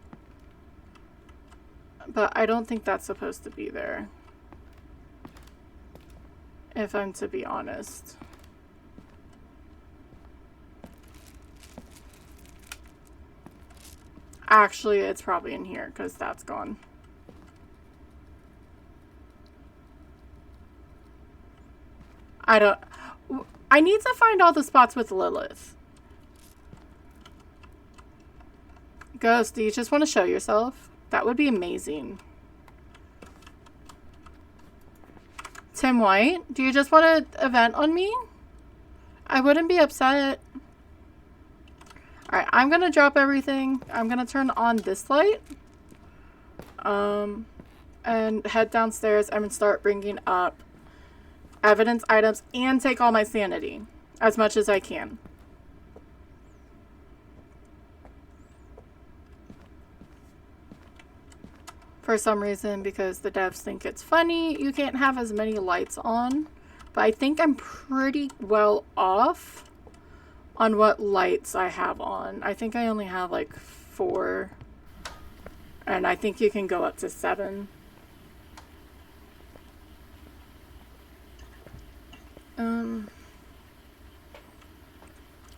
Speaker 1: but I don't think that's supposed to be there, if I'm to be honest. Actually, it's probably in here because that's gone. I need to find all the spots with Lilith. Ghost, do you just want to show yourself? That would be amazing. Tim White, do you just want to event on me? I wouldn't be upset. Alright, I'm gonna drop everything. I'm gonna turn on this light. And head downstairs and start bringing up evidence items and take all my sanity as much as I can. For some reason, because the devs think it's funny, you can't have as many lights on. But I think I'm pretty well off on what lights I have on. I think I only have like 4. And I think you can go up to 7.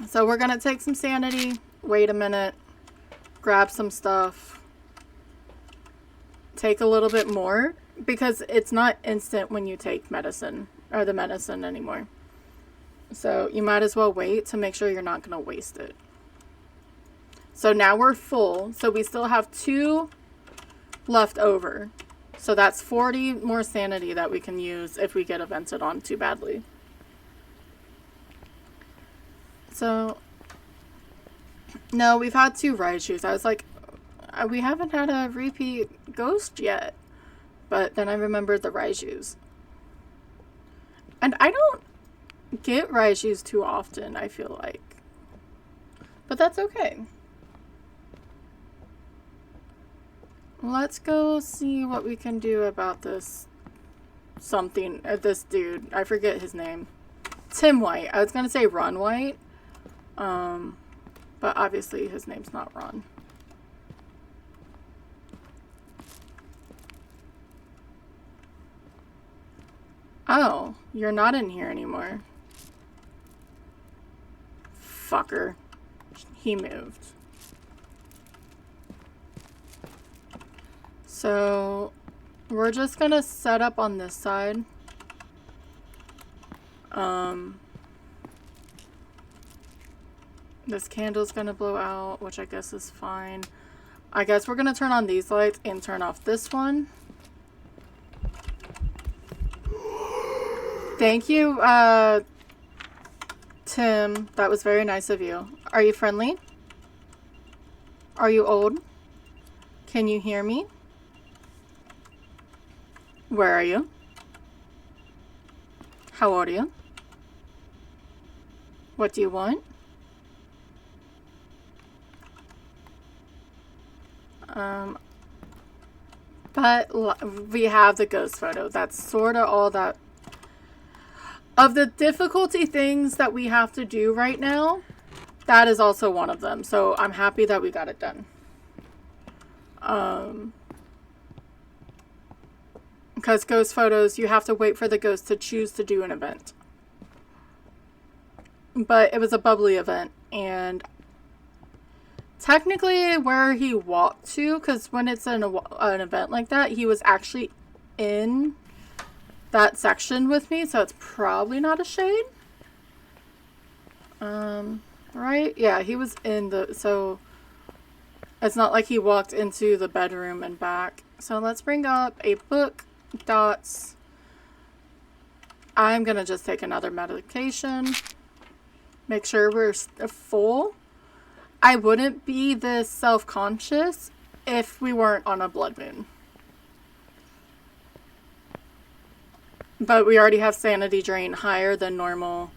Speaker 1: So we're gonna take some sanity, wait a minute, grab some stuff, take a little bit more, because it's not instant when you take medicine, or the medicine anymore. So you might as well wait to make sure you're not gonna waste it. So now we're full, so we still have 2 left over. So that's 40 more sanity that we can use if we get evented on too badly. So, no, we've had 2 Raijus. I was like, we haven't had a repeat ghost yet. But then I remembered the Raijus. And I don't get Raijus too often, I feel like. But that's okay. Let's go see what we can do about this something, this dude. I forget his name. Tim White. I was going to say Ron White. But obviously his name's not Ron. Oh, you're not in here anymore. Fucker. He moved. So, we're just gonna set up on this side. This candle's gonna blow out, which I guess is fine. I guess we're gonna turn on these lights and turn off this one. Thank you, Tim. That was very nice of you. Are you friendly? Are you old? Can you hear me? Where are you? How old are you? What do you want? But we have the ghost photo. That's sort of all that. Of the difficulty things that we have to do right now, that is also one of them. So I'm happy that we got it done. Because ghost photos, you have to wait for the ghost to choose to do an event. But it was a bubbly event, and technically where he walked to, because when it's an event like that, he was actually in that section with me, so it's probably not a shade. Right? Yeah, he was in the, so it's not like he walked into the bedroom and back. So let's bring up a book, dots. I'm gonna just take another medication. Make sure we're full. I wouldn't be this self-conscious if we weren't on a blood moon. But we already have sanity drain higher than normal,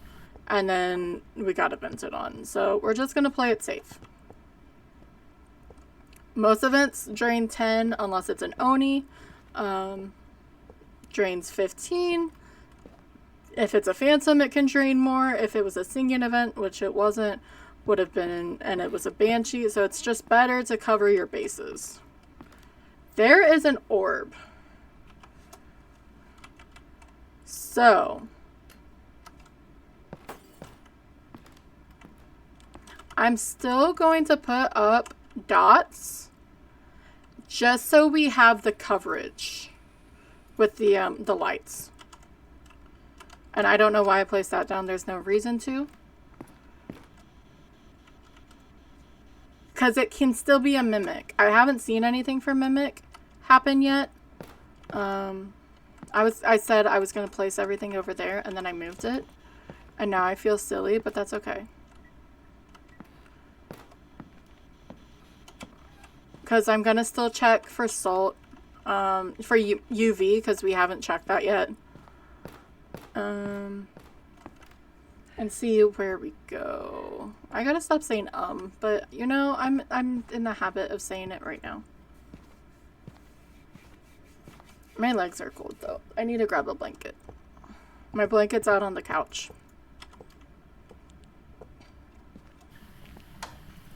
Speaker 1: and then we got evented on. So we're just going to play it safe. Most events drain 10 unless it's an Oni. Drains 15. If it's a Phantom, it can drain more. If it was a singing event, which it wasn't, would have been, and it was a Banshee, so it's just better to cover your bases. There is an orb. So, I'm still going to put up dots just so we have the coverage with the lights. And I don't know why I placed that down. There's no reason to. because it can still be a mimic. I haven't seen anything for mimic happen yet. I said I was going to place everything over there, and then I moved it. And now I feel silly, but that's okay. Because I'm going to still check for salt, for UV, because we haven't checked that yet. And see where we go. I gotta stop saying but you know, I'm in the habit of saying it right now. My legs are cold though. I need to grab a blanket. My blanket's out on the couch.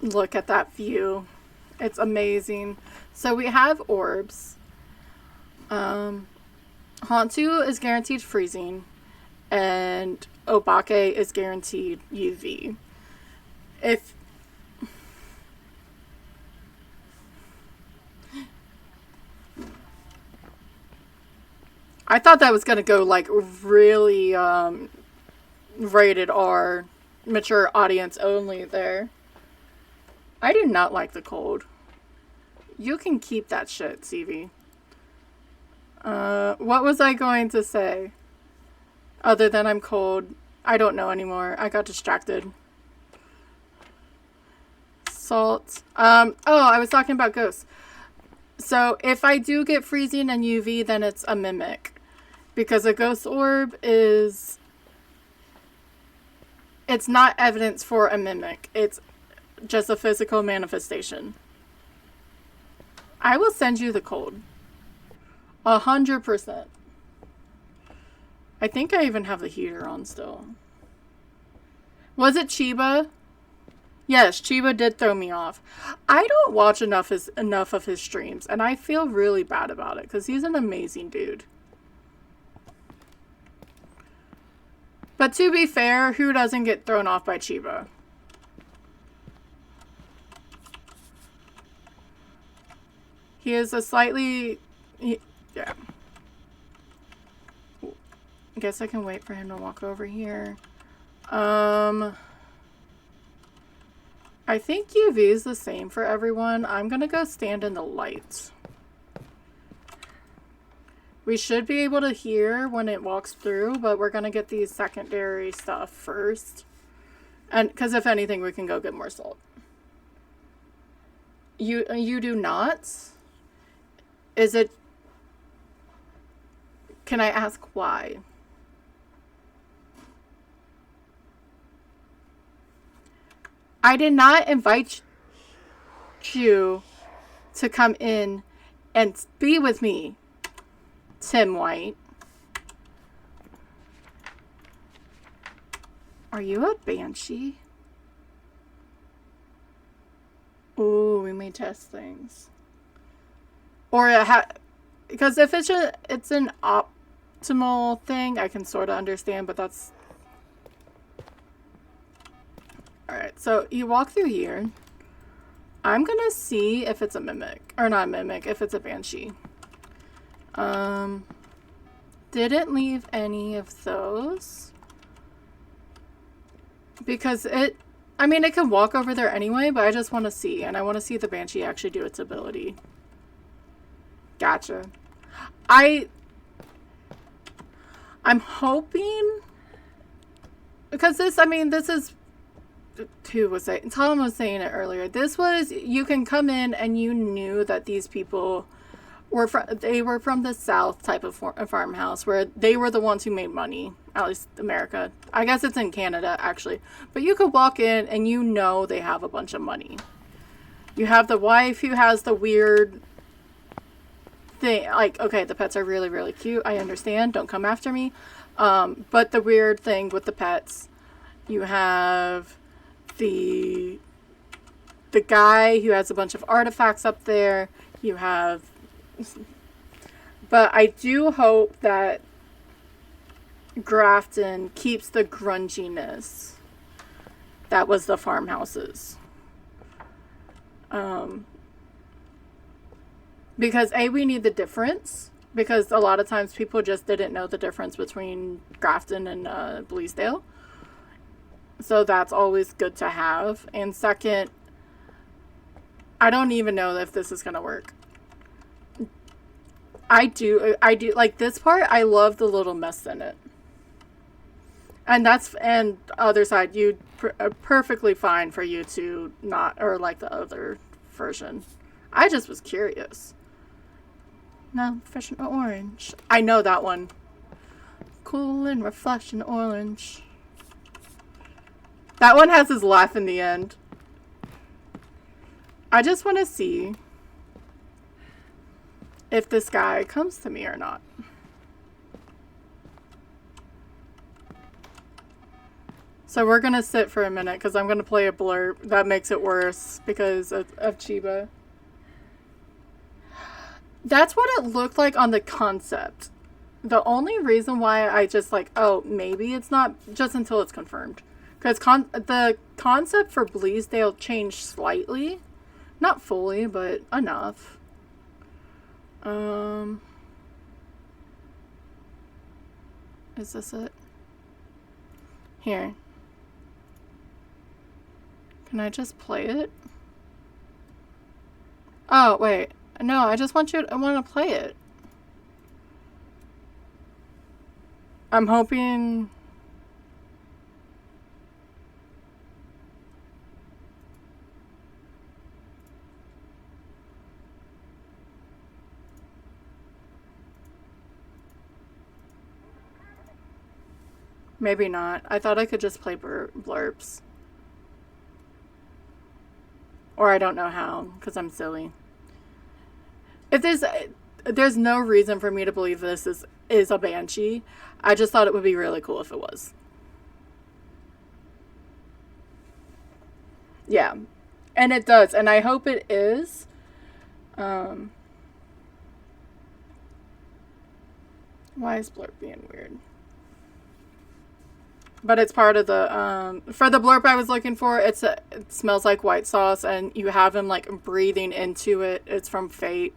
Speaker 1: Look at that view. It's amazing. So we have orbs. Hantu is guaranteed freezing, and Obake is guaranteed UV. If I thought that was gonna go like really rated R, mature audience only there. I do not like the cold. You can keep that shit, CV. What was I going to say? Other than I'm cold. I don't know anymore. I got distracted. Salt. Oh, I was talking about ghosts. So if I do get freezing and UV, then it's a mimic. Because a ghost orb is... It's not evidence for a mimic. It's just a physical manifestation. I will send you the code. 100%. I think I even have the heater on still. Was it Chiba? Yes, Chiba did throw me off. I don't watch enough of his streams, and I feel really bad about it, because he's an amazing dude. But to be fair, who doesn't get thrown off by Chiba? He is a slightly... yeah. I guess I can wait for him to walk over here. I think UV is the same for everyone. I'm gonna go stand in the light. We should be able to hear when it walks through, but we're gonna get these secondary stuff first. And because if anything, we can go get more salt. You do not? Is it... Can I ask why? I did not invite you to come in and be with me, Tim White. Are you a banshee? Ooh, we may test things. Or because if it's an optimal thing, I can sort of understand, but that's... Alright, so you walk through here. I'm gonna see if it's a mimic. Or not a mimic, if it's a banshee. Didn't leave any of those. Because it... I mean, it can walk over there anyway, but I just want to see. And I want to see the banshee actually do its ability. Gotcha. I'm hoping... Because this, I mean, this is... Who was saying? Tom was saying it earlier. This was... You can come in and you knew that these people were from the South type of farmhouse where they were the ones who made money. At least America. I guess it's in Canada, actually. But you could walk in and you know they have a bunch of money. You have the wife who has the weird thing. Like, okay, the pets are really, really cute. I understand. Don't come after me. But the weird thing with the pets, you have the guy who has a bunch of artifacts up there. You have... But I do hope that Grafton keeps the grunginess that was the farmhouses. Because we need the difference, because a lot of times people just didn't know the difference between Grafton and Bleasdale, so that's always good to have. And second, I don't even know if this is gonna work. I do, like this part, I love the little mess in it. And other side, perfectly fine for you to not, or like the other version. I just was curious. No, refreshing orange. I know that one. Cool and refreshing orange. That one has his laugh in the end. I just want to see if this guy comes to me or not. So we're going to sit for a minute because I'm going to play a blurb. That makes it worse because of Chiba. That's what it looked like on the concept. The only reason why I just like, oh, maybe it's not, just until it's confirmed. Because the concept for Bleasdale changed slightly. Not fully, but enough. Is this it? Here. Can I just play it? Oh, wait. No, I just want I want to play it. I'm hoping... Maybe not. I thought I could just play blurbs. Or I don't know how, because I'm silly. If there's no reason for me to believe this is a Banshee. I just thought it would be really cool if it was. Yeah. And it does. And I hope it is. Why is blurb being weird? But it's part of the, for the blurb I was looking for, it smells like white sauce, and you have him, like, breathing into it. It's from Fate.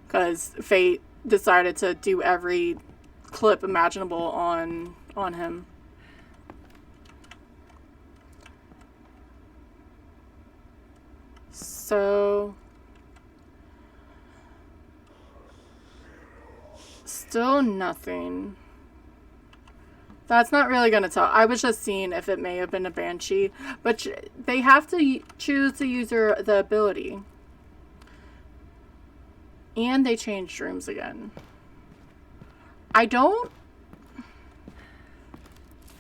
Speaker 1: Because Fate decided to do every clip imaginable on him. So... Still nothing. That's not really going to tell. I was just seeing if it may have been a Banshee. But they have to choose to use the ability. And they changed rooms again. I don't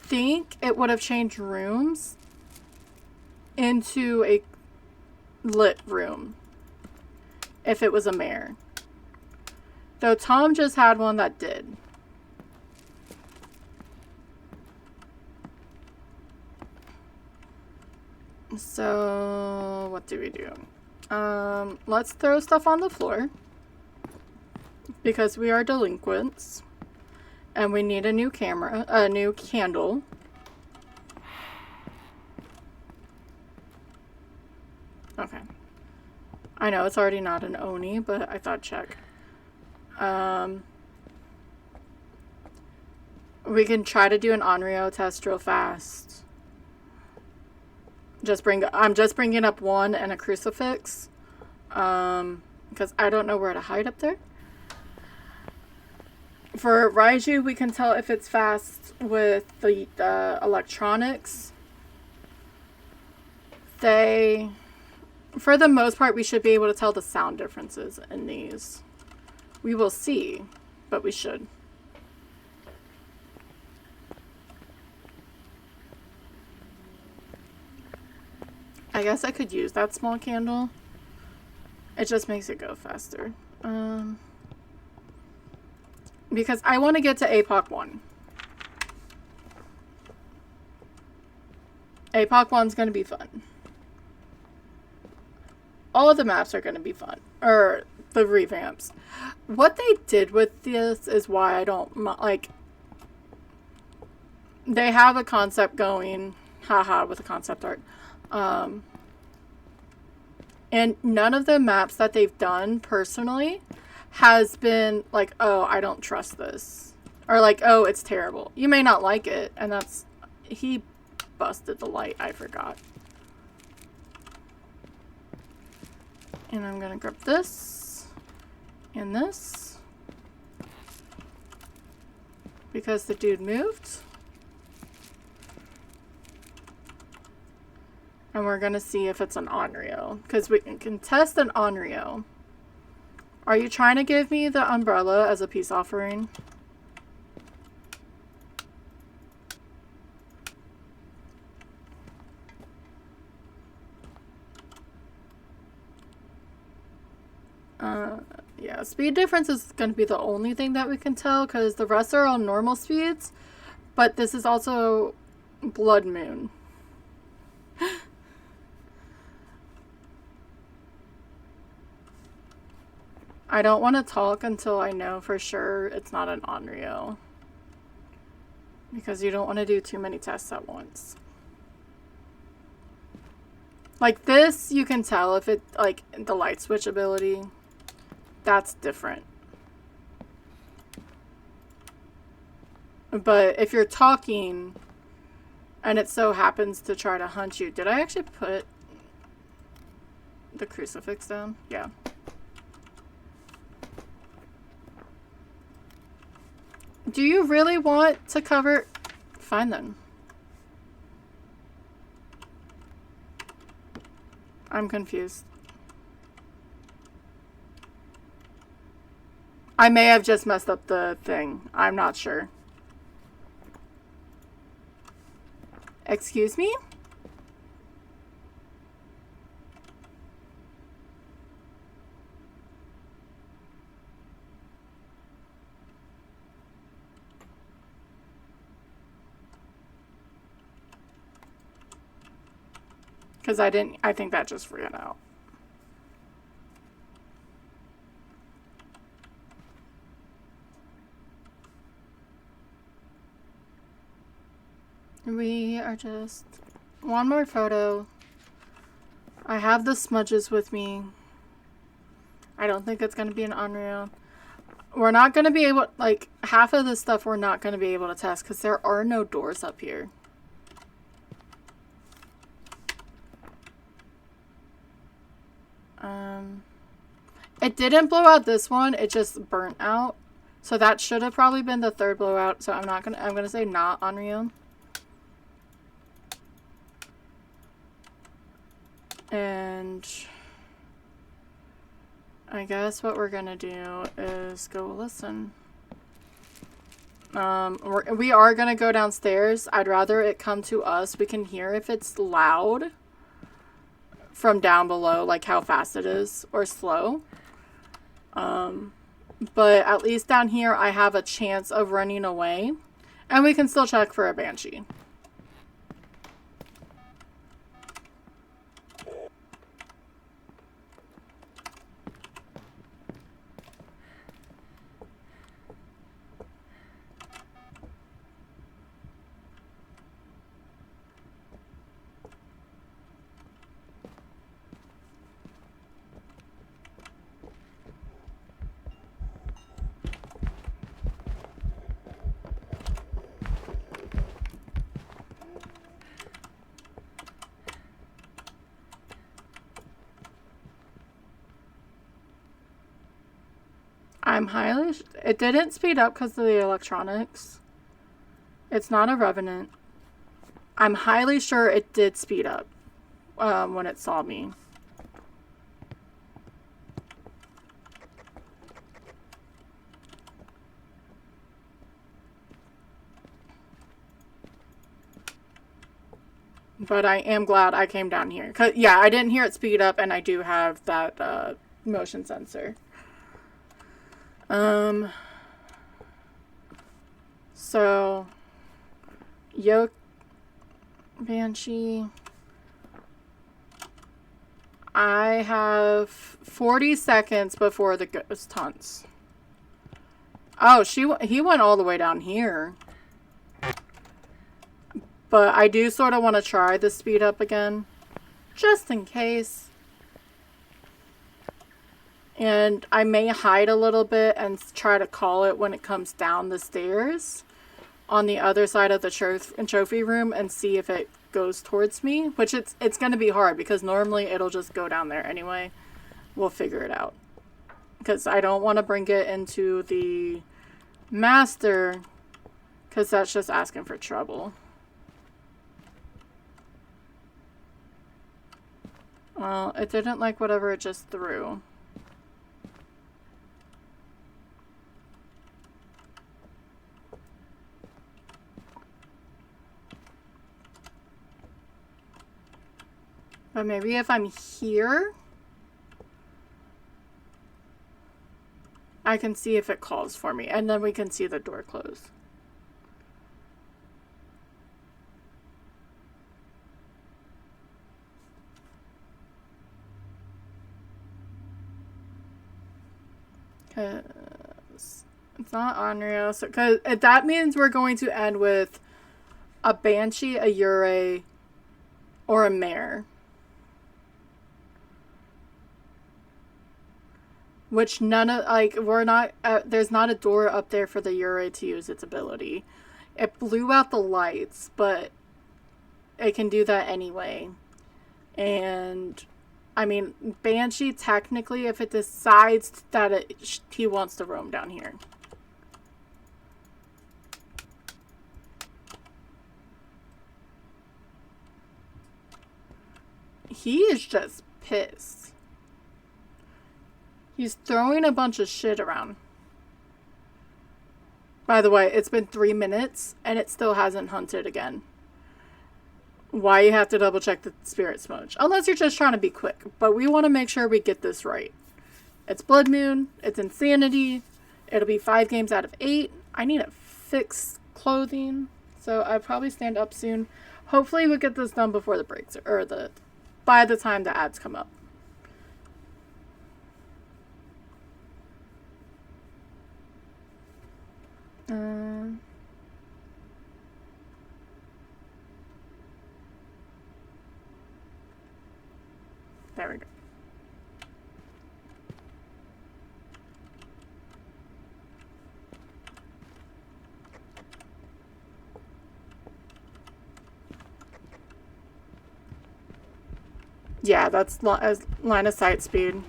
Speaker 1: think it would have changed rooms into a lit room if it was a mare. Though Tom just had one that did. So, what do we do? Let's throw stuff on the floor. Because we are delinquents. And we need a new camera, a new candle. Okay. I know it's already not an Oni, but I thought check. We can try to do an Onryo test real fast. I'm just bringing up one and a crucifix. Because I don't know where to hide up there. For Raiju, we can tell if it's fast with the electronics. For the most part, we should be able to tell the sound differences in these. We will see, but we should. I guess I could use that small candle. It just makes it go faster. Because I want to get to APOC 1. APOC 1's going to be fun. All of the maps are going to be fun. Or the revamps. What they did with this is why I don't like... They have a concept going. Haha, with the concept art. And none of the maps that they've done personally has been like, oh, I don't trust this. Or like, oh, it's terrible. You may not like it. And that's... He busted the light. I forgot. And I'm gonna grab this and this because the dude moved. And we're gonna see if it's an Onryo, because we can test an Onryo. Are you trying to give me the umbrella as a peace offering? Yeah, speed difference is going to be the only thing that we can tell, because the rest are all normal speeds, but this is also Blood Moon. I don't want to talk until I know for sure it's not an Onryo, because you don't want to do too many tests at once. Like this, you can tell if it, like, the light switch ability, that's different. But if you're talking and it so happens to try to hunt you, did I actually put the crucifix down? Yeah. Do you really want to cover? Fine then. I'm confused. I may have just messed up the thing. I'm not sure. Excuse me? Because I think that just ran out. We are just... One more photo. I have the smudges with me. I don't think it's going to be an Onryo. We're not going to be able... Like, half of this stuff we're not going to be able to test because there are no doors up here. It didn't blow out this one. It just burnt out. So that should have probably been the third blowout. So I'm gonna say not Onryo. And I guess what we're gonna do is go listen. We are gonna go downstairs. I'd rather it come to us. We can hear if it's loud from down below, like how fast it is, or slow. But at least down here I have a chance of running away. And we can still check for a banshee. I'm highly... It didn't speed up because of the electronics. It's not a Revenant. I'm highly sure it did speed up when it saw me. But I am glad I came down here. 'Cause, yeah, I didn't hear it speed up, and I do have that motion sensor. So, Yoke Banshee. I have 40 seconds before the ghost hunts. Oh, he went all the way down here. But I do sort of want to try the speed up again, just in case. And I may hide a little bit and try to call it when it comes down the stairs on the other side of the trophy room and see if it goes towards me, which it's going to be hard because normally it'll just go down there anyway. we'll figure it out. Because I don't want to bring it into the master, because that's just asking for trouble. Well, it didn't like whatever it just threw. But maybe if I'm here, I can see if it calls for me, and then we can see the door close. Because it's not Onryo, so because that means we're going to end with a Banshee, a Yurei, or a Mare. Which none of, like, we're not, there's not a door up there for the Yurei to use its ability. It blew out the lights, but it can do that anyway. And, I mean, Banshee, technically, if it decides that he wants to roam down here. He is just pissed. He's throwing a bunch of shit around. By the way, it's been 3 minutes, and it still hasn't hunted again. Why you have to double check the spirit smudge. Unless you're just trying to be quick. But we want to make sure we get this right. It's Blood Moon. It's Insanity. It'll be 5 games out of 8. I need to fix clothing. So I'll probably stand up soon. Hopefully we'll get this done before the breaks. Or by the time the ads come up. There we go. Yeah, that's line of sight speed.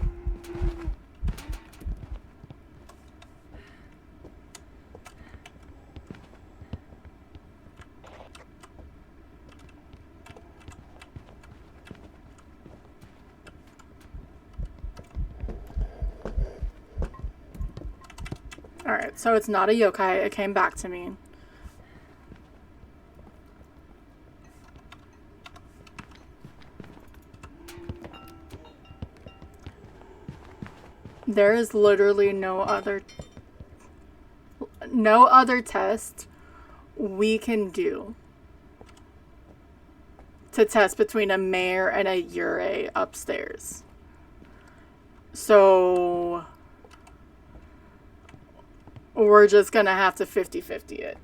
Speaker 1: Alright, so it's not a yokai. It came back to me. There is literally no other test we can do to test between a mare and a Yurei upstairs. So we're just gonna have to 50-50 it.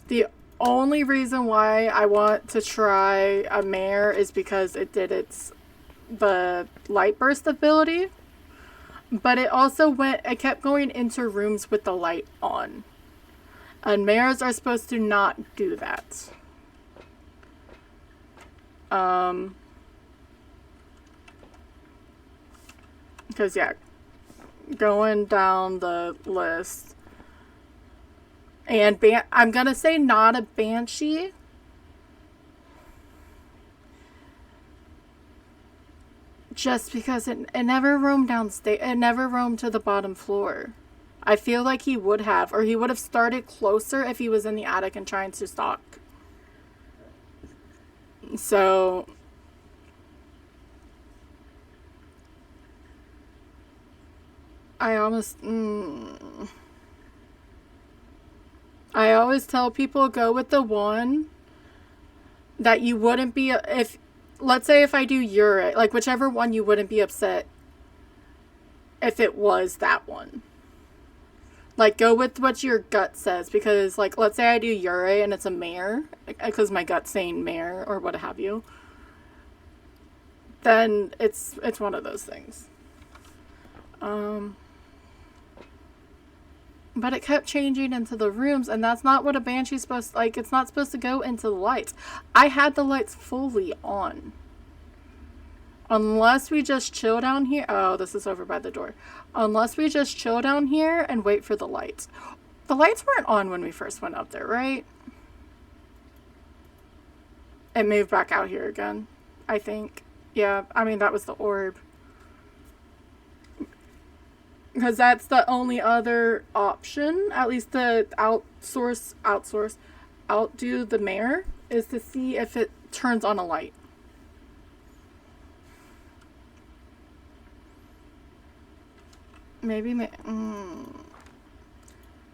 Speaker 1: The only reason why I want to try a mare is because it did the light burst ability, but it also it kept going into rooms with the light on, and mares are supposed to not do that. Because yeah, going down the list, and I'm gonna say not a Banshee. Just because it never roamed downstairs, it never roamed to the bottom floor. I feel like he would have, or he would have started closer if he was in the attic and trying to stalk. So I always tell people go with the one that you wouldn't be if. Let's say if I do Yurei, like whichever one you wouldn't be upset if it was that one. Like go with what your gut says, because like let's say I do Yurei and it's a mare, because my gut's saying mare or what have you. Then it's one of those things. But it kept changing into the rooms, and that's not what a Banshee's supposed to, like, it's not supposed to go into the lights. I had the lights fully on. Unless we just chill down here. Oh, this is over by the door. Unless we just chill down here and wait for the lights. The lights weren't on when we first went up there, right? It moved back out here again, I think. Yeah, I mean, that was the orb. Because that's the only other option, at least the outdo the mayor, is to see if it turns on a light. Maybe,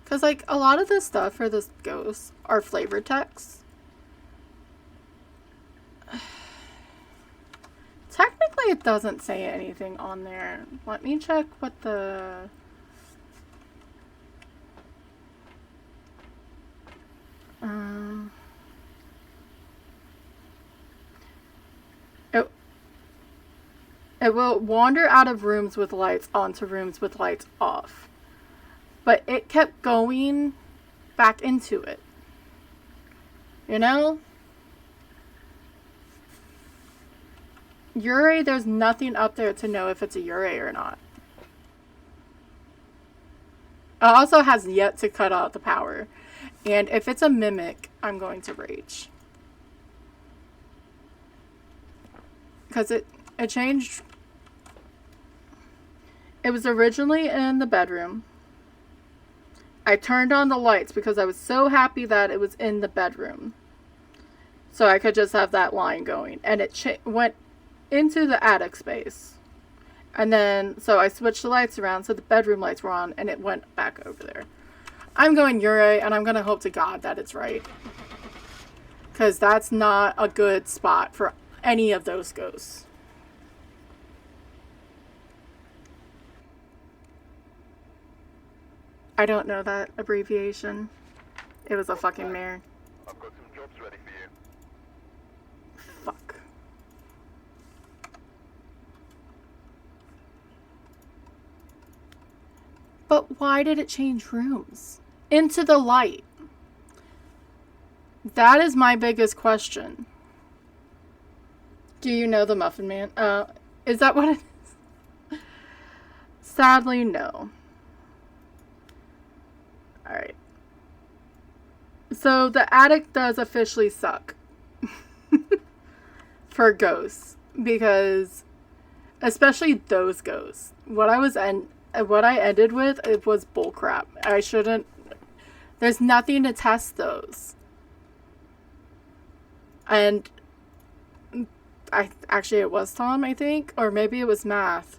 Speaker 1: because, like, a lot of the stuff for this ghost are flavor texts. Technically, it doesn't say anything on there. Let me check what the... It will wander out of rooms with lights onto rooms with lights off. But it kept going back into it. You know? Yurei, there's nothing up there to know if it's a Yurei or not. It also has yet to cut out the power. And if it's a mimic, I'm going to rage. Because it changed. It was originally in the bedroom. I turned on the lights because I was so happy that it was in the bedroom. So I could just have that line going. And it went into the attic space. And then, so I switched the lights around so the bedroom lights were on and it went back over there. I'm going Yurei and I'm going to hope to God that it's right. Because that's not a good spot for any of those ghosts. I don't know that abbreviation. It was a fucking mare.
Speaker 3: I've got some jobs ready for you.
Speaker 1: Fuck. But why did it change rooms? Into the light. That is my biggest question. Do you know the Muffin Man? Is that what it is? Sadly, no. Alright. So the attic does officially suck. For ghosts. Because, especially those ghosts. What I ended with, it was bullcrap. I shouldn't... There's nothing to test those. And... Actually, it was Tom, I think. Or maybe it was Math.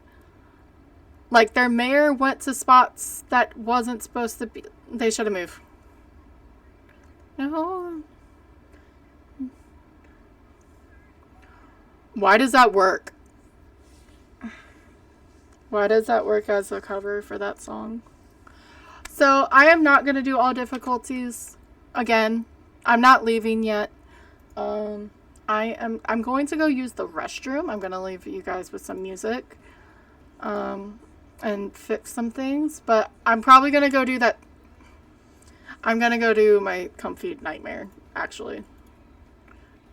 Speaker 1: Like, their mayor went to spots that wasn't supposed to be... They should have moved. No. Why does that work? Why does that work as a cover for that song? So, I am not going to do all difficulties again. I'm not leaving yet. I'm going to go use the restroom. I'm going to leave you guys with some music. And fix some things. But I'm probably going to go do that. I'm going to go do my comfy nightmare, actually.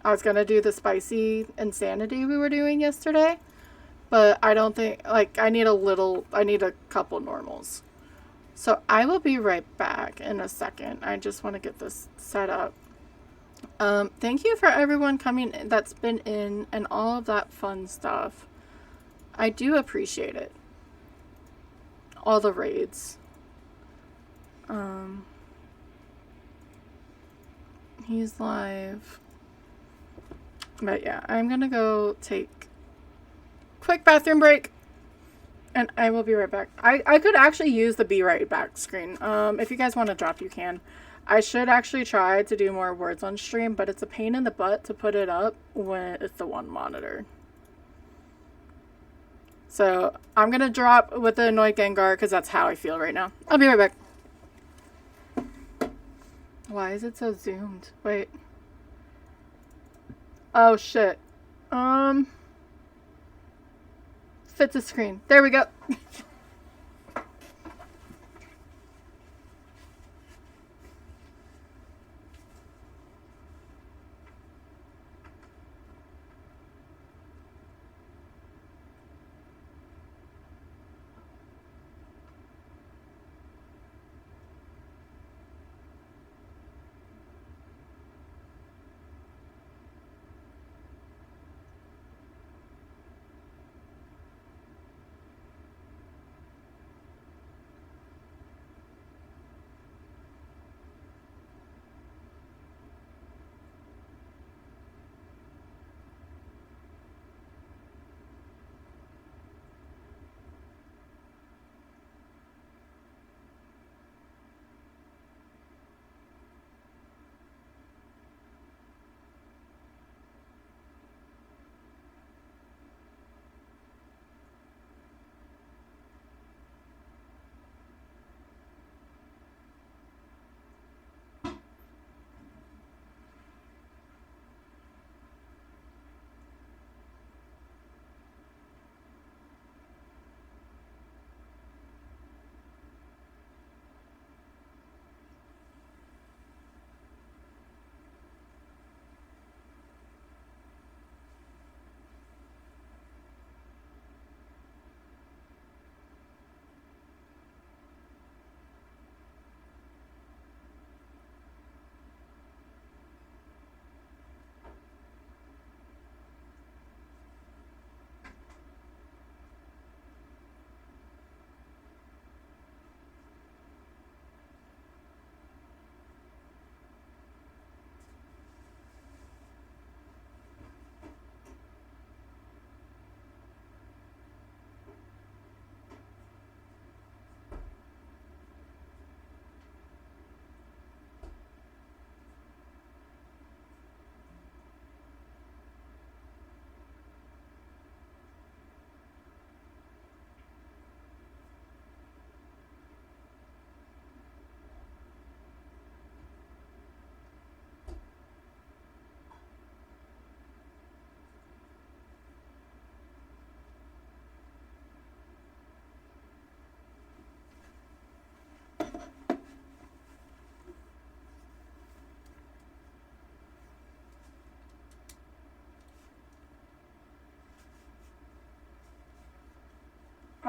Speaker 1: I was going to do the spicy insanity we were doing yesterday. But I don't think, like, I need a couple normals. So I will be right back in a second. I just want to get this set up. Thank you for everyone coming in that's been in and all of that fun stuff. I do appreciate it. All the raids. He's live. But yeah, I'm gonna go take quick bathroom break. And I will be right back. I could actually use the be right back screen. If you guys want to drop, you can. I should actually try to do more words on stream, but it's a pain in the butt to put it up when it's the one monitor. So I'm going to drop with the Annoyed Gengar because that's how I feel right now. I'll be right back. Why is it so zoomed? Wait. Oh, shit. Fit to screen. There we go.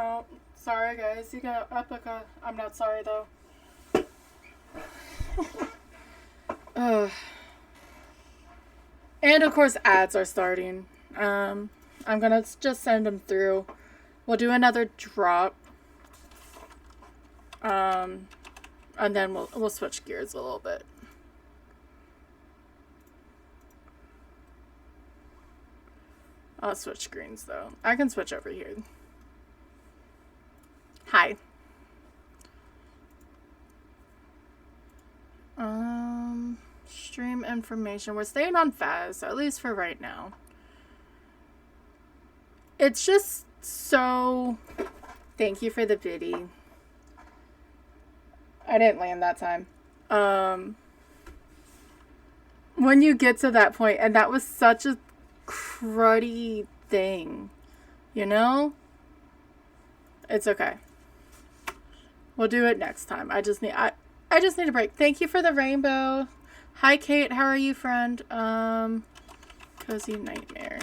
Speaker 1: Oh, sorry guys, you got Epica. I'm not sorry though. And of course ads are starting. I'm gonna just send them through. We'll do another drop. And then we'll switch gears a little bit. I'll switch screens though. I can switch over here. Hi. Stream information. We're staying on Faz, at least for right now. It's just so... Thank you for the biddy. I didn't land that time. When you get to that point, and that was such a cruddy thing, you know? It's okay. We'll do it next time. I just need a break. Thank you for the rainbow. Hi Kate, how are you, friend? Cozy Nightmare.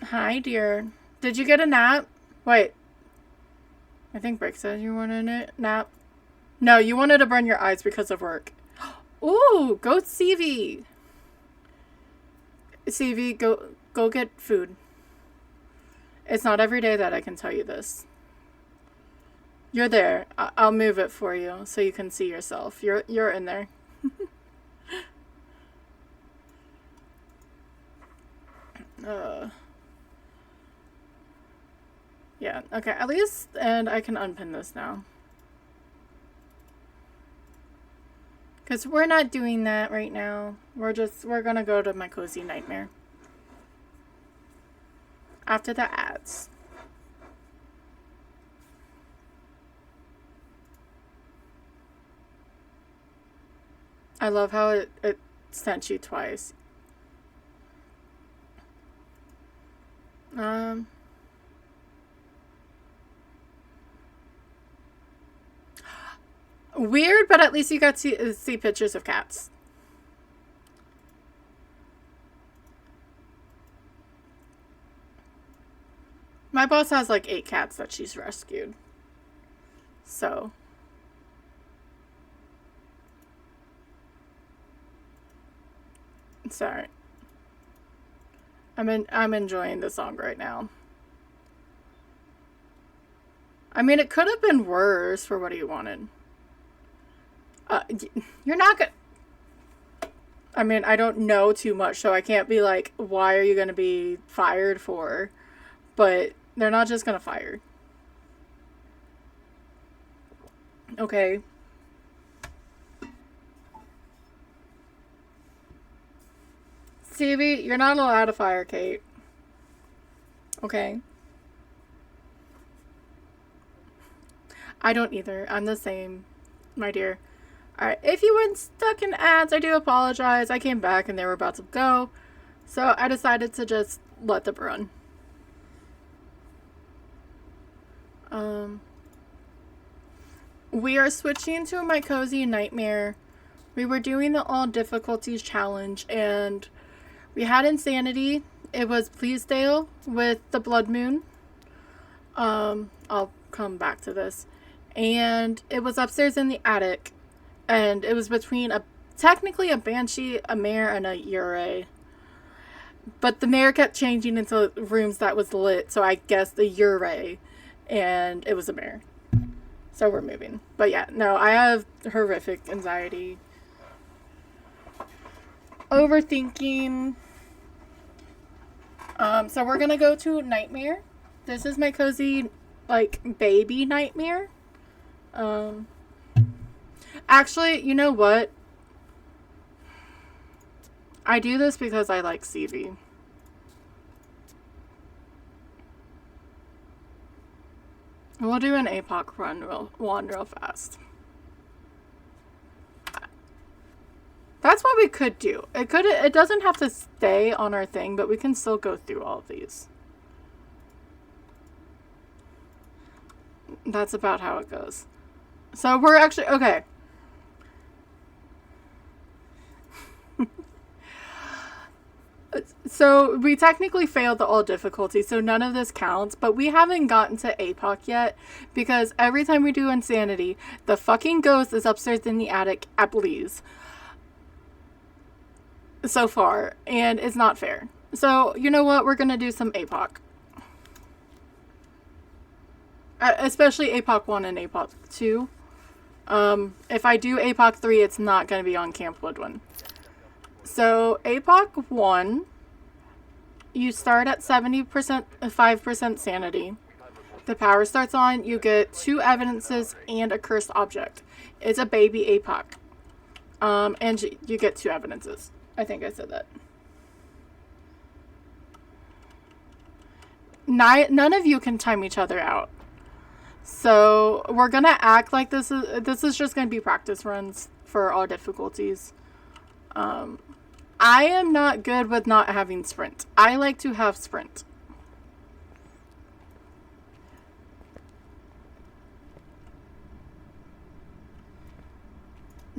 Speaker 1: Hi dear. Did you get a nap? Wait. I think Brick said you wanted a nap. No, you wanted to burn your eyes because of work. Ooh, go CV. CV, go get food. It's not every day that I can tell you this. You're there. I'll move it for you so you can see yourself. You're in there. Yeah, okay, at least, and I can unpin this now. Because we're not doing that right now. We're gonna go to my Cozy Nightmare. After the ads. I love how it sent you twice. Weird, but at least you got to see pictures of cats. My boss has like 8 cats that she's rescued. So. Sorry. I'm enjoying the song right now. I mean, it could have been worse for what he wanted. You're not gonna... I mean, I don't know too much, so I can't be like, why are you gonna be fired for? But they're not just gonna fire. Okay. Stevie, you're not allowed to fire Kate. Okay. I don't either. I'm the same, my dear. Alright, if you weren't stuck in ads, I do apologize. I came back and they were about to go. So I decided to just let them run. We are switching to my Cozy Nightmare. We were doing the all difficulties challenge and we had Insanity. It was Pleasedale with the Blood Moon. I'll come back to this. And it was upstairs in the attic. And it was between technically a Banshee, a Mare, and a Yurei. But the Mare kept changing into rooms that was lit, so I guess the Yurei. And it was a Mare. So we're moving. But yeah, no, I have horrific anxiety. Overthinking. So we're gonna go to Nightmare. This is my cozy, like, baby Nightmare. Actually, you know what? I do this because I like CV. We'll do an APOC run real fast. That's what we could do. It doesn't have to stay on our thing, but we can still go through all of these. That's about how it goes. So we're actually, okay. So we technically failed the all difficulty, so none of this counts, but we haven't gotten to APOC yet because every time we do Insanity, the fucking ghost is upstairs in the attic at Bleeze. So far, and it's not fair. So, you know what? We're gonna do some APOC. Especially APOC 1 and APOC 2. If I do APOC 3, it's not gonna be on Camp Woodwind. So, APOC 1, you start at 70%, 5% sanity. The power starts on, you get 2 evidences and a cursed object. It's a baby APOC. And you get 2 evidences. I think I said that. None of you can time each other out. So we're gonna act like this is just gonna be practice runs for all difficulties. I am not good with not having sprint. I like to have sprint.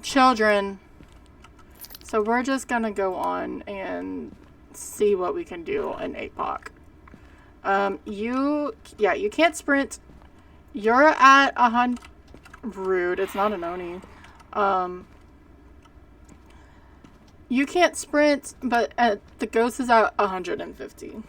Speaker 1: Children. So we're just gonna go on and see what we can do in APOC. You can't sprint. You're at 100. Rude. It's not an Oni. You can't sprint, but the ghost is at 150.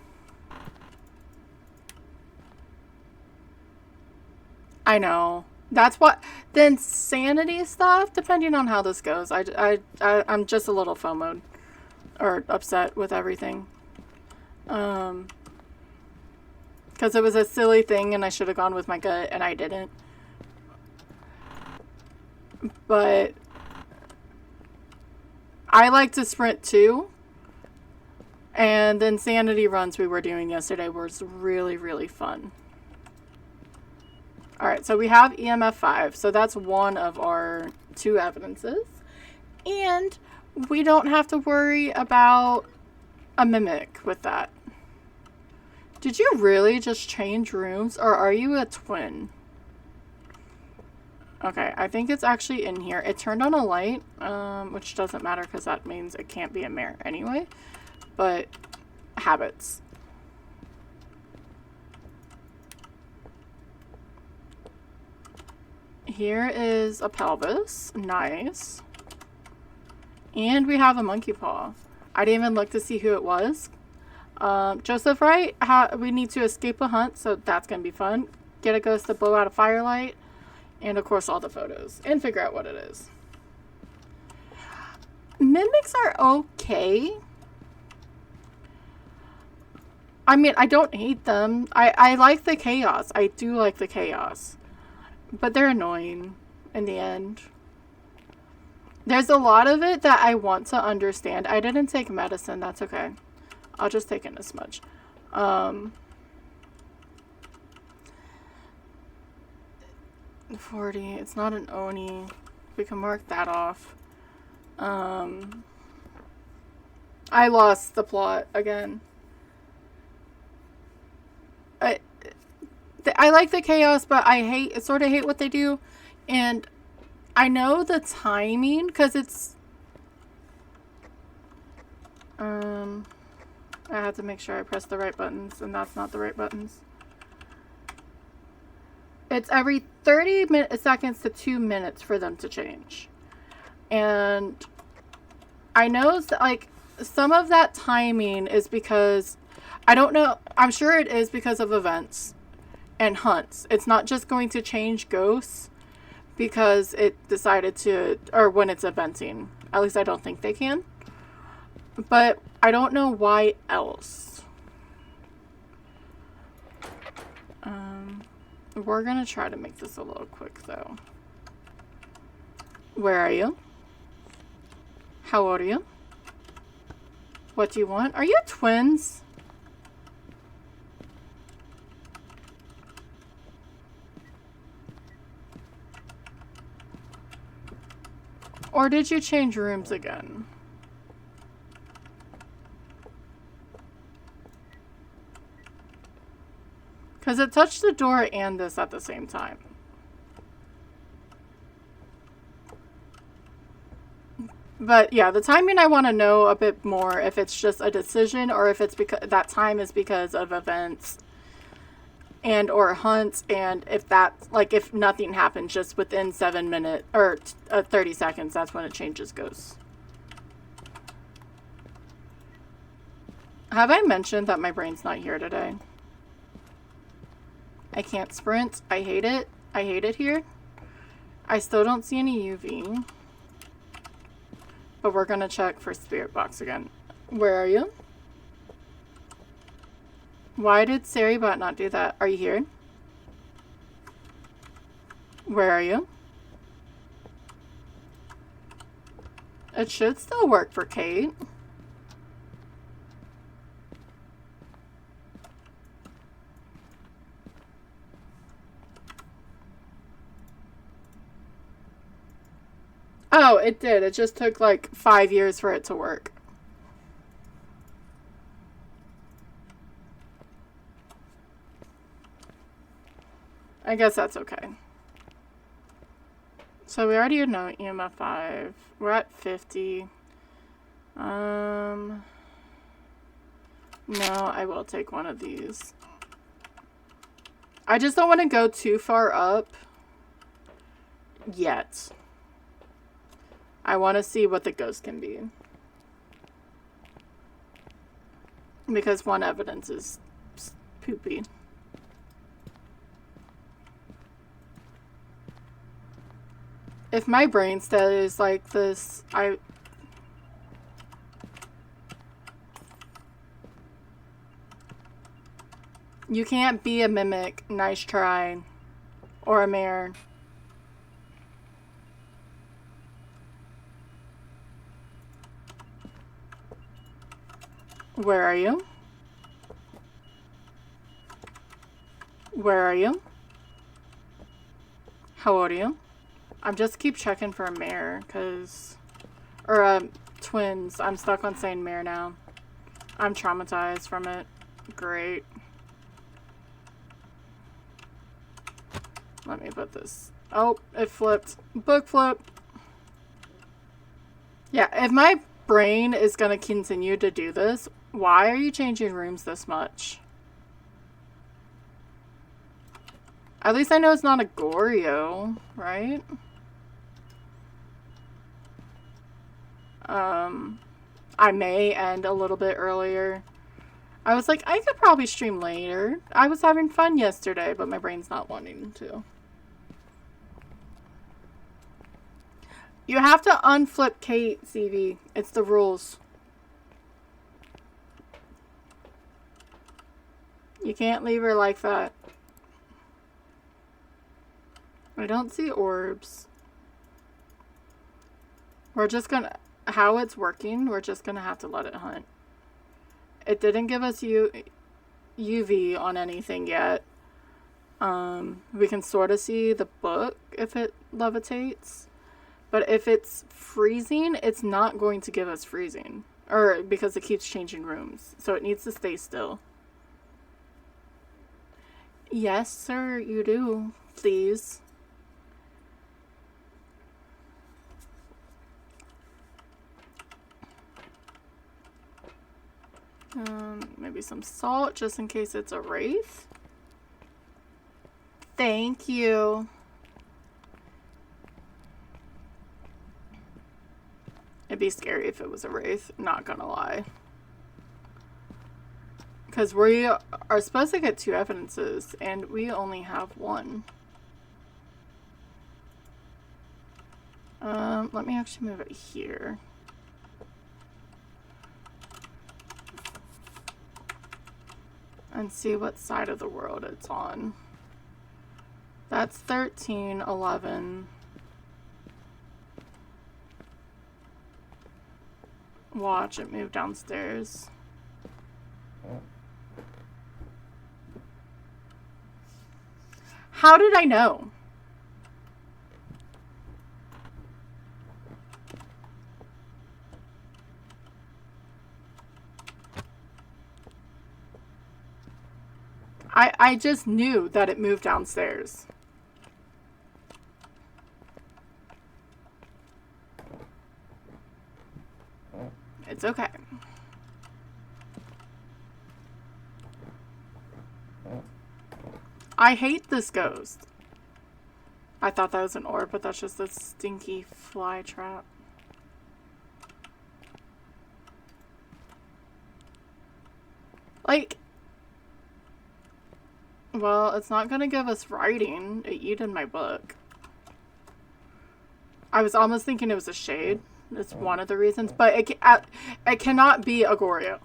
Speaker 1: I know. That's what the insanity stuff, depending on how this goes. I'm just a little FOMO'd or upset with everything. Because it was a silly thing and I should have gone with my gut and I didn't. But I like to sprint too. And the insanity runs we were doing yesterday was really, really fun. Alright, so we have EMF 5. So that's one of our 2 evidences. And we don't have to worry about a mimic with that. Did you really just change rooms? Or are you a twin? Okay, I think it's actually in here. It turned on a light, which doesn't matter because that means it can't be a mare anyway. But habits. Here is a pelvis. Nice. And we have a monkey paw. I didn't even look to see who it was. Joseph Wright, we need to escape a hunt, so that's going to be fun. Get a ghost to blow out a firelight. And of course all the photos. And figure out what it is. Mimics are okay. I mean, I don't hate them. I like the chaos. I do like the chaos. But they're annoying in the end. There's a lot of it that I want to understand. I didn't take medicine. That's okay. I'll just take in a smudge. 40. It's not an Oni. We can mark that off. I lost the plot again. I like the chaos, but I sort of hate what they do. And I know the timing because it's I have to make sure I press the right buttons, and that's not the right buttons. It's every 30 seconds to 2 minutes for them to change. And I know like some of that timing is because I don't know, I'm sure it is because of events and hunts. It's not just going to change ghosts because it decided to, or when it's eventing. At least I don't think they can. But I don't know why else. We're gonna try to make this a little quick though. Where are you? How old are you? What do you want? Are you twins? Or did you change rooms again? Because it touched the door and this at the same time. But yeah, the timing I want to know a bit more if it's just a decision or if it's because that time is because of events and or hunts, and if that's like if nothing happens just within 7 minutes or 30 seconds, that's when it changes ghosts. Have I mentioned that my brain's not here today? I can't sprint. I hate it. I hate it here. I still don't see any UV. But we're gonna check for spirit box again. Where are you? Why did Saribot not do that? Are you here? Where are you? It should still work for Kate. Oh, it did. It just took like 5 years for it to work. I guess that's okay. So we already know EMF 5. We're at 50. No, I will take one of these. I just don't want to go too far up yet. I want to see what the ghost can be. Because one evidence is poopy. If my brain stays like this, You can't be a mimic. Nice try. Or a mare. Where are you? Where are you? How old are you? I'm just keep checking for a mare, cause... Or, twins. I'm stuck on saying mare now. I'm traumatized from it. Great. Let me put this... Oh, it flipped. Book flip. Yeah, if my brain is gonna continue to do this, why are you changing rooms this much? At least I know it's not a Goryo, right? I may end a little bit earlier. I was like, I could probably stream later. I was having fun yesterday, but my brain's not wanting to. You have to unflip Kate, CV. It's the rules. You can't leave her like that. I don't see orbs. We're just gonna... How it's working, we're just gonna have to let it hunt. It didn't give us UV on anything yet. We can sort of see the book if it levitates. But if it's freezing, it's not going to give us freezing. Or because it keeps changing rooms. So it needs to stay still. Yes, sir, you do. Please. Maybe some salt just in case it's a wraith. Thank you. It'd be scary if it was a wraith, not gonna lie. Because we are supposed to get 2 evidences, and we only have 1. Let me actually move it here. And see what side of the world it's on. That's 13, 11. Watch it move downstairs. How did I know? I just knew that it moved downstairs. It's okay. I hate this ghost. I thought that was an orb, but that's just a stinky fly trap. Like, well, it's not gonna give us writing. It eaten my book. I was almost thinking it was a shade. That's one of the reasons, but it cannot be a Goryo.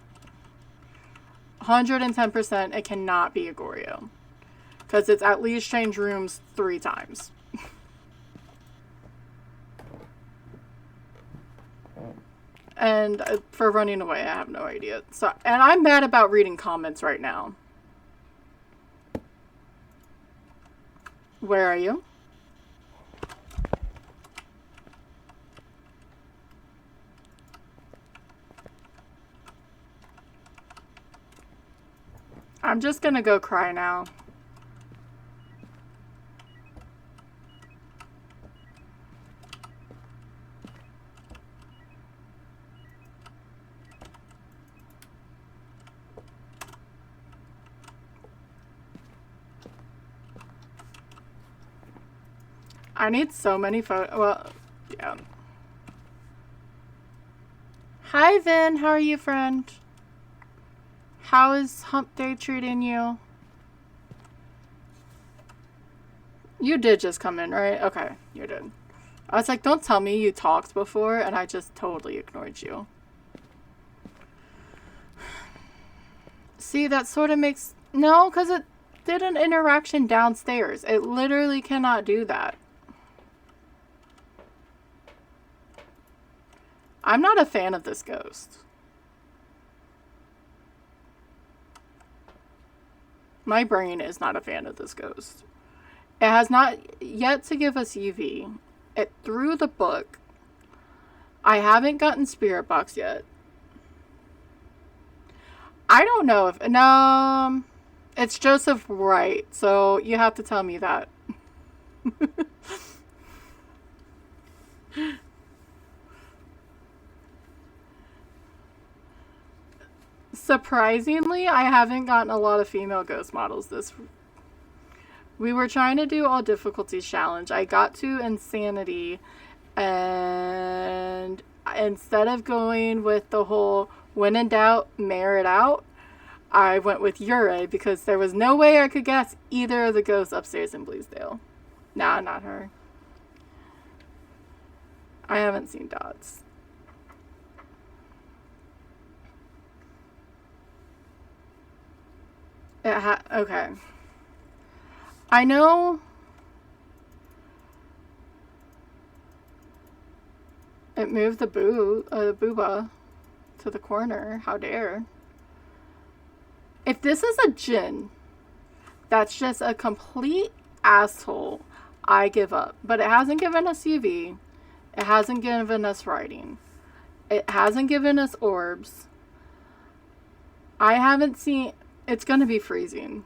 Speaker 1: 110%, it cannot be a Goryo. Because it's at least changed rooms 3 times. And for running away, I have no idea. So, and I'm mad about reading comments right now. Where are you? I'm just gonna go cry now. I need so many photos. Well, yeah. Hi, Vin. How are you, friend? How is hump day treating you? You did just come in, right? Okay, you did. I was like, don't tell me you talked before, and I just totally ignored you. See, that sort of makes... No, because it did an interaction downstairs. It literally cannot do that. I'm not a fan of this ghost. My brain is not a fan of this ghost. It has not yet to give us UV. It threw the book. I haven't gotten Spirit Box yet. I don't know if... No, it's Joseph Wright, so you have to tell me that. Surprisingly, I haven't gotten a lot of female ghost models this... We were trying to do all difficulties challenge. I got to Insanity, and instead of going with the whole when in doubt, merit out, I went with Yurei because there was no way I could guess either of the ghosts upstairs in Bluesdale. Nah, not her. I haven't seen Dots. Okay. I know it moved the booba to the corner. How dare. If this is a Jinn, that's just a complete asshole, I give up. But it hasn't given us UV. It hasn't given us writing. It hasn't given us orbs. I haven't seen... It's going to be freezing.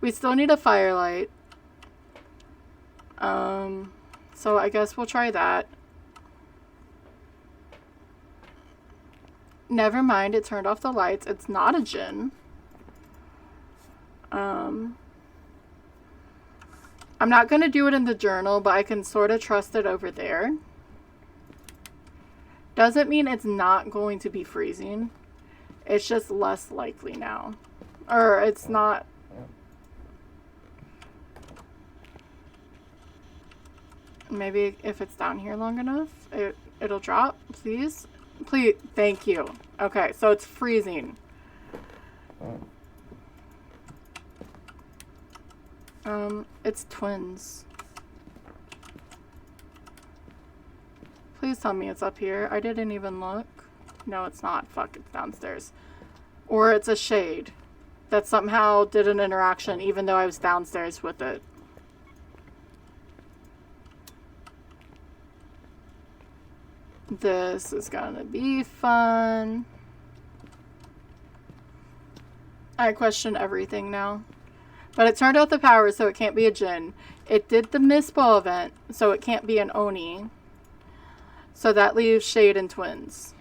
Speaker 1: We still need a firelight. So I guess we'll try that. Never mind, it turned off the lights. It's not a Jinn. I'm not going to do it in the journal, but I can sort of trust it over there. Doesn't mean it's not going to be freezing. It's just less likely now. Or it's not... Maybe if it's down here long enough, it'll drop, please. Please, thank you. Okay, so it's freezing. It's twins. Please tell me it's up here. I didn't even look. No, it's not. Fuck, it's downstairs. Or it's a shade that somehow did an interaction even though I was downstairs with it. This is gonna be fun. I question everything now. But it turned out the power, so it can't be a Jinn. It did the Mist Ball event, so it can't be an Oni. So that leaves Shade and Twins.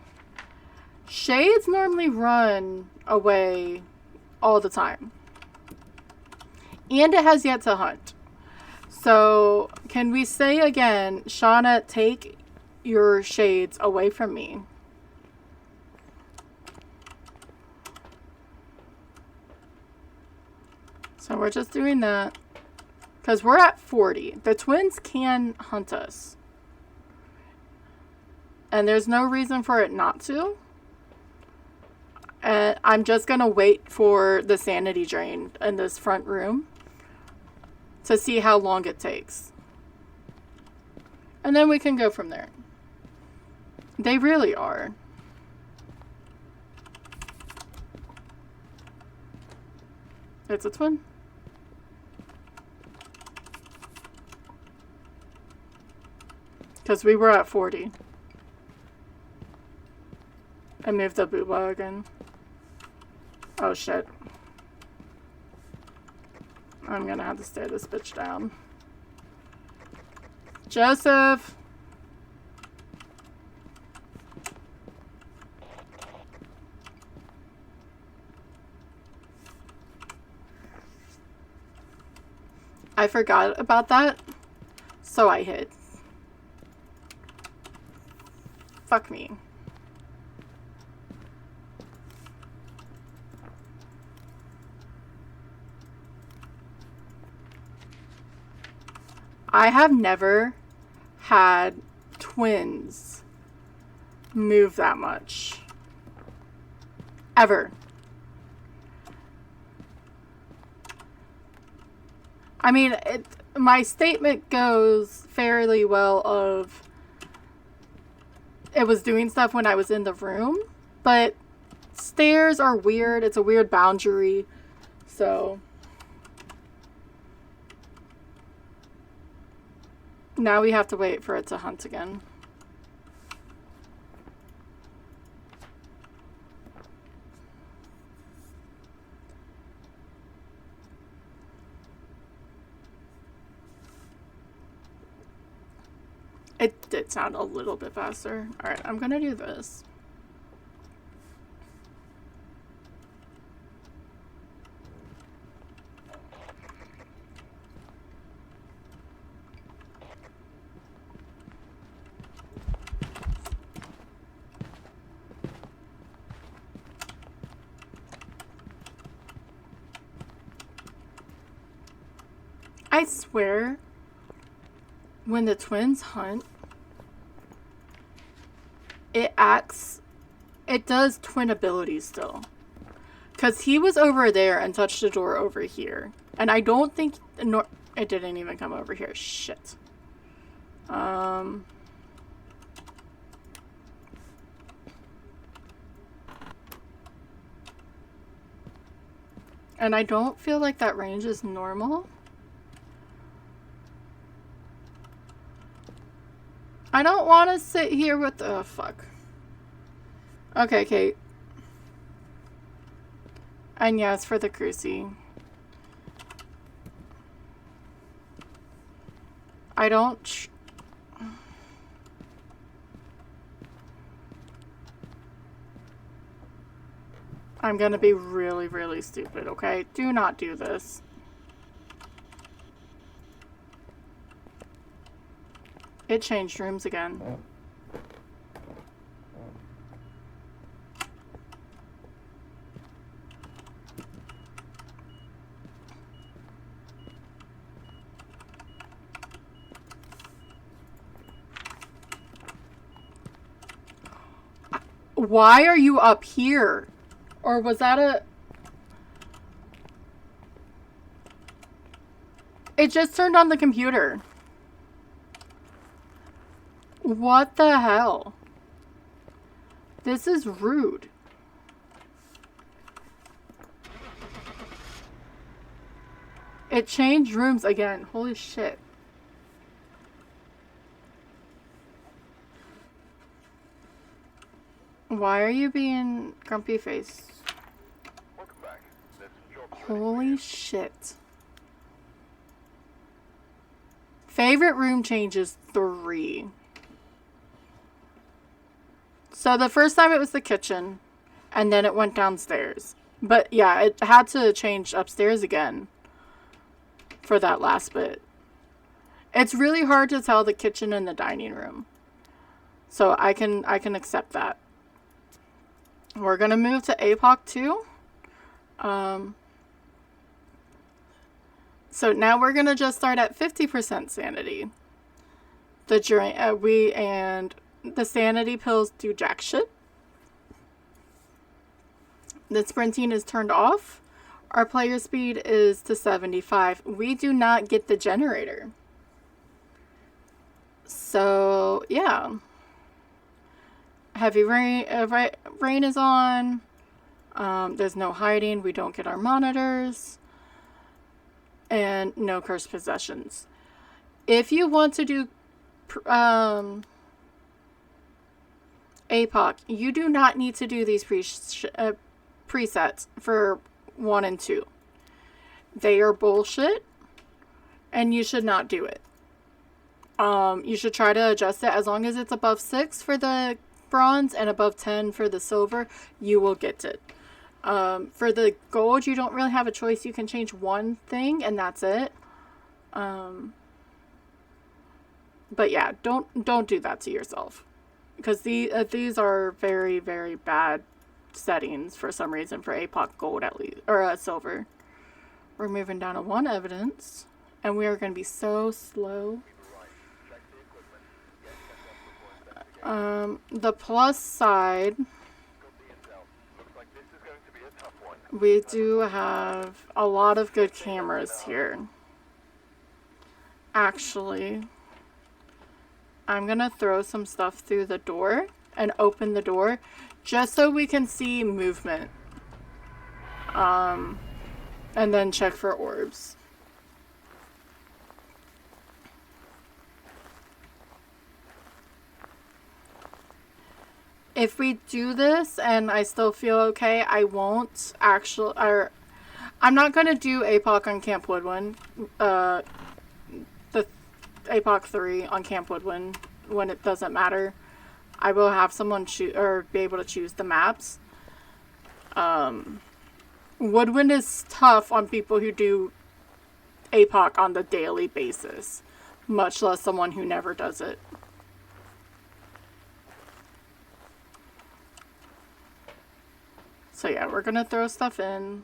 Speaker 1: Shades normally run away all the time. And it has yet to hunt. So, can we say again, Shauna, take your shades away from me? So we're just doing that. Because we're at 40. The twins can hunt us. And there's no reason for it not to. And I'm just going to wait for the sanity drain in this front room to see how long it takes. And then we can go from there. They really are. It's a twin. Because we were at 40. I moved the booba again. Oh shit. I'm gonna have to stare this bitch down. Joseph! I forgot about that, so I hid. Fuck me. I have never had twins move that much. Ever. I mean, my statement goes fairly well of it was doing stuff when I was in the room, but stairs are weird. It's a weird boundary. So now we have to wait for it to hunt again. It did sound a little bit faster. Alright, I'm gonna do this. I swear, when the twins hunt, it does twin abilities still. Because he was over there and touched the door over here. And I don't think, it didn't even come over here. Shit. And I don't feel like that range is normal. I don't want to sit here with the... Oh, fuck. Okay, Kate. And yes, for the Cruci. I don't... I'm gonna be really, really stupid, okay? Do not do this. It changed rooms again. Why are you up here? Or was that a... It just turned on the computer. What the hell? This is rude. It changed rooms again. Holy shit. Why are you being grumpy face?
Speaker 3: Welcome back. There's some jobs
Speaker 1: Holy shit. Favorite room changes 3. So the first time it was the kitchen, and then it went downstairs. But yeah, it had to change upstairs again for that last bit. It's really hard to tell the kitchen and the dining room. So I can accept that. We're going to move to APOC 2. So now we're going to just start at 50% sanity. The sanity pills do jack shit. The sprinting is turned off. Our player speed is to 75. We do not get the generator. So, yeah. Heavy rain, rain is on. There's no hiding. We don't get our monitors. And no cursed possessions. If you want to do APOC, you do not need to do these presets for 1 and 2. They are bullshit, and you should not do it. You should try to adjust it. As long as it's above 6 for the bronze and above 10 for the silver, you will get it. For the gold, you don't really have a choice. You can change one thing, and that's it. But yeah, don't do that to yourself, because these are very, very bad settings for some reason for APOC gold, at least, or silver. We're moving down to 1 evidence, and we are going to be so slow. The plus side, we do have a lot of good cameras here. Actually, I'm gonna throw some stuff through the door and open the door just so we can see movement. And then check for orbs. If we do this and I still feel okay, I won't actually, I'm not going to do APOC on Camp Woodwind, the APOC 3 on Camp Woodwind when it doesn't matter. I will have someone choose, or be able to choose the maps. Woodwind is tough on people who do APOC on the daily basis, much less someone who never does it. So yeah, we're gonna throw stuff in.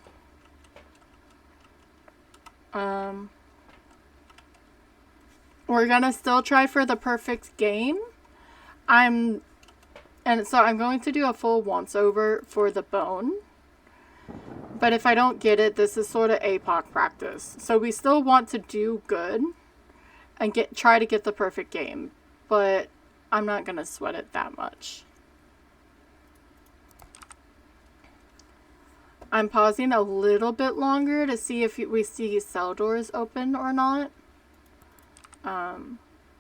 Speaker 1: We're gonna still try for the perfect game. I'm going to do a full once over for the bone. But if I don't get it, this is sort of APOC practice. So we still want to do good and try to get the perfect game, but I'm not gonna sweat it that much. I'm pausing a little bit longer to see if we see cell doors open or not.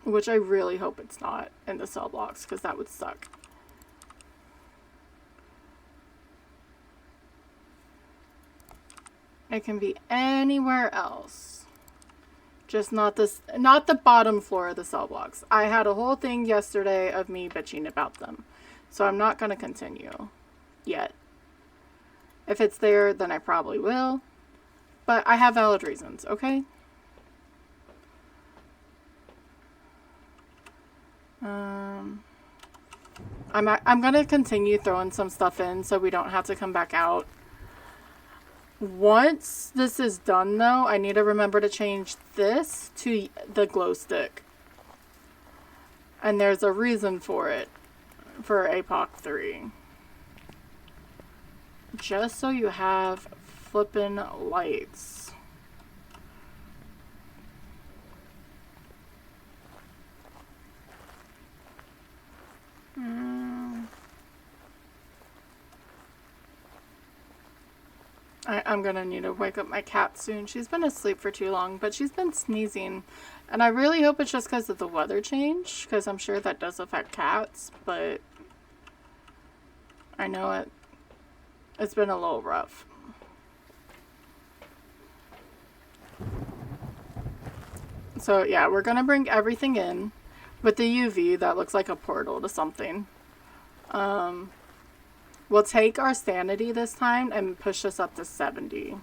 Speaker 1: Which I really hope it's not in the cell blocks, because that would suck. It can be anywhere else. Just not the bottom floor of the cell blocks. I had a whole thing yesterday of me bitching about them. So I'm not going to continue yet. If it's there, then I probably will. But I have valid reasons, okay? I'm going to continue throwing some stuff in so we don't have to come back out. Once this is done, though, I need to remember to change this to the glow stick. And there's a reason for it, for APOC 3. Just so you have flippin' lights. I'm gonna need to wake up my cat soon. She's been asleep for too long, but she's been sneezing. And I really hope it's just because of the weather change, because I'm sure that does affect cats, but I know it's been a little rough. So yeah, we're gonna bring everything in with the UV that looks like a portal to something. We'll take our sanity this time and push us up to 70.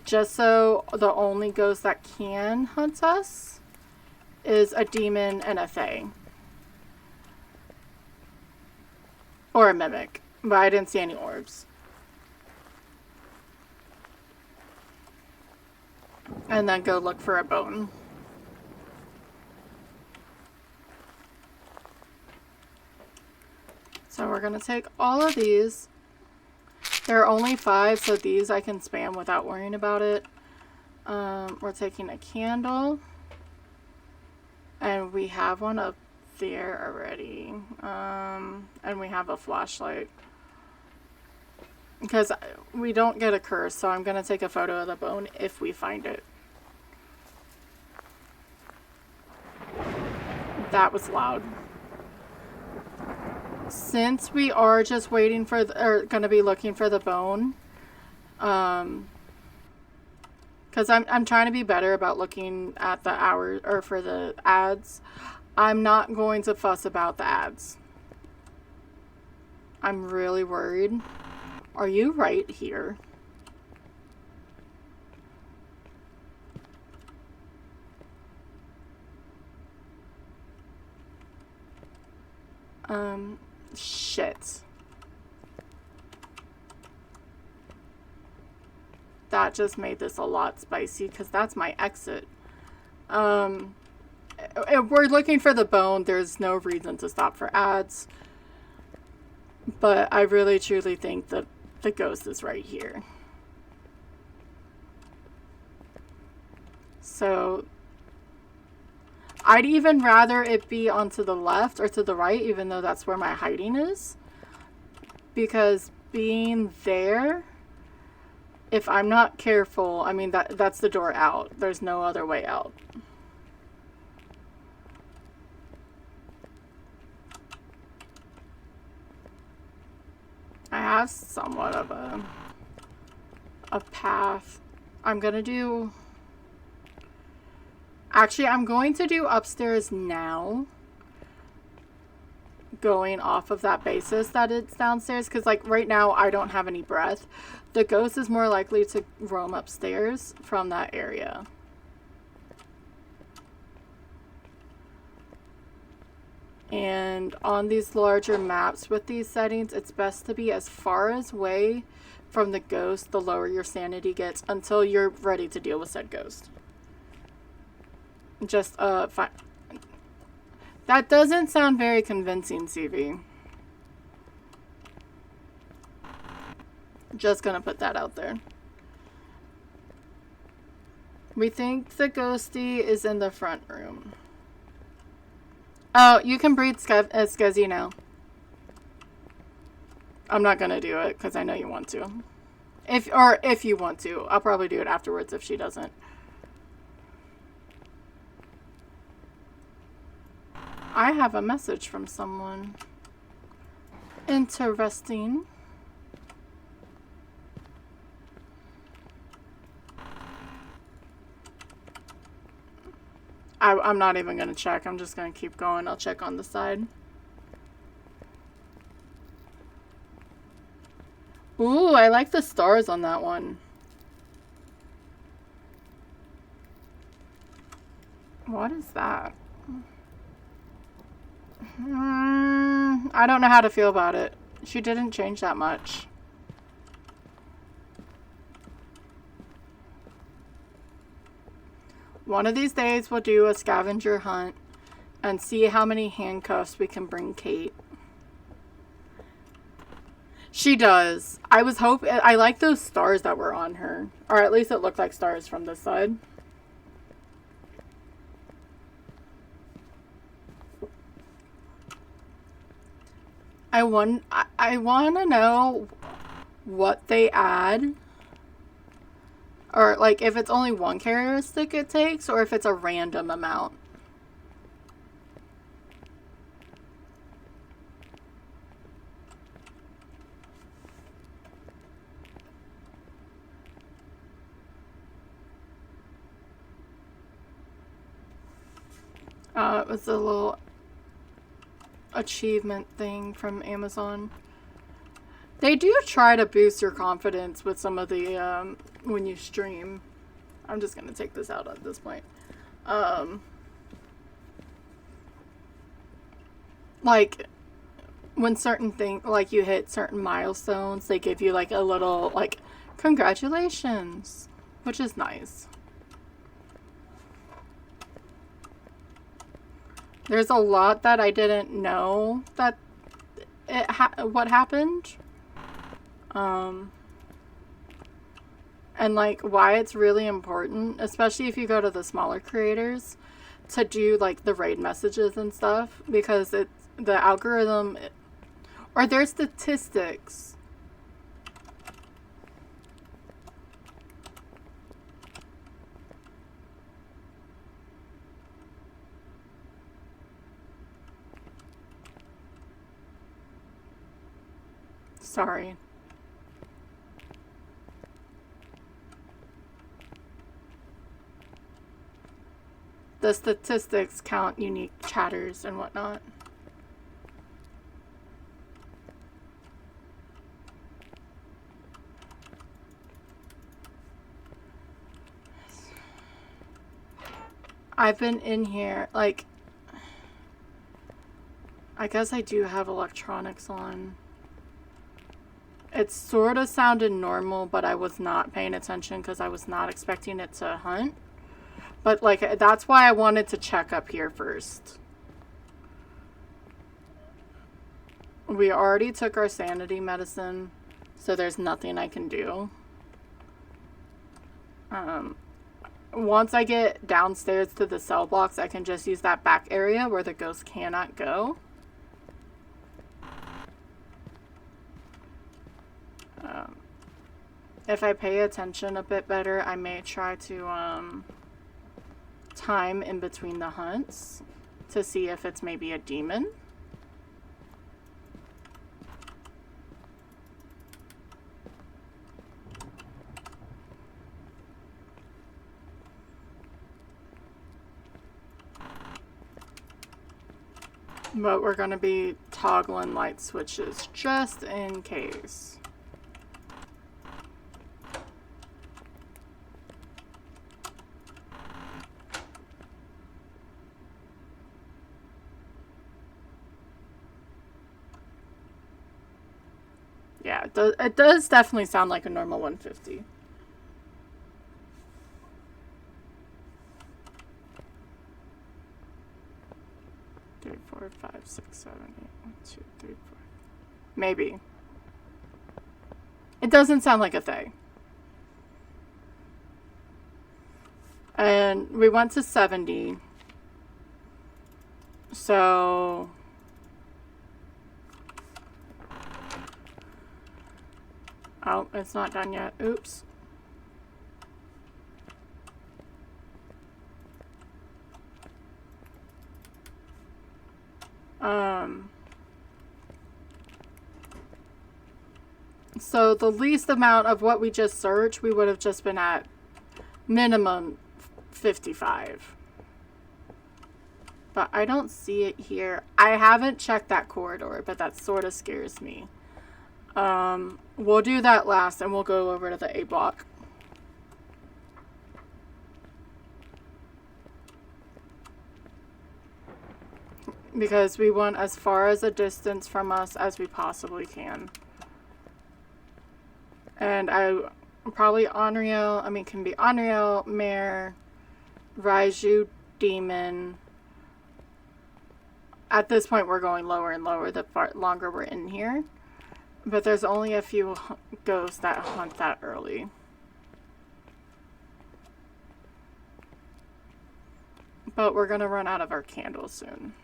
Speaker 1: Just so the only ghost that can hunt us is a demon and a fae. Or a mimic. But I didn't see any orbs. And then go look for a bone. So we're going to take all of these. There are only 5, so these I can spam without worrying about it. We're taking a candle. And we have one up there already. And we have a flashlight. Because we don't get a curse, so I'm going to take a photo of the bone if we find it. That was loud. Since we are just waiting for, or going to be looking for the bone, because I'm trying to be better about looking at the hours, or for the ads, I'm not going to fuss about the ads. I'm really worried. Are you right here? Shit. That just made this a lot spicy because that's my exit. If we're looking for the bone, there's no reason to stop for ads. But I really truly think that the ghost is right here. So I'd even rather it be onto the left or to the right, even though that's where my hiding is. Because being there, if I'm not careful, I mean, that's the door out. There's no other way out. I have somewhat of a path. I'm gonna do... Actually, I'm going to do upstairs now. Going off of that basis that it's downstairs. Because, like, right now, I don't have any breath. The ghost is more likely to roam upstairs from that area. And on these larger maps with these settings, it's best to be as far away from the ghost, the lower your sanity gets, until you're ready to deal with said ghost. Just, fine. That doesn't sound very convincing, CV. Just gonna put that out there. We think the ghosty is in the front room. Oh, you can breathe Skezzy now. I'm not gonna do it because I know you want to. If you want to. I'll probably do it afterwards if she doesn't. I have a message from someone. Interesting. I'm not even going to check. I'm just going to keep going. I'll check on the side. Ooh, I like the stars on that one. What is that? I don't know how to feel about it. She didn't change that much. One of these days we'll do a scavenger hunt and see how many handcuffs we can bring Kate. She does. I was hoping... I like those stars that were on her. Or at least it looked like stars from this side. I want to know what they add. Or, like, if it's only one characteristic it takes, or if it's a random amount. It was a little achievement thing from Amazon. They do try to boost your confidence with some of the, when you stream. I'm just gonna take this out at this point. Like, when certain things, like you hit certain milestones, they give you like a little, like, congratulations, which is nice. There's a lot that I didn't know that what happened. And like why it's really important, especially if you go to the smaller creators, to do like the raid messages and stuff, because it's the algorithm or their statistics. Sorry. The statistics count unique chatters and whatnot. I've been in here, like, I guess I do have electronics on. It sort of sounded normal, but I was not paying attention because I was not expecting it to hunt. But, like, that's why I wanted to check up here first. We already took our sanity medicine, so there's nothing I can do. Once I get downstairs to the cell blocks, I can just use that back area where the ghost cannot go. If I pay attention a bit better, I may try to time in between the hunts to see if it's maybe a demon. But we're going to be toggling light switches just in case. Yeah, it does definitely sound like a normal 150. Three, 4, 5, 6, 7, 8, 1, 2, 3, 4. Maybe. It doesn't sound like a thing. And we went to 70. So oh, it's not done yet. Oops. So the least amount of what we just searched, we would have just been at minimum 55. But I don't see it here. I haven't checked that corridor, but that sort of scares me. We'll do that last, and we'll go over to the A block. Because we want as far as a distance from us as we possibly can. And probably Onryo, can be Onryo, Mare, Raiju, Demon. At this point, we're going lower and lower the longer we're in here. But there's only a few ghosts that hunt that early. But we're going to run out of our candles soon.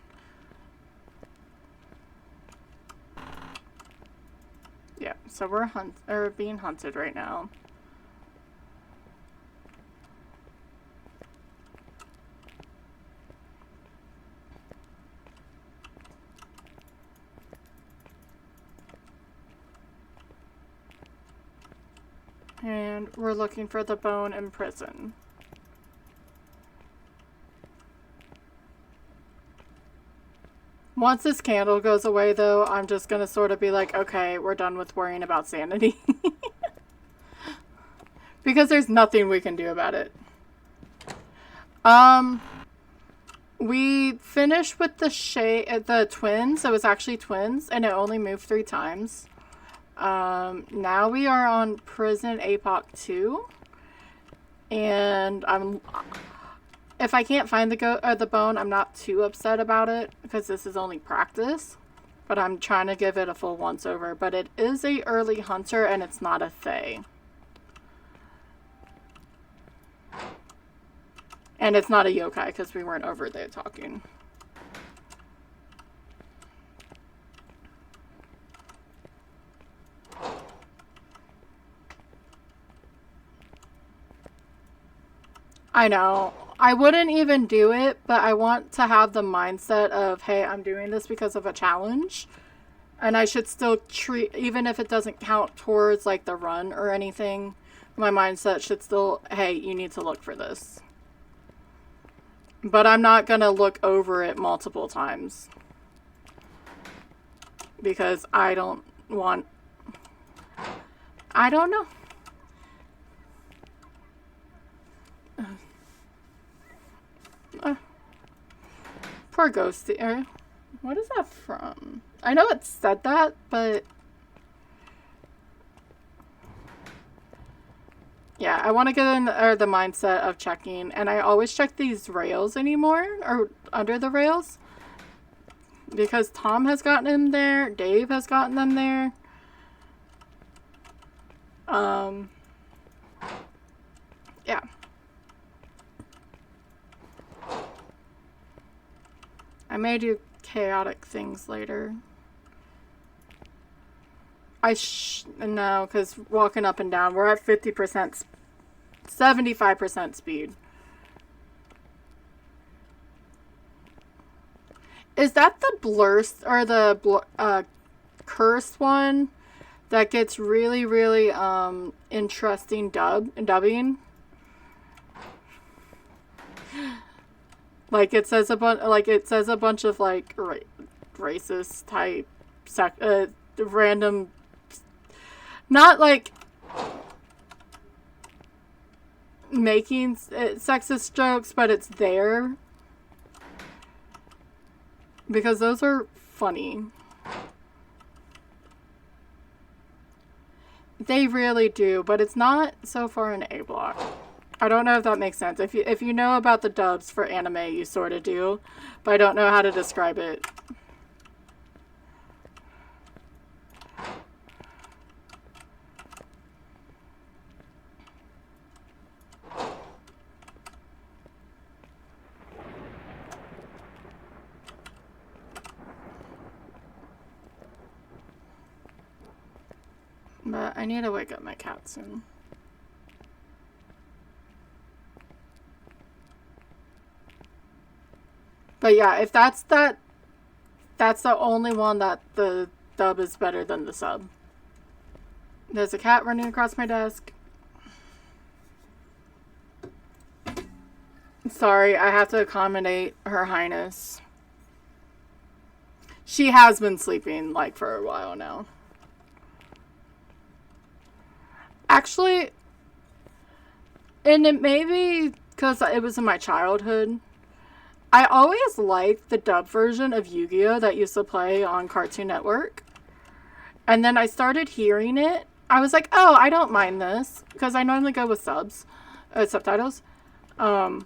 Speaker 1: Yeah, so we're being hunted right now. And we're looking for the bone in prison. Once this candle goes away, though, I'm just gonna sort of be like, okay, we're done with worrying about sanity. Because there's nothing we can do about it. We finished with the twins. It was actually twins, and it only moved 3 times. Now we are on Prison APOC 2. And if I can't find the bone, I'm not too upset about it, because this is only practice. But I'm trying to give it a full once over. But it is a early hunter, and it's not a Fae. And it's not a yokai, because we weren't over there talking. I know. I wouldn't even do it, but I want to have the mindset of, hey, I'm doing this because of a challenge. And I should still treat, even if it doesn't count towards, like, the run or anything, my mindset should still, hey, you need to look for this. But I'm not going to look over it multiple times. Because I don't want... I don't know. Poor Ghosty. What is that from? I know it said that, but... Yeah, I want to get in the mindset of checking, and I always check these rails anymore, or under the rails, because Tom has gotten them there, Dave has gotten them there. Yeah. I may do chaotic things later. No, because walking up and down, we're at 50%, 75% speed. Is that the blur, or the cursed one that gets really, really interesting dubbing? Like it says a bunch of like racist type random, not like making sexist jokes, but it's there because those are funny. They really do, but it's not so far in A block. I don't know if that makes sense. If you know about the dubs for anime, you sort of do, but I don't know how to describe it. But I need to wake up my cat soon. But yeah, if that's the only one that the dub is better than the sub. There's a cat running across my desk. Sorry, I have to accommodate Her Highness. She has been sleeping, like, for a while now. Actually, and it may be because it was in my childhood, I always liked the dub version of Yu-Gi-Oh! That used to play on Cartoon Network. And then I started hearing it. I was like, oh, I don't mind this. Because I normally go with subtitles. And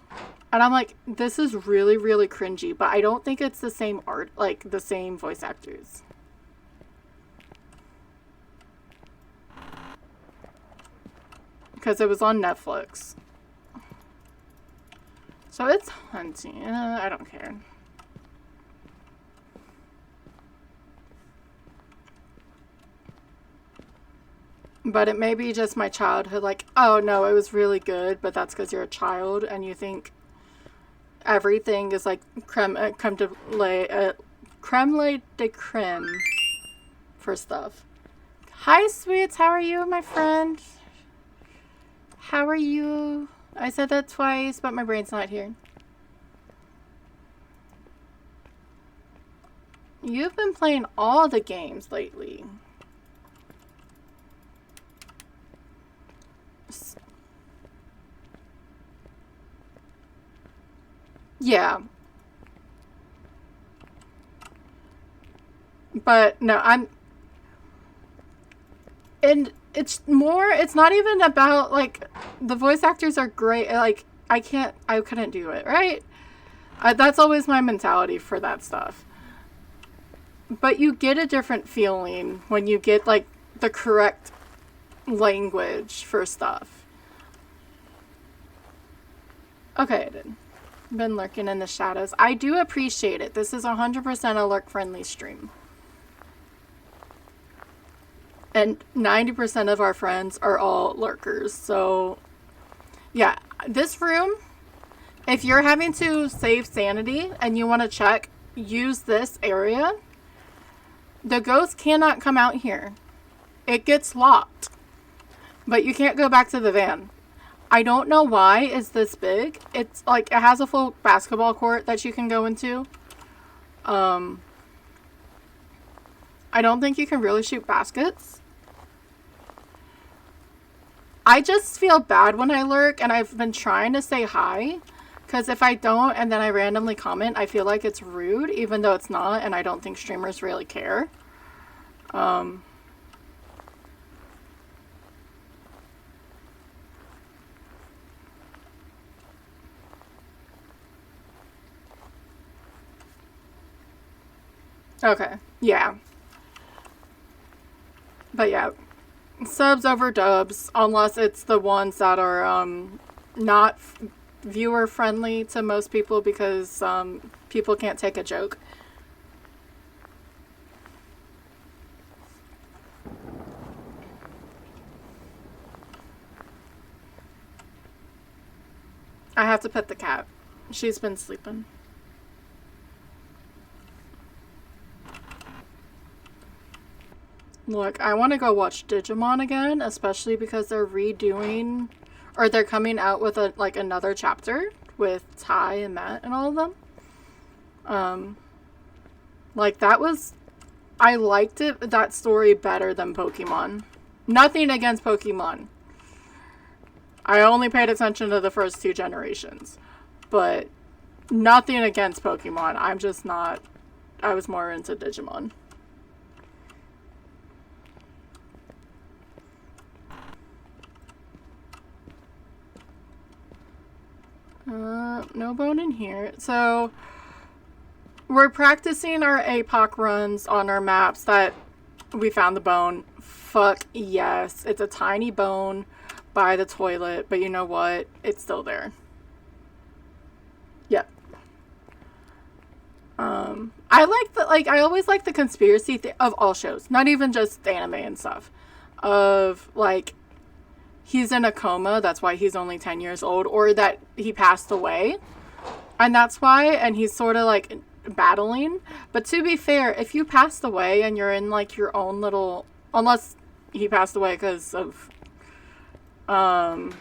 Speaker 1: I'm like, this is really, really cringy. But I don't think it's the same art, like the same voice actors. Because it was on Netflix. So it's hunting. I don't care. But it may be just my childhood. Like, oh no, it was really good. But that's because you're a child and you think everything is like creme de creme for stuff. Hi, sweets. How are you, my friend? How are you? I said that twice, but my brain's not here. You've been playing all the games lately. Yeah. But no, and it's not even about, like, the voice actors are great. Like, I couldn't do it, right? That's always my mentality for that stuff. But you get a different feeling when you get, like, the correct language for stuff. Okay, I did. Been lurking in the shadows. I do appreciate it. This is 100% a lurk-friendly stream. And 90% of our friends are all lurkers. So, yeah, this room, if you're having to save sanity and you want to check, use this area. The ghost cannot come out here. It gets locked. But you can't go back to the van. I don't know why it's this big. It's like, it has a full basketball court that you can go into. I don't think you can really shoot baskets. I just feel bad when I lurk, and I've been trying to say hi. Because if I don't, and then I randomly comment, I feel like it's rude, even though it's not, and I don't think streamers really care. Okay, yeah. But yeah, subs over dubs, unless it's the ones that are not viewer friendly to most people, because people can't take a joke. I have to pet the cat. She's been sleeping. Look, I want to go watch Digimon again, especially because they're redoing, or they're coming out with another chapter with Ty and Matt and all of them. I liked that story better than Pokemon. Nothing against Pokemon. I only paid attention to the first 2 generations, but nothing against Pokemon. I was more into Digimon. No bone in here. So, we're practicing our APOC runs on our maps that we found the bone. Fuck yes. It's a tiny bone by the toilet, but you know what? It's still there. Yep. I always like the conspiracy of all shows, not even just anime and stuff, of, like, he's in a coma, that's why he's only 10 years old, or that he passed away, and that's why, and he's sort of, like, battling. But to be fair, if you passed away and you're in, like, your own little, unless he passed away because of, I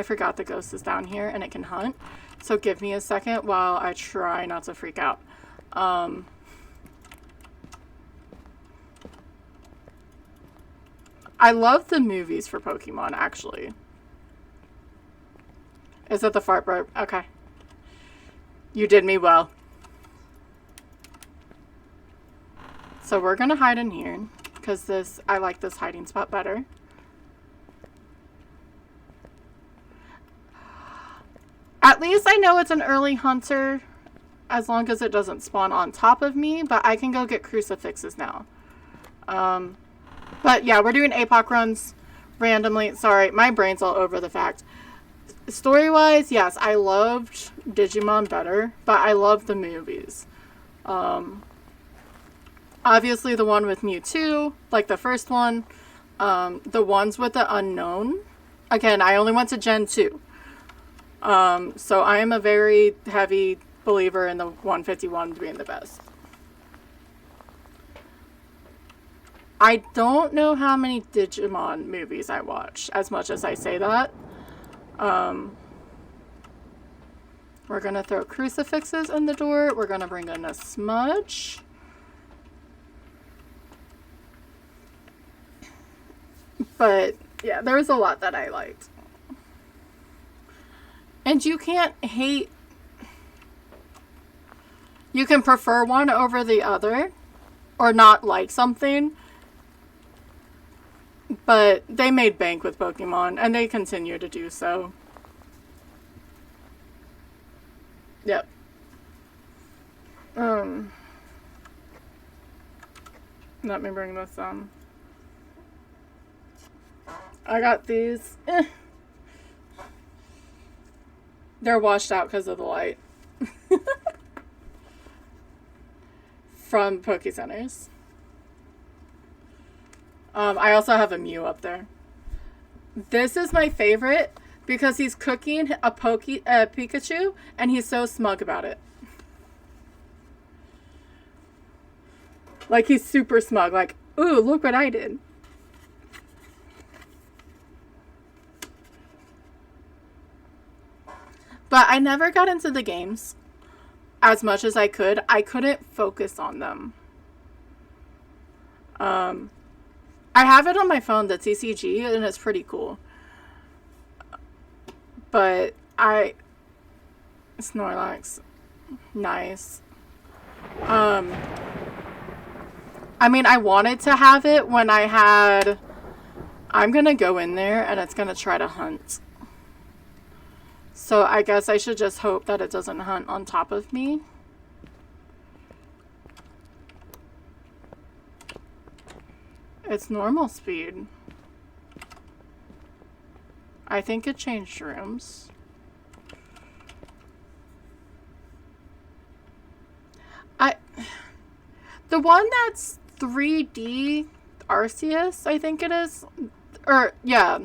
Speaker 1: forgot the ghost is down here and it can hunt, so give me a second while I try not to freak out. I love the movies for Pokemon, actually. Is that the fart burp? Okay. You did me well. So we're gonna hide in here, because I like this hiding spot better. At least I know it's an early hunter, as long as it doesn't spawn on top of me, but I can go get crucifixes now. But yeah, we're doing APOC runs randomly. Sorry, my brain's all over the fact. Story-wise, yes, I loved Digimon better, but I love the movies. Obviously the one with Mewtwo, like the first one. The ones with the unknown. Again, I only went to Gen 2. So I am a very heavy believer in the 151 being the best. I don't know how many Digimon movies I watch, as much as I say that. We're going to throw crucifixes in the door. We're going to bring in a smudge. But, yeah, there was a lot that I liked. And you can't hate... You can prefer one over the other. Or not like something. But they made bank with Pokemon. And they continue to do so. Yep. Let me bring this on. I got these. They're washed out because of the light. From Poke Centers. I also have a Mew up there. This is my favorite because he's cooking a Pikachu and he's so smug about it. Like, he's super smug. Like, ooh, look what I did. But I never got into the games as much as I could. I couldn't focus on them. I have it on my phone, the TCG, and it's pretty cool. But Snorlax, nice. I mean, I wanted to have it when I had... I'm gonna go in there and it's gonna try to hunt. So I guess I should just hope that it doesn't hunt on top of me. It's normal speed. I think it changed rooms. The one that's 3D Arceus, I think it is. Or, yeah.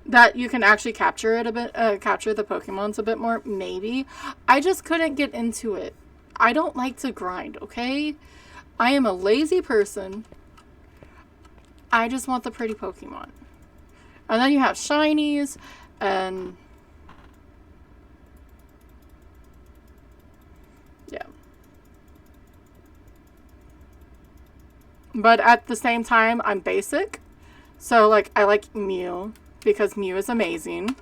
Speaker 1: That you can actually capture it a bit, capture the Pokemons a bit more, maybe. I just couldn't get into it. I don't like to grind, okay? I am a lazy person. I just want the pretty Pokemon. And then you have shinies, and... yeah. But at the same time, I'm basic. So, like, I like Mew, because Mew is amazing.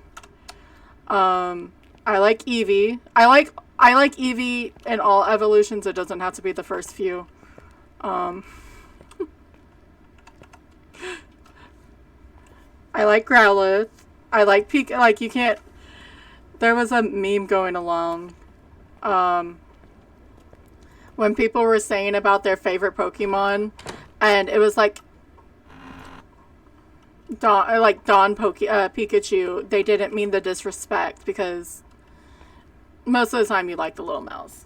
Speaker 1: I like Eevee. I like Eevee in all evolutions. It doesn't have to be the first few. I like Growlithe. I like Pika. Like, you can't... There was a meme going along. When people were saying about their favorite Pokemon. And it was like... Pikachu. They didn't mean the disrespect. Because... most of the time you like the little mouse.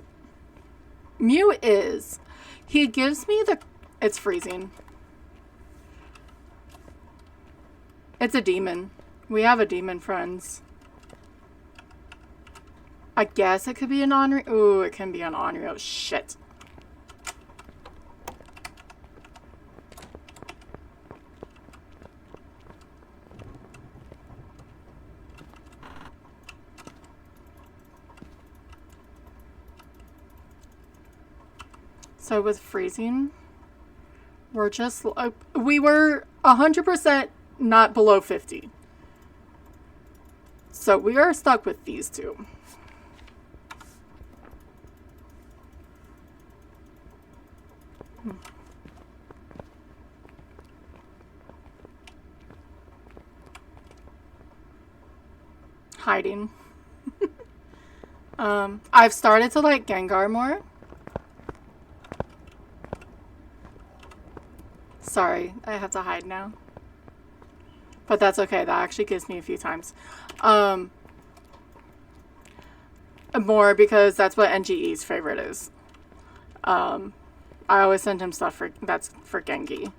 Speaker 1: Mew is... He gives me the... It's freezing. It's a demon. We have a demon, friends. I guess it could be an Onryo. Ooh, it can be an Onryo. Shit. So with freezing, we're just... we were 100% not below 50. So we are stuck with these two. Hiding. I've started to like Gengar more. Sorry, I have to hide now. But that's okay. That actually gives me a few times. More because that's what NGE's favorite is. I always send him stuff that's for Genki.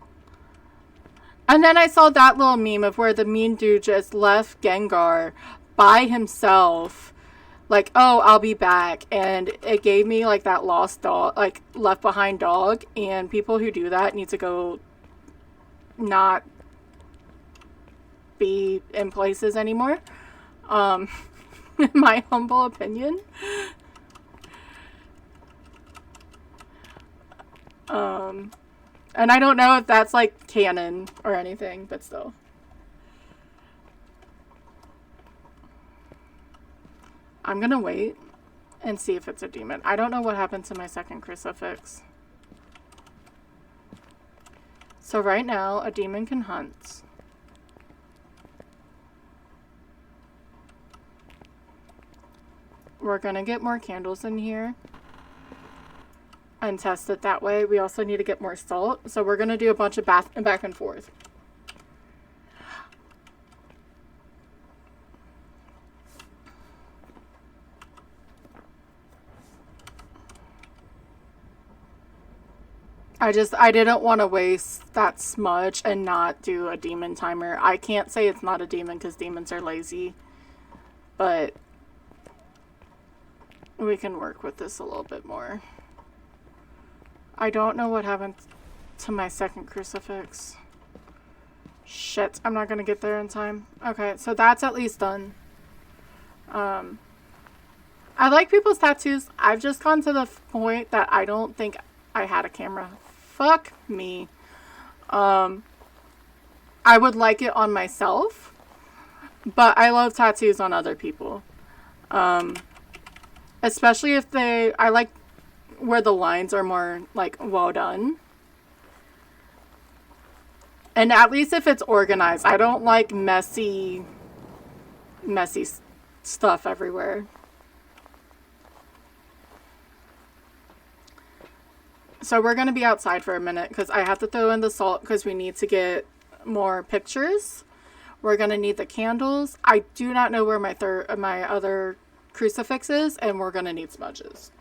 Speaker 1: And then I saw that little meme of where the mean dude just left Gengar by himself. Like, oh, I'll be back. And it gave me like that lost dog, like left behind dog. And people who do that need to go not be in places anymore. in my humble opinion. And I don't know if that's like canon or anything, but still. I'm gonna wait and see if it's a demon. I don't know what happened to my second crucifix. So right now, a demon can hunt. We're gonna get more candles in here and test it that way. We also need to get more salt, so we're gonna do a bunch of back and forth. I didn't want to waste that smudge and not do a demon timer. I can't say it's not a demon because demons are lazy, but we can work with this a little bit more. I don't know what happened to my second crucifix. Shit, I'm not gonna get there in time. Okay, so that's at least done. I like people's tattoos. I've just gone to the point that I don't think I had a camera. Fuck me. I would like it on myself, but I love tattoos on other people. Especially if I like where the lines are more like well done. And at least if it's organized. I don't like messy stuff everywhere. So we're going to be outside for a minute because I have to throw in the salt because we need to get more pictures. We're going to need the candles. I do not know where my other crucifix is, and we're going to need smudges.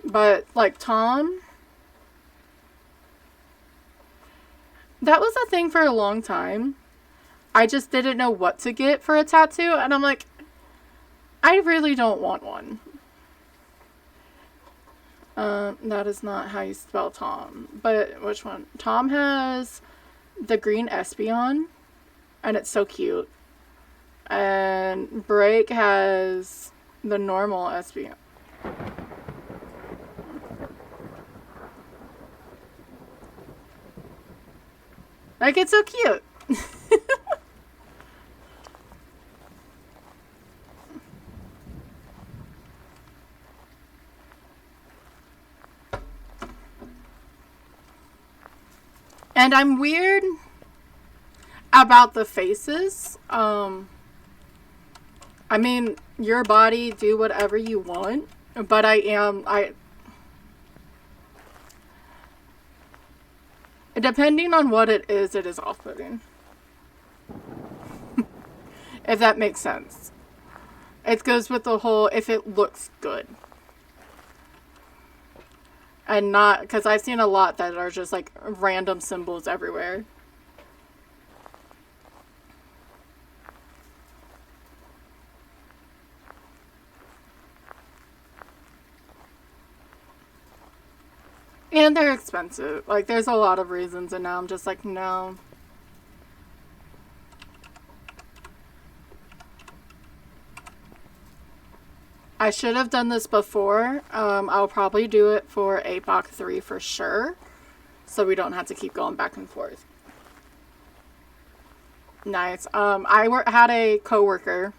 Speaker 1: But like Tom, that was a thing for a long time. I just didn't know what to get for a tattoo, and I'm like, I really don't want one. That is not how you spell Tom. But which one? Tom has the green Espeon, and it's so cute. And Break has the normal Espeon. Like, it's so cute. And I'm weird about the faces. I mean, your body, do whatever you want. But depending on what it is off-putting. If that makes sense. It goes with the whole, if it looks good. And not, because I've seen a lot that are just like random symbols everywhere. And they're expensive. Like, there's a lot of reasons, and now I'm just like, no. I should have done this before. I'll probably do it for APOC 3 for sure. So we don't have to keep going back and forth. Nice. I had a coworker,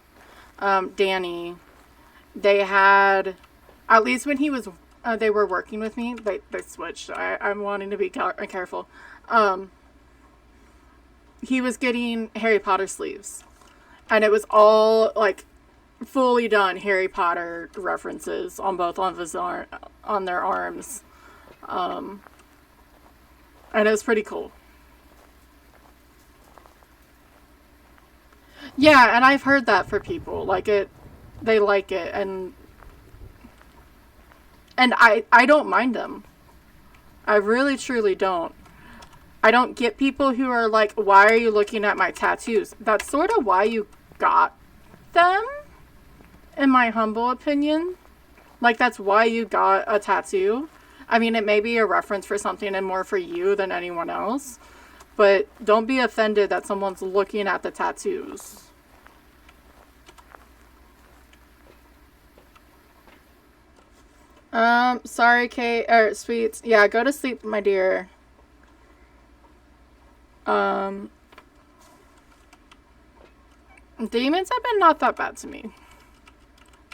Speaker 1: Danny. They had, at least when he was, they were working with me, they switched. I'm wanting to be careful. He was getting Harry Potter sleeves. And it was all, like, fully done Harry Potter references on both of his on their arms. And it was pretty cool. Yeah, and I've heard that for people. Like, they like it, and I don't mind them. I really truly don't. I don't get people who are like, why are you looking at my tattoos? That's sort of why you got them, in my humble opinion. Like, that's why you got a tattoo. I mean, it may be a reference for something and more for you than anyone else. But don't be offended that someone's looking at the tattoos. Sorry, Kate, or Sweets. Yeah, go to sleep, my dear. Demons have been not that bad to me.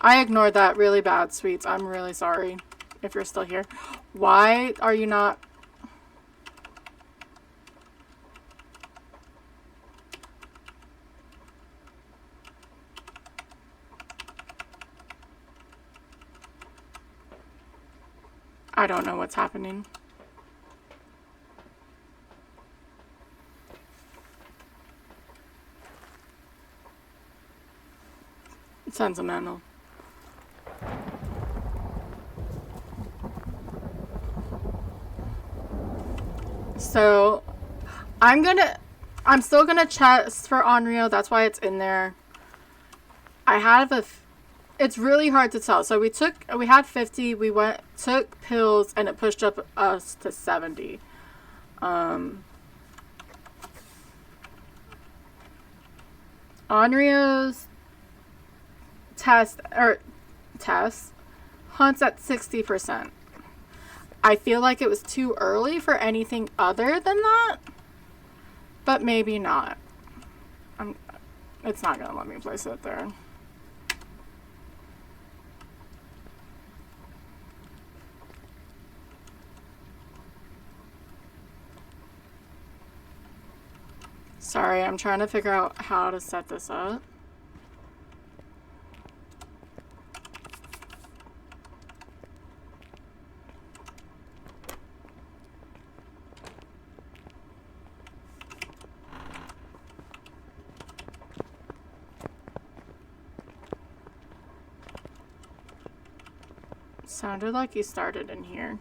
Speaker 1: I ignored that really bad, Sweets. I'm really sorry if you're still here. Why are you not... I don't know what's happening. Sentimental. So, I'm still gonna test for Onryo. That's why it's in there. I have it's really hard to tell. So we had 50. We took pills, and it pushed up us to 70. Onryo's test hunts at 60%. I feel like it was too early for anything other than that, but maybe not. It's not gonna let me place it there. Sorry, I'm trying to figure out how to set this up. Sounded like he started in here.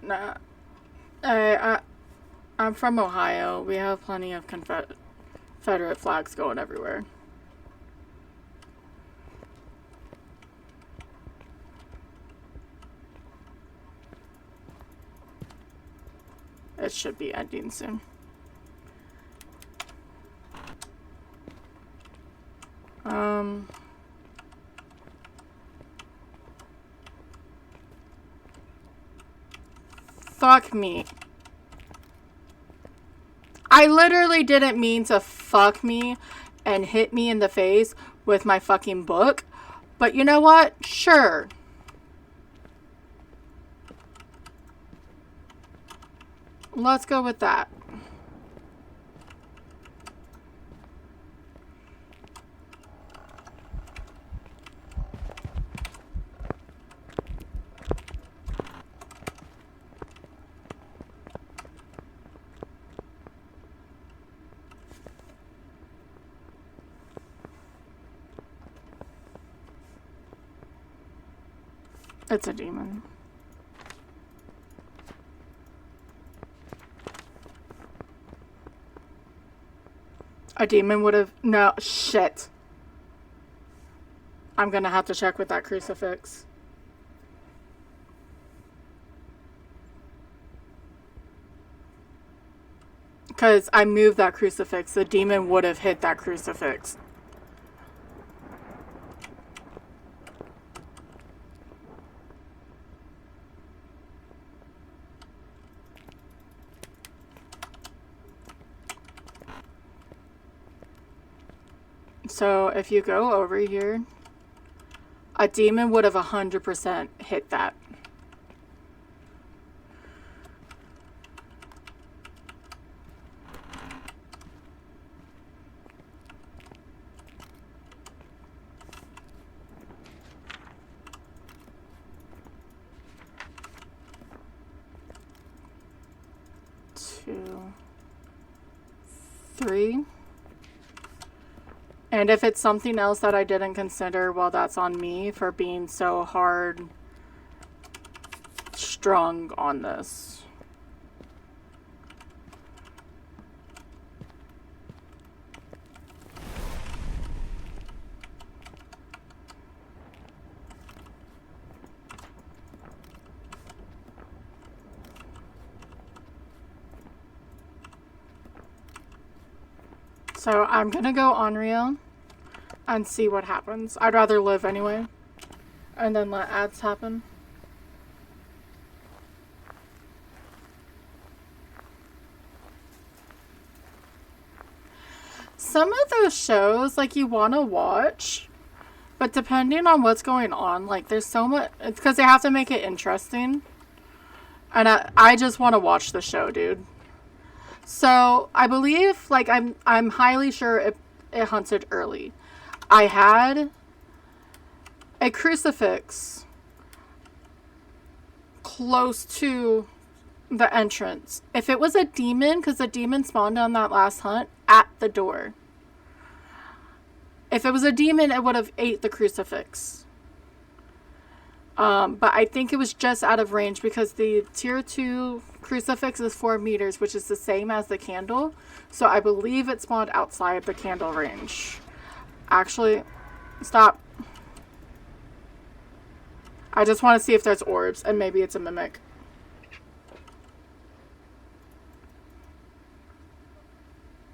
Speaker 1: Nah. I'm from Ohio. We have plenty of Confederate flags going everywhere. It should be ending soon. Fuck me. I literally didn't mean to fuck me and hit me in the face with my fucking book. But you know what? Sure. Let's go with that. It's a demon. A demon would have... No, shit. I'm gonna have to check with that crucifix. Because I moved that crucifix. The demon would have hit that crucifix. So if you go over here, a demon would have 100% hit that. Two, three. And if it's something else that I didn't consider, well, that's on me for being so hard strung on this. So I'm gonna go Onryo and see what happens. I'd rather live anyway. And then let ads happen. Some of those shows, like, you want to watch, but depending on what's going on, like, there's so much... It's because they have to make it interesting. And I just want to watch the show, dude. So, I believe, like, I'm highly sure it hunted early. I had a crucifix close to the entrance. If it was a demon, because the demon spawned on that last hunt, at the door. If it was a demon, it would have ate the crucifix. But I think it was just out of range because the tier 2 crucifix is 4 meters, which is the same as the candle. So I believe it spawned outside the candle range. Actually, stop. I just want to see if there's orbs, and maybe it's a mimic.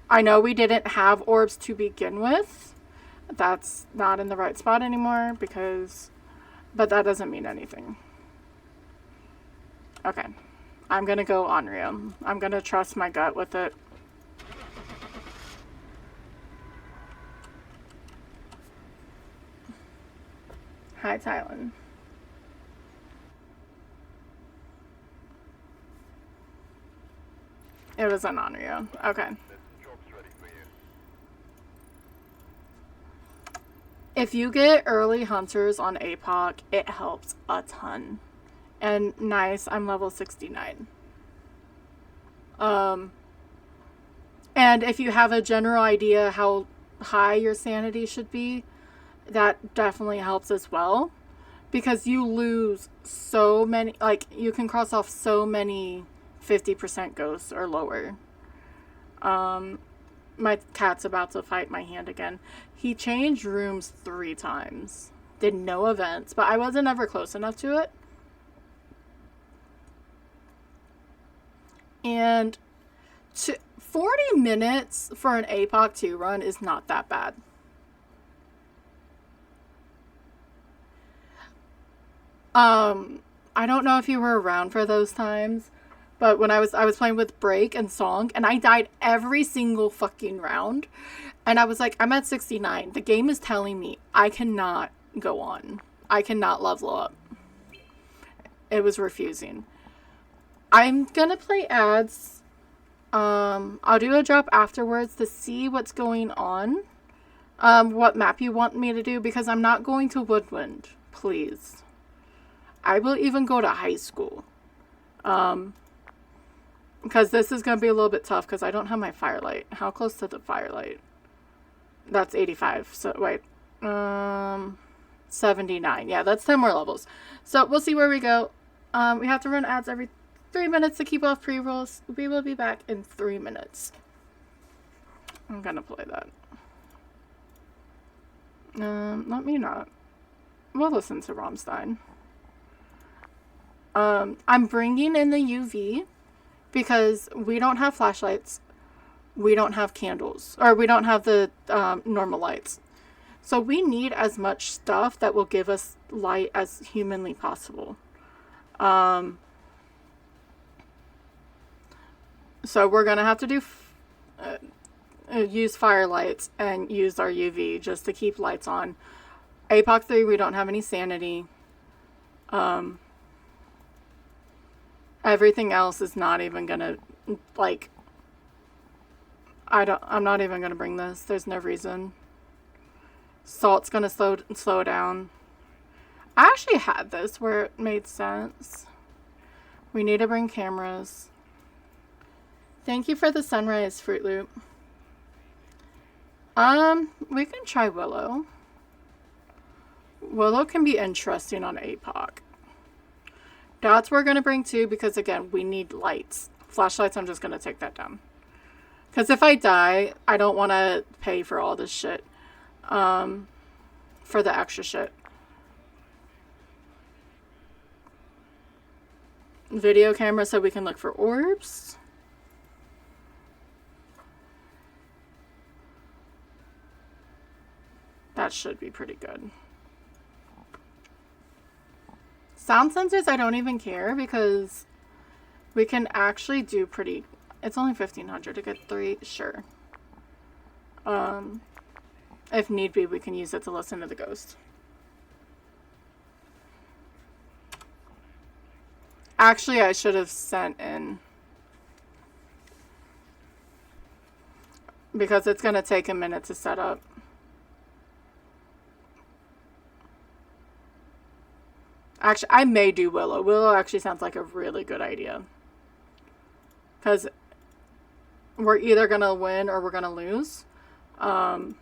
Speaker 1: I know we didn't have orbs to begin with. That's not in the right spot anymore because... But that doesn't mean anything. Okay. I'm gonna go Onryo. I'm gonna trust my gut with it. Hi, Tylen. It was an Onryo. Okay. If you get early hunters on APOC, it helps a ton. And nice, I'm level 69. And if you have a general idea how high your sanity should be, that definitely helps as well. Because you lose so many, like, you can cross off so many 50% ghosts or lower. My cat's about to fight my hand again. He changed rooms 3 times. Did no events, but I wasn't ever close enough to it. And 40 minutes for an APOC 2 run is not that bad. I don't know if you were around for those times, but when I was playing with Break and Song, and I died every single fucking round. And I was like, I'm at 69. The game is telling me I cannot go on. I cannot level up. It was refusing. I'm gonna play ads. I'll do a drop afterwards to see what's going on. What map you want me to do, because I'm not going to Woodwind, please. I will even go to high school. Because this is going to be a little bit tough because I don't have my firelight. How close to the firelight? That's 85. So, wait. 79. Yeah, that's 10 more levels. So, we'll see where we go. We have to run ads every 3 minutes to keep off pre-rolls. We will be back in 3 minutes. I'm going to play that. Let me not. We'll listen to Rammstein. I'm bringing in the UV because we don't have flashlights. We don't have candles. Or we don't have the normal lights. So we need as much stuff that will give us light as humanly possible. So we're going to have to do use firelights and use our UV just to keep lights on. APOC 3, we don't have any sanity. Everything else is not even gonna, like, I'm not even gonna bring this. There's no reason. Salt's gonna slow down. I actually had this where it made sense. We need to bring cameras. Thank you for the sunrise, Fruit Loop. We can try Willow. Willow can be interesting on APOC. Dots we're going to bring too because, again, we need lights. Flashlights, I'm just going to take that down. Because if I die, I don't want to pay for all this shit. For the extra shit. Video camera so we can look for orbs. That should be pretty good. Sound sensors, I don't even care because we can actually do pretty... It's only 1,500 to get 3, sure. If need be, we can use it to listen to the ghost. Actually, I should have sent in... Because it's going to take a minute to set up. Actually, I may do Willow. Willow actually sounds like a really good idea. Because we're either going to win or we're going to lose. And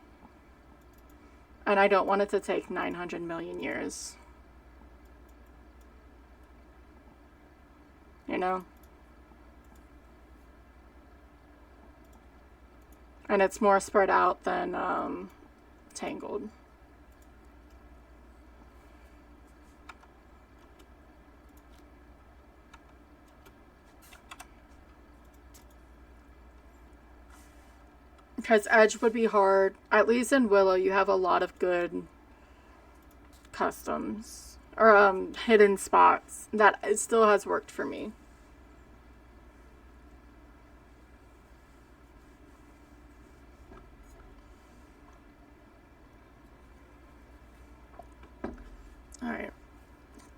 Speaker 1: I don't want it to take 900 million years. You know? And it's more spread out than Tangled. Because Edge would be hard. At least in Willow, you have a lot of good customs. Or hidden spots. That it still has worked for me. Alright.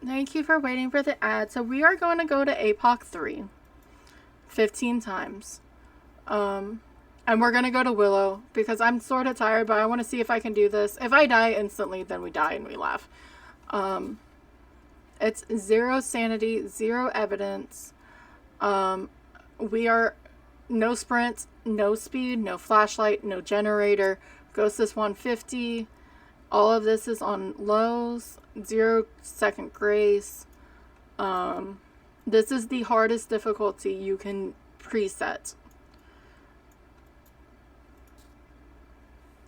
Speaker 1: Thank you for waiting for the ad. So we are going to go to APOC 3. 15 times. And we're going to go to Willow because I'm sort of tired, but I want to see if I can do this. If I die instantly, then we die and we laugh. It's 0 sanity, 0 evidence. We are no sprint, no speed, no flashlight, no generator. Ghost is 150. All of this is on lows. 0 second grace. This is the hardest difficulty you can preset.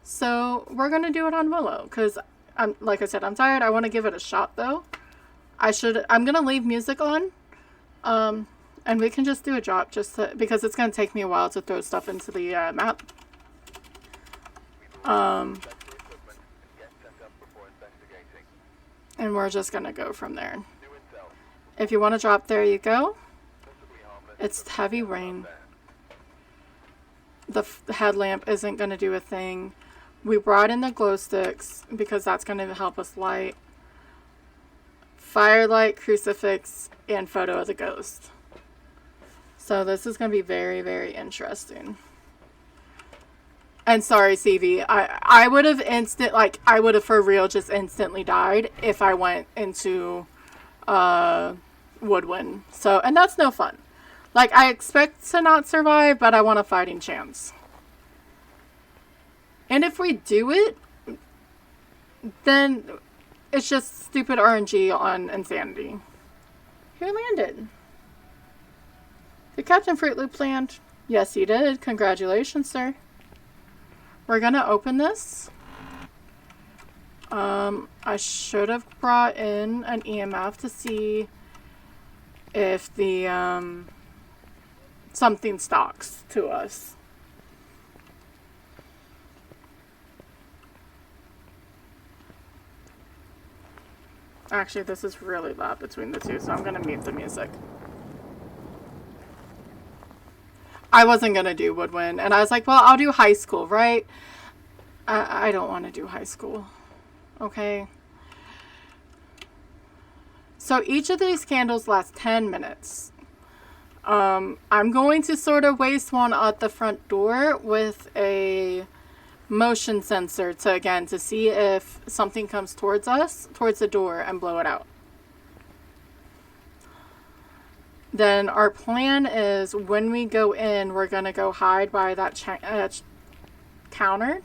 Speaker 1: So we're going to do it on Willow because like I said, I'm tired. I want to give it a shot though. I'm going to leave music on. And we can just do a drop because it's going to take me a while to throw stuff into the map. And we're just going to go from there. If you want to drop, there you go. It's heavy rain. The headlamp isn't going to do a thing. We brought in the glow sticks because that's going to help us light. Firelight, crucifix, and photo of the ghost. So this is going to be very, very interesting. And sorry, CV. I would have I would have for real just instantly died if I went into Woodwind. So, and that's no fun. Like, I expect to not survive, but I want a fighting chance. And if we do it, then it's just stupid RNG on Insanity. Who landed? Did Captain Fruit Loop land? Yes, he did. Congratulations, sir. We're gonna open this. I should have brought in an EMF to see if the, something stalks to us. Actually, this is really loud between the two, so I'm gonna mute the music. I wasn't gonna do Woodwind, and I was like, well, I'll do high school, right? I don't want to do high school. Okay. So each of these candles lasts 10 minutes. I'm going to sort of waste one at the front door with a motion sensor to see if something comes towards us, towards the door, and blow it out. Then our plan is when we go in, we're going to go hide by that counter.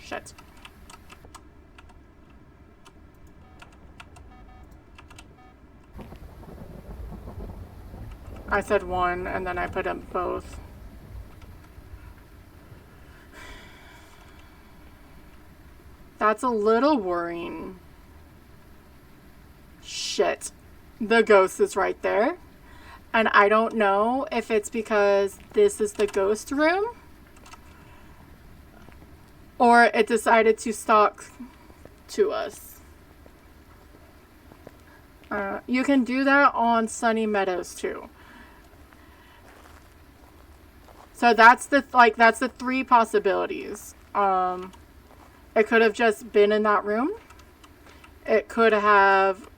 Speaker 1: Shit. I said one, and then I put in both. That's a little worrying. Shit. The ghost is right there. And I don't know if it's because this is the ghost room. or it decided to stalk to us. You can do that on Sunny Meadows too. So that's the three possibilities. It could have just been in that room. It could have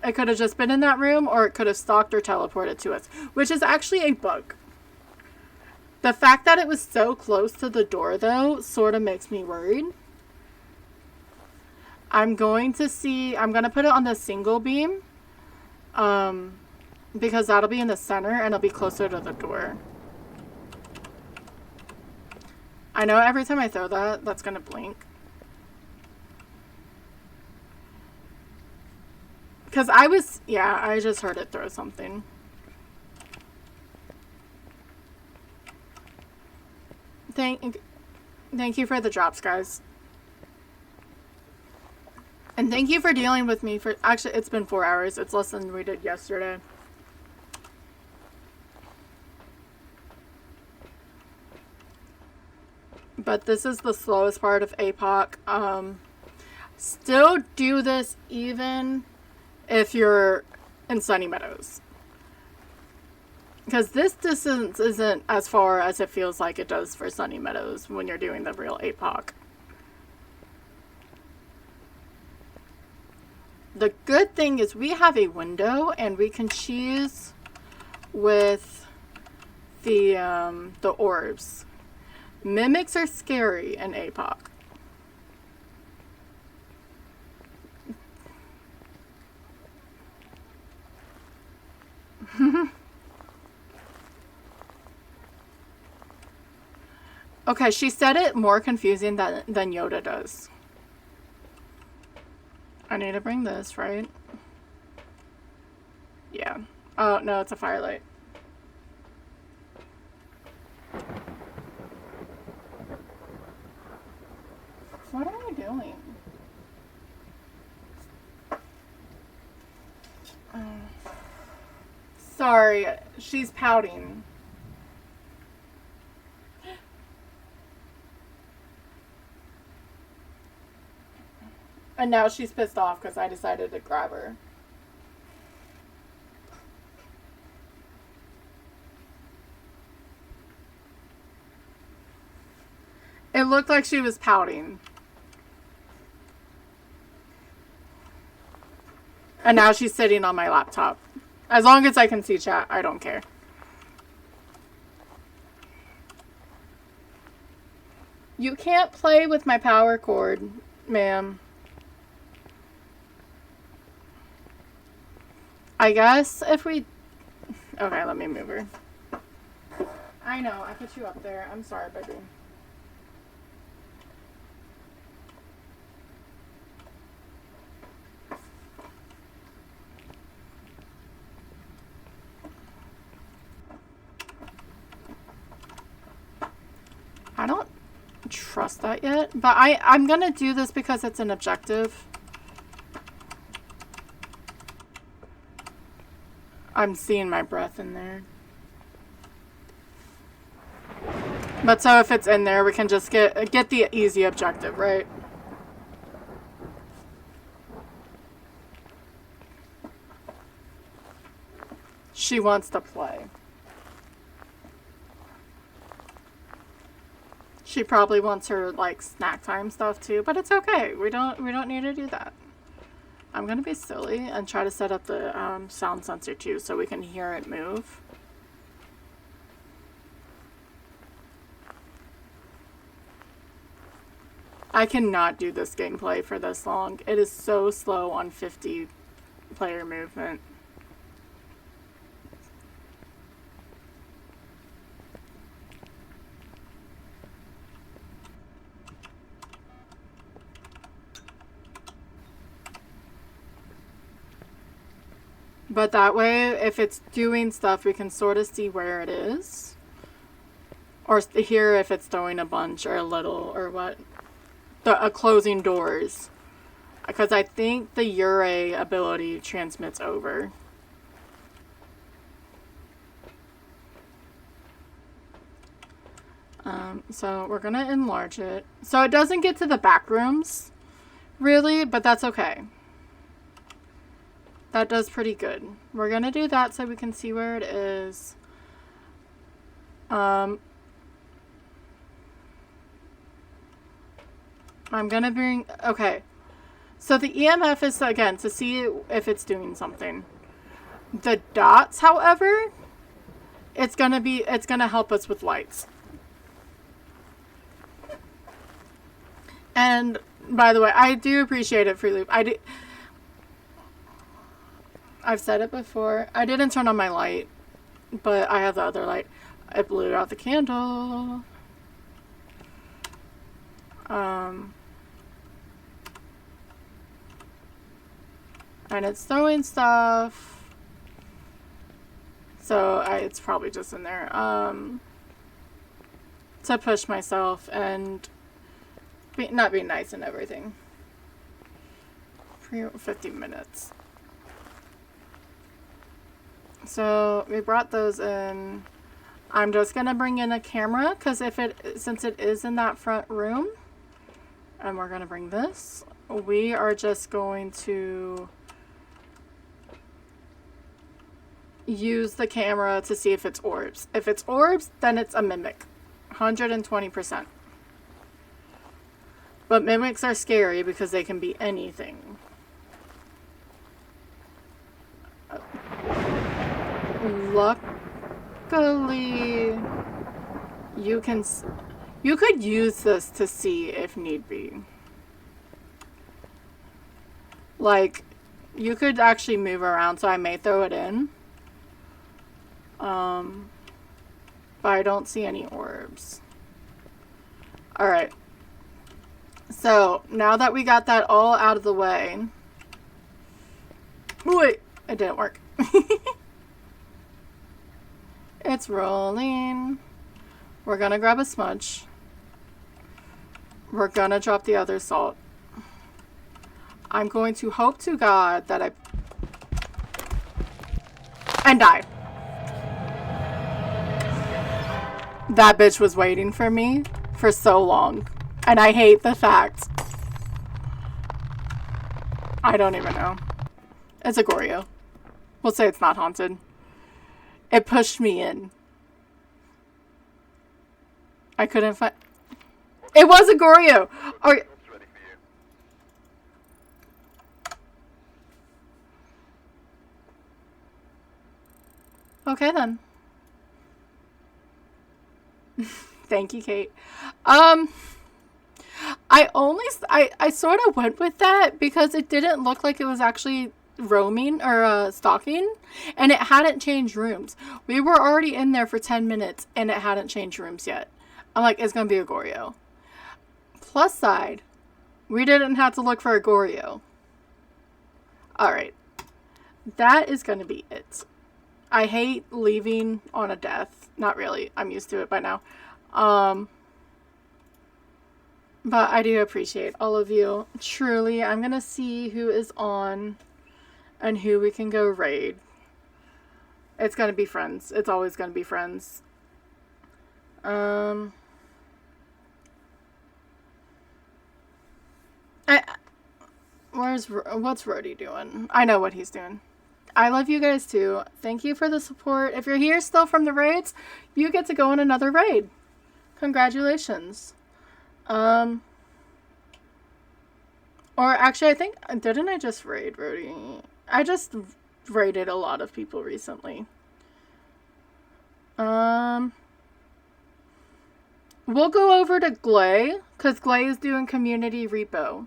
Speaker 1: just been in that room, or it could have stalked or teleported to us, which is actually a bug. The fact that it was so close to the door, though, sort of makes me worried. I'm going to put it on the single beam, because that'll be in the center and it'll be closer to the door. I know every time I throw that, that's going to blink. Because I just heard it throw something. Thank you for the drops, guys. And thank you for dealing with me for, actually, it's been 4 hours. It's less than we did yesterday. But this is the slowest part of APOC. Still do this even if you're in Sunny Meadows. Because this distance isn't as far as it feels like it does for Sunny Meadows when you're doing the real APOC. The good thing is we have a window and we can cheese with the orbs. Mimics are scary in APOC. Okay, she said it more confusing than Yoda does. I need to bring this, right? Yeah. Oh, no, it's a firelight. What are you doing? Sorry, she's pouting. And now she's pissed off because I decided to grab her. It looked like she was pouting. And now she's sitting on my laptop. As long as I can see chat, I don't care. You can't play with my power cord, ma'am. I guess if we... Okay, let me move her. I know, I put you up there. I'm sorry, baby. I don't trust that yet, but I'm gonna do this because it's an objective. I'm seeing my breath in there. But so if it's in there, we can just get the easy objective, right? She wants to play. She probably wants her like snack time stuff too, but it's okay. We don't need to do that. I'm gonna be silly and try to set up the sound sensor too so we can hear it move. I cannot do this gameplay for this long. It is so slow on 50 player movement. But that way, if it's doing stuff, we can sort of see where it is. Or hear if it's throwing a bunch or a little or what. Closing doors. Because I think the Ure ability transmits over. So we're gonna enlarge it. So it doesn't get to the back rooms, really, but that's okay. That does pretty good. We're gonna do that so we can see where it is. I'm gonna bring, okay. So the EMF is, again, to see if it's doing something. The dots, however, it's gonna help us with lights. And by the way, I do appreciate it, Free Loop. I've said it before. I didn't turn on my light, but I have the other light. I blew out the candle. And it's throwing stuff. So it's probably just in there. To push myself and not be nice and everything. 50 minutes. So we brought those in. I'm just gonna bring in a camera because since it is in that front room, and we're gonna bring this, we are just going to use the camera to see if it's orbs. If it's orbs, then it's a mimic, 120%. But mimics are scary because they can be anything. Luckily, you could use this to see if need be. Like, you could actually move around, so I may throw it in. But I don't see any orbs. Alright. So, now that we got that all out of the way. Wait, it didn't work. It's rolling. We're gonna grab a smudge. We're gonna drop the other salt. I'm going to hope to God that and die. That bitch was waiting for me for so long. And I hate the fact. I don't even know. It's a Goryo. We'll say it's not haunted. It pushed me in. I couldn't find... It was a Goryo! Are... Okay then. Thank you, Kate. I sort of went with that because it didn't look like it was actually roaming or stalking, and it hadn't changed rooms. We were already in there for 10 minutes and it hadn't changed rooms yet. I'm like, it's gonna be a Goryo. Plus side, we didn't have to look for a Goryo. Alright. That is gonna be it. I hate leaving on a death. Not really. I'm used to it by now. But I do appreciate all of you. Truly, I'm gonna see who is on and who we can go raid. It's gonna be friends. It's always gonna be friends. What's Rody doing? I know what he's doing. I love you guys too. Thank you for the support. If you're here still from the raids, you get to go on another raid. Congratulations. Or actually, I think, didn't I just raid Rody? I just raided a lot of people recently. We'll go over to Glay, because Glay is doing community repo.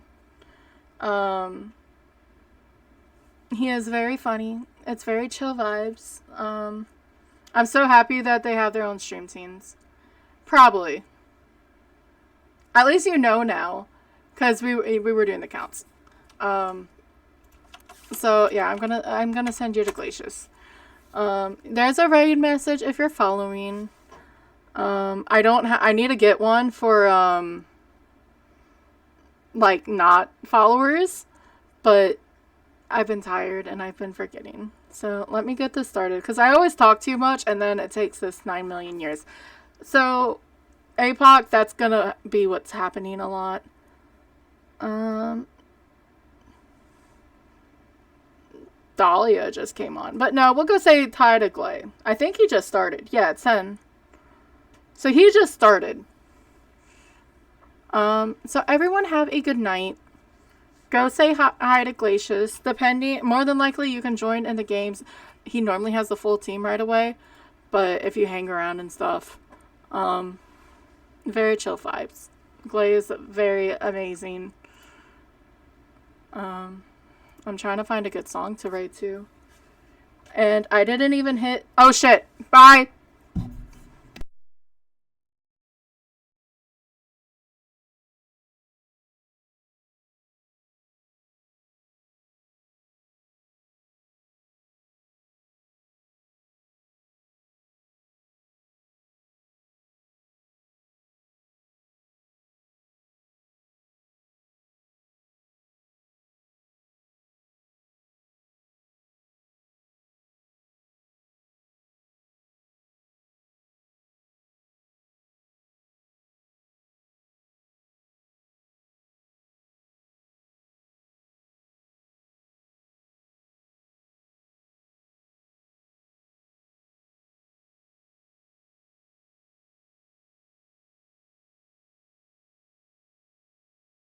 Speaker 1: He is very funny. It's very chill vibes. I'm so happy that they have their own stream scenes. Probably. At least you know now, because we were doing the counts. So yeah, I'm gonna send you to Glacius. There's a raid message if you're following. I need to get one for like not followers, but I've been tired and I've been forgetting. So let me get this started because I always talk too much and then it takes this 9 million years. So APOC, that's gonna be what's happening a lot. Dahlia just came on. But no, we'll go say hi to Glay. I think he just started. Yeah, it's 10. So he just started. So everyone have a good night. Go say hi to Glacius. More than likely you can join in the games. He normally has the full team right away. But if you hang around and stuff, very chill vibes. Glay is very amazing. I'm trying to find a good song to write to. And I didn't even hit... Oh shit! Bye!